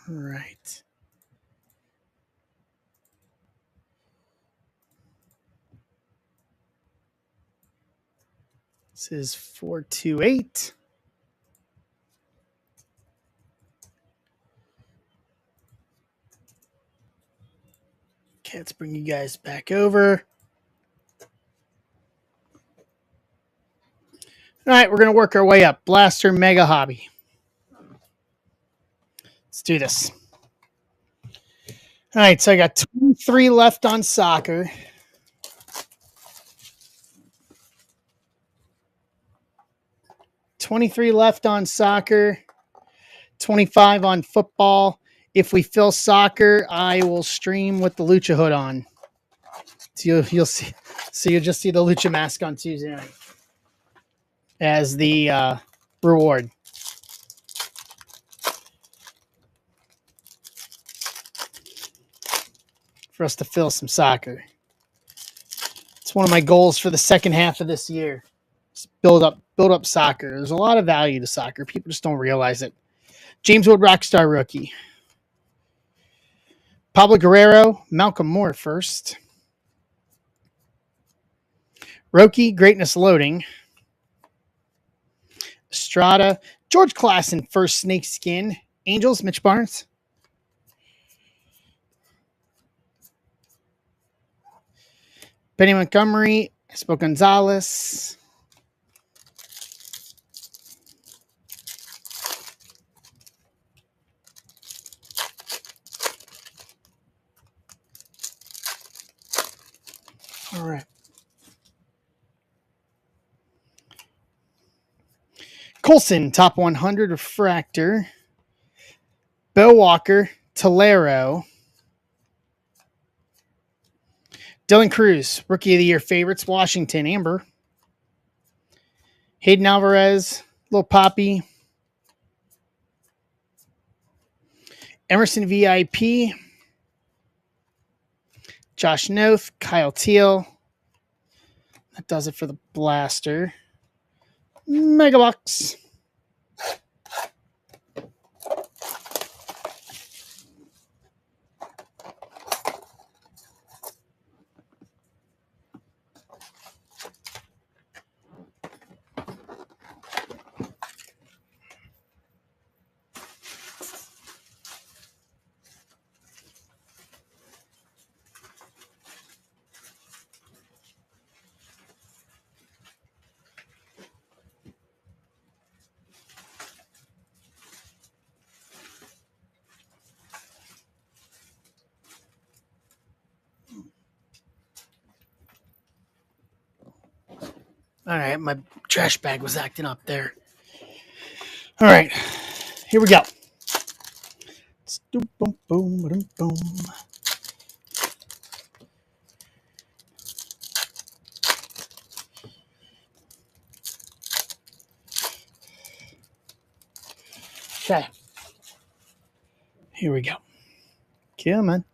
All right. This is 428. Okay, let's bring you guys back over. All right, we're going to work our way up. Blaster Mega Hobby. Let's do this. All right, so I got 23 left on soccer. $23 left on soccer. 25 on football. If we fill soccer, I will stream with the Lucha hood on. So you'll see. So you'll just see the Lucha mask on Tuesday night as the reward. For us to fill some soccer. It's one of my goals for the second half of this year. Just build up soccer. There's a lot of value to soccer. People just don't realize it. James Wood Rockstar rookie. Pablo Guerrero, Malcolm Moore first. Roki, Greatness Loading. Estrada, George Klassen, first Snake Skin. Angels, Mitch Barnes. Benny Montgomery, Espo Gonzalez. All right. Colson, top 100 refractor. Bo Walker, Tolero. Dylan Cruz, Rookie of the Year favorites, Washington, Amber. Hayden Alvarez, Lil Poppy. Emerson VIP. Josh Noth, Kyle Teal. That does it for the blaster. Megabox. All right, my trash bag was acting up there. All right, here we go. Boom, boom, boom, boom. Okay, here we go. Come on.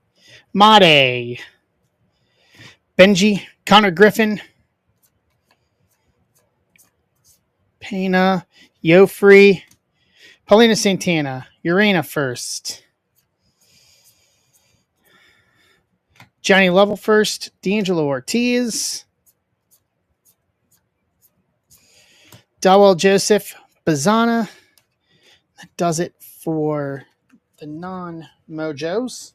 Made. Benji, Connor Griffin. Pena, Yofree, Paulina Santana, Urena first. Johnny Lovell first, D'Angelo Ortiz. Dawel Joseph, Bazana. That does it for the non-mojos.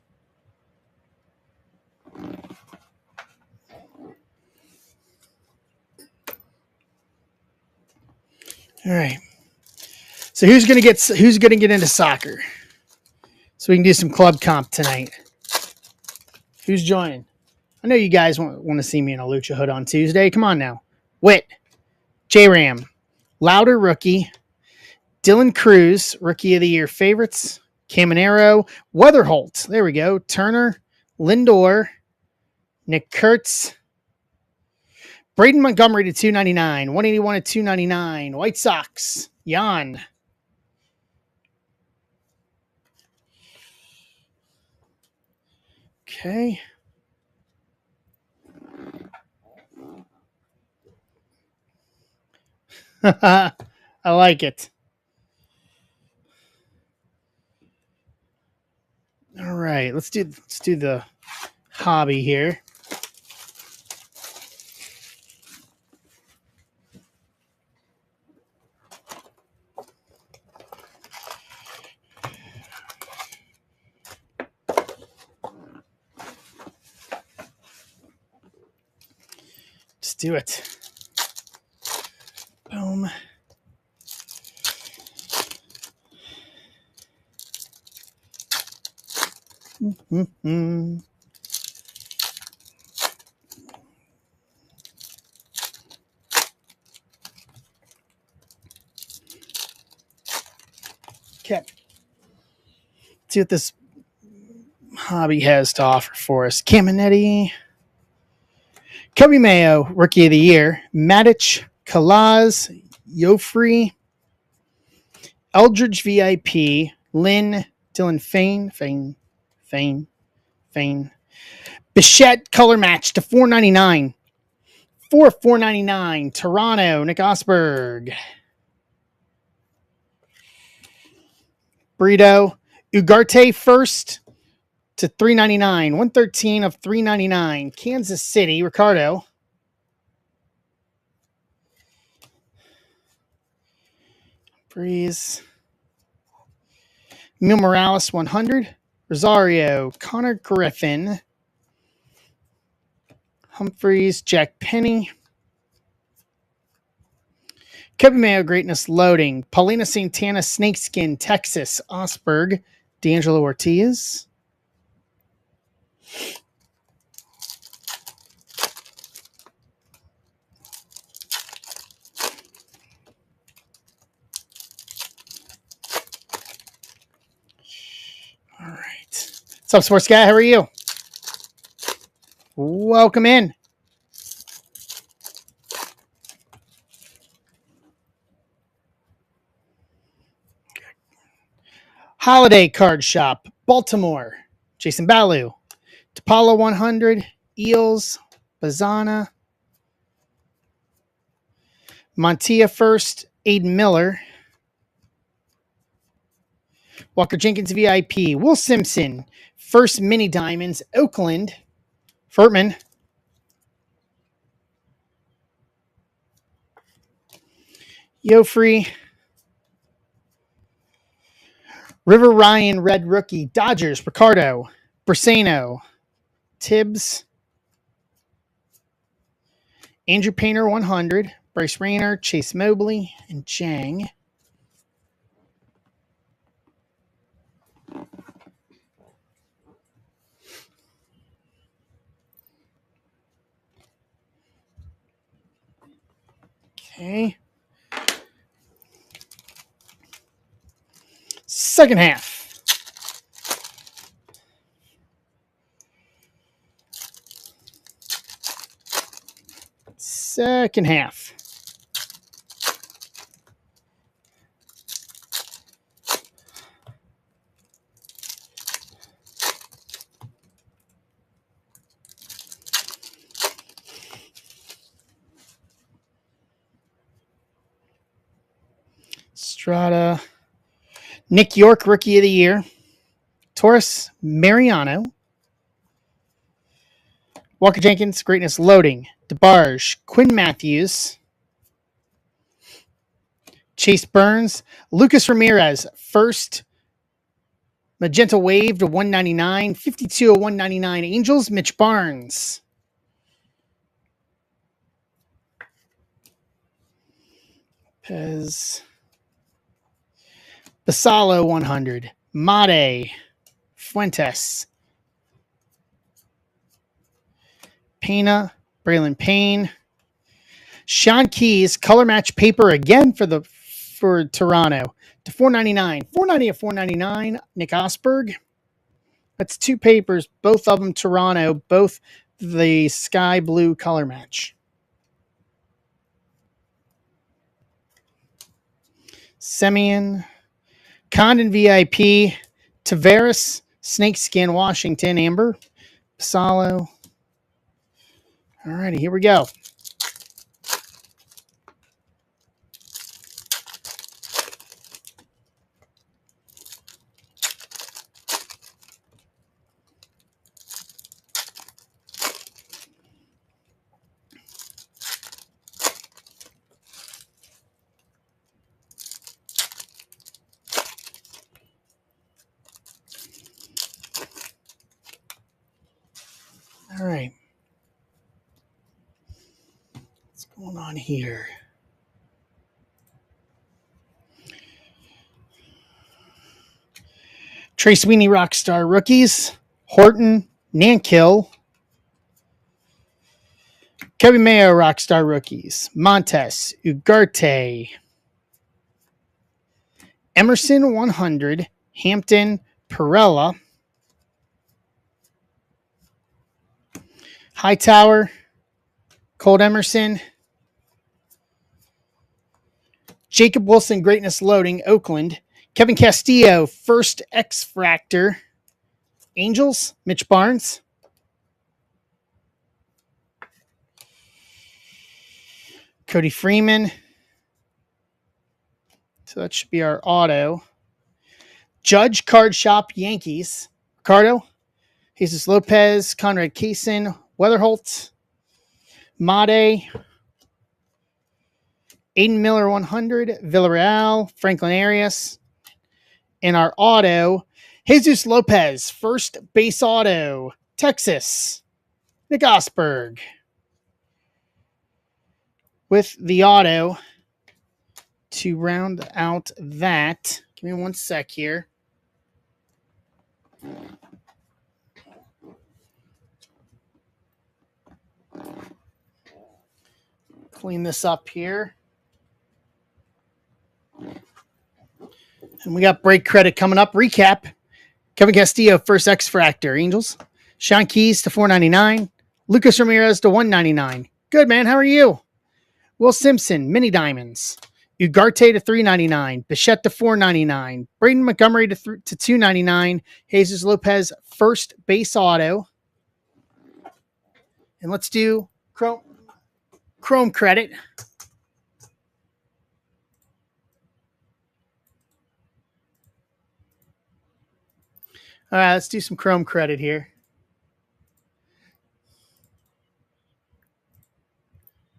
All right. So who's gonna get into soccer? So we can do some club comp tonight. Who's joining? I know you guys want to see me in a Lucha hood on Tuesday. Come on now. Wit, J-Ram, Louder rookie. Dylan Cruz, Rookie of the Year favorites. Caminero, Weatherholt. There we go. Turner, Lindor, Nick Kurtz, Braden Montgomery to 299, 181 to 299. White Sox, Jan. Okay. I like it. All right, let's do the hobby here. Let's do it. Boom. Mm-hmm. Okay. Let's see what this hobby has to offer for us. Caminetti, Kobe Mayo, Rookie of the Year. Matic, Kalaz, Yofree, Eldridge VIP, Lynn, Dylan Fane. Bichette color match to 499. For 499. Toronto, Nick Osberg. Burrito, Ugarte first to 399. 113 of 399. Kansas City, Ricardo. Breeze. Mil Morales 100. Rosario, Connor Griffin. Humphreys, Jack Penny. Kobe Mayo Greatness loading. Paulina Santana Snakeskin, Texas, Osberg. D'Angelo Ortiz. All right. What's up, Sports Guy? How are you? Welcome in. Holiday Card Shop, Baltimore. Jason Balu. Tapala 100. Eels. Bazana. Montilla first. Aiden Miller. Walker Jenkins VIP. Will Simpson. First Mini Diamonds. Oakland. Furtman. Yofree. River Ryan Red Rookie. Dodgers. Ricardo. Briseno. Tibbs. Andrew Painter 100. Bryce Rayner. Chase Mobley. And Chang. Okay. Second half. Second half. Strata. Nick York, Rookie of the Year. Taurus Mariano. Walker Jenkins, Greatness loading. DeBarge. Quinn Matthews. Chase Burns. Lucas Ramirez, first Magenta Wave to 199. 52 of 199. Angels, Mitch Barnes. Pez. Basalo 100. Mate. Fuentes. Pena. Braylon Payne. Sean Keys, color match paper again for Toronto to 499. 490 of 499. Nick Osberg. That's two papers, both of them Toronto, both the sky blue color match. Semyon, Condon VIP, Tavares, Snakeskin, Washington, Amber, Pasalo. All righty, here we go. All right. What's going on here? Trey Sweeney Rockstar rookies. Horton, Nankill. Kevin Mayo Rockstar rookies. Montes, Ugarte. Emerson 100. Hampton, Perella. Hightower, Cold Emerson. Jacob Wilson, Greatness Loading, Oakland. Kevin Castillo, First X Fractor, Angels. Mitch Barnes. Cody Freeman. So that should be our auto. Judge Card Shop, Yankees. Ricardo. Jesus Lopez, Conrad Kaysen, Weatherholt. Made. Aiden Miller 100, Villarreal, Franklin Arias. And our auto, Jesus Lopez, First Base Auto, Texas, Nick Osberg. With the auto to round out that. Give me one sec here. Clean this up here. And we got break credit coming up. Recap. Kevin Castillo, First X Fractor, Angels. Sean Keys to 499. Lucas Ramirez to 199. Good, man. How are you? Will Simpson, Mini Diamonds. Ugarte to 399. Bichette to 499. Braden Montgomery to 299. Jesus Lopez, First Base Auto. And let's do Chrome credit. All right, let's do some Chrome credit here.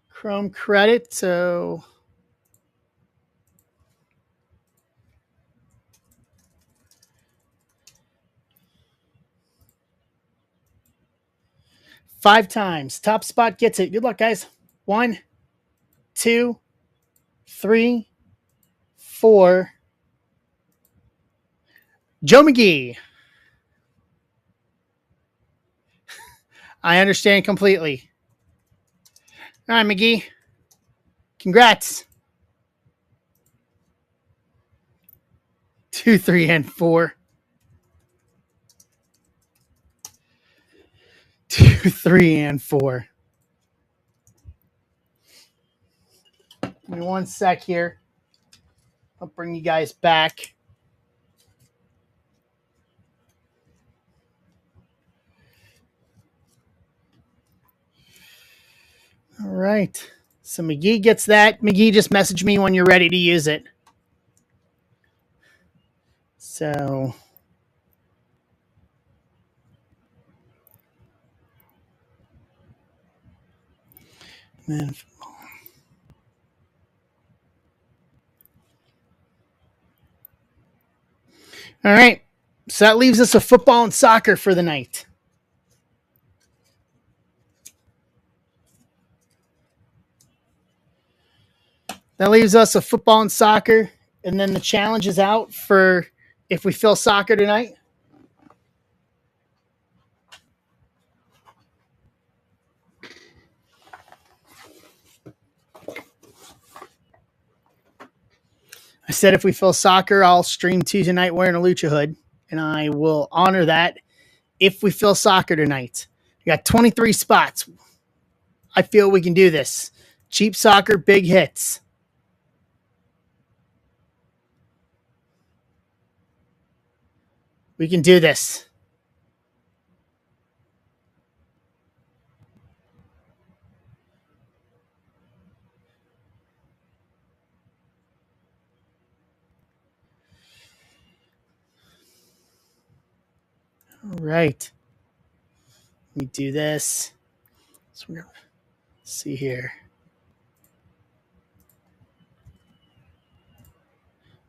Chrome credit, so five times. Top spot gets it. Good luck, guys. 1, 2, 3, 4. Joe McGee. I understand completely. All right, McGee. Congrats. 2, 3, and 4. 2, 3, and 4. Give me one sec here. I'll bring you guys back. All right. So McGee gets that. McGee, just message me when you're ready to use it. So then all right. So that leaves us with football and soccer for the night. That leaves us with football and soccer. And then the challenge is out for if we fill soccer tonight. said if we fill soccer, I'll stream Tuesday night wearing a Lucha hood, and I will honor that if we fill soccer tonight. We got 23 spots. I feel we can do this. Cheap soccer, big hits. We can do this. All right. Let me do this. So we're going to see here.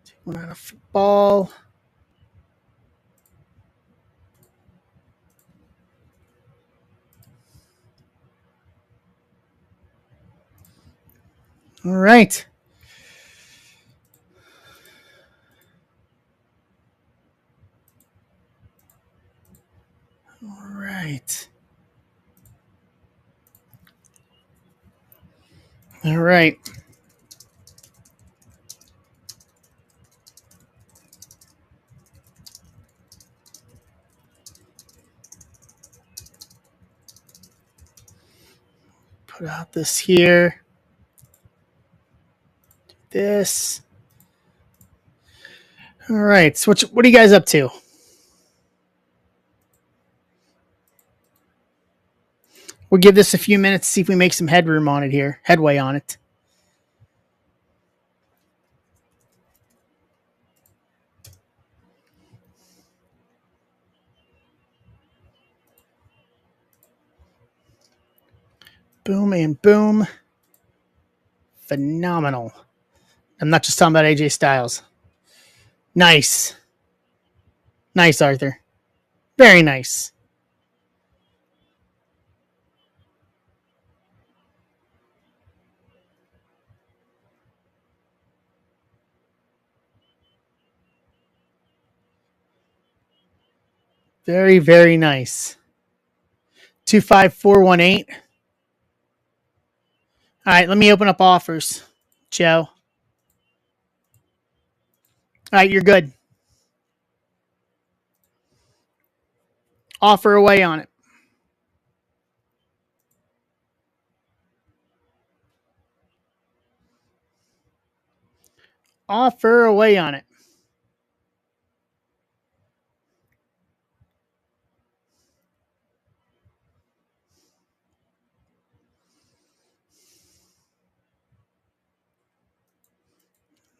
Take one out of football. All right. All right. All right. Put out this here. Do this. All right. So what are you guys up to? We'll give this a few minutes to see if we make some headway on it. Boom and boom. Phenomenal. I'm not just talking about AJ Styles. Nice. Nice, Arthur. Very nice. Very, very nice. 25418. All right, let me open up offers, Joe. All right, you're good. Offer away on it. Offer away on it.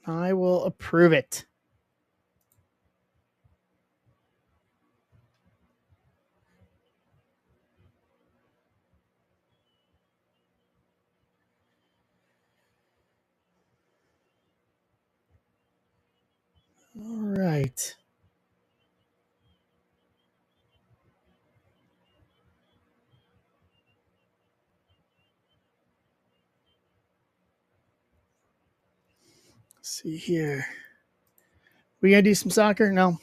I will approve it. All right. Let's see here. We gonna do some soccer? No.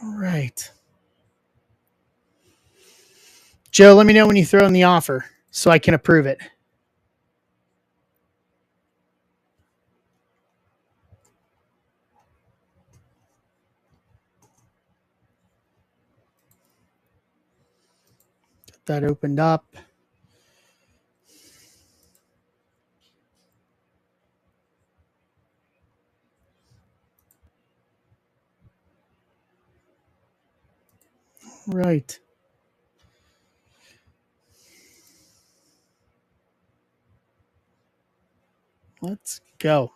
All right. Joe, let me know when you throw in the offer so I can approve it. Get that opened up. Right. Let's go.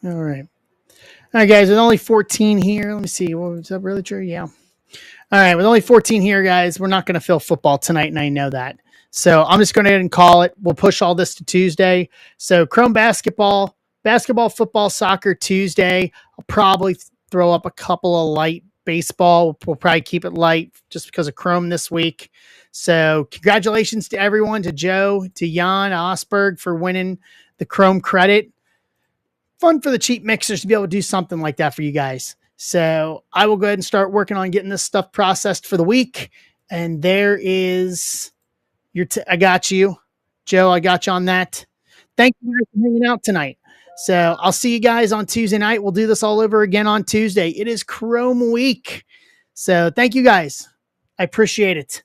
All right. All right, guys, with only 14 here, let me see. Was that really true? Yeah. All right, with only 14 here, guys, we're not going to fill football tonight, and I know that. So I'm just going to go ahead and call it. We'll push all this to Tuesday. So Chrome basketball, football, soccer Tuesday. I'll probably throw up a couple of light baseball. We'll probably keep it light just because of Chrome this week. So congratulations to everyone, to Joe, to Jan Osberg for winning the Chrome credit. Fun for the cheap mixers to be able to do something like that for you guys. So I will go ahead and start working on getting this stuff processed for the week. And there is I got you, Joe. I got you on that. Thank you guys for hanging out tonight. So I'll see you guys on Tuesday night. We'll do this all over again on Tuesday. It is Chrome week. So thank you guys. I appreciate it.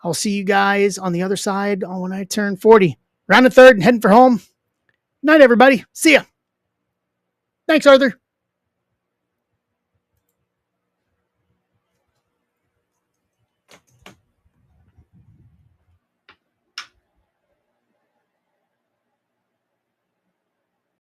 I'll see you guys on the other side when I turn 40. Round the third and heading for home. Night, everybody. See ya. Thanks, Arthur.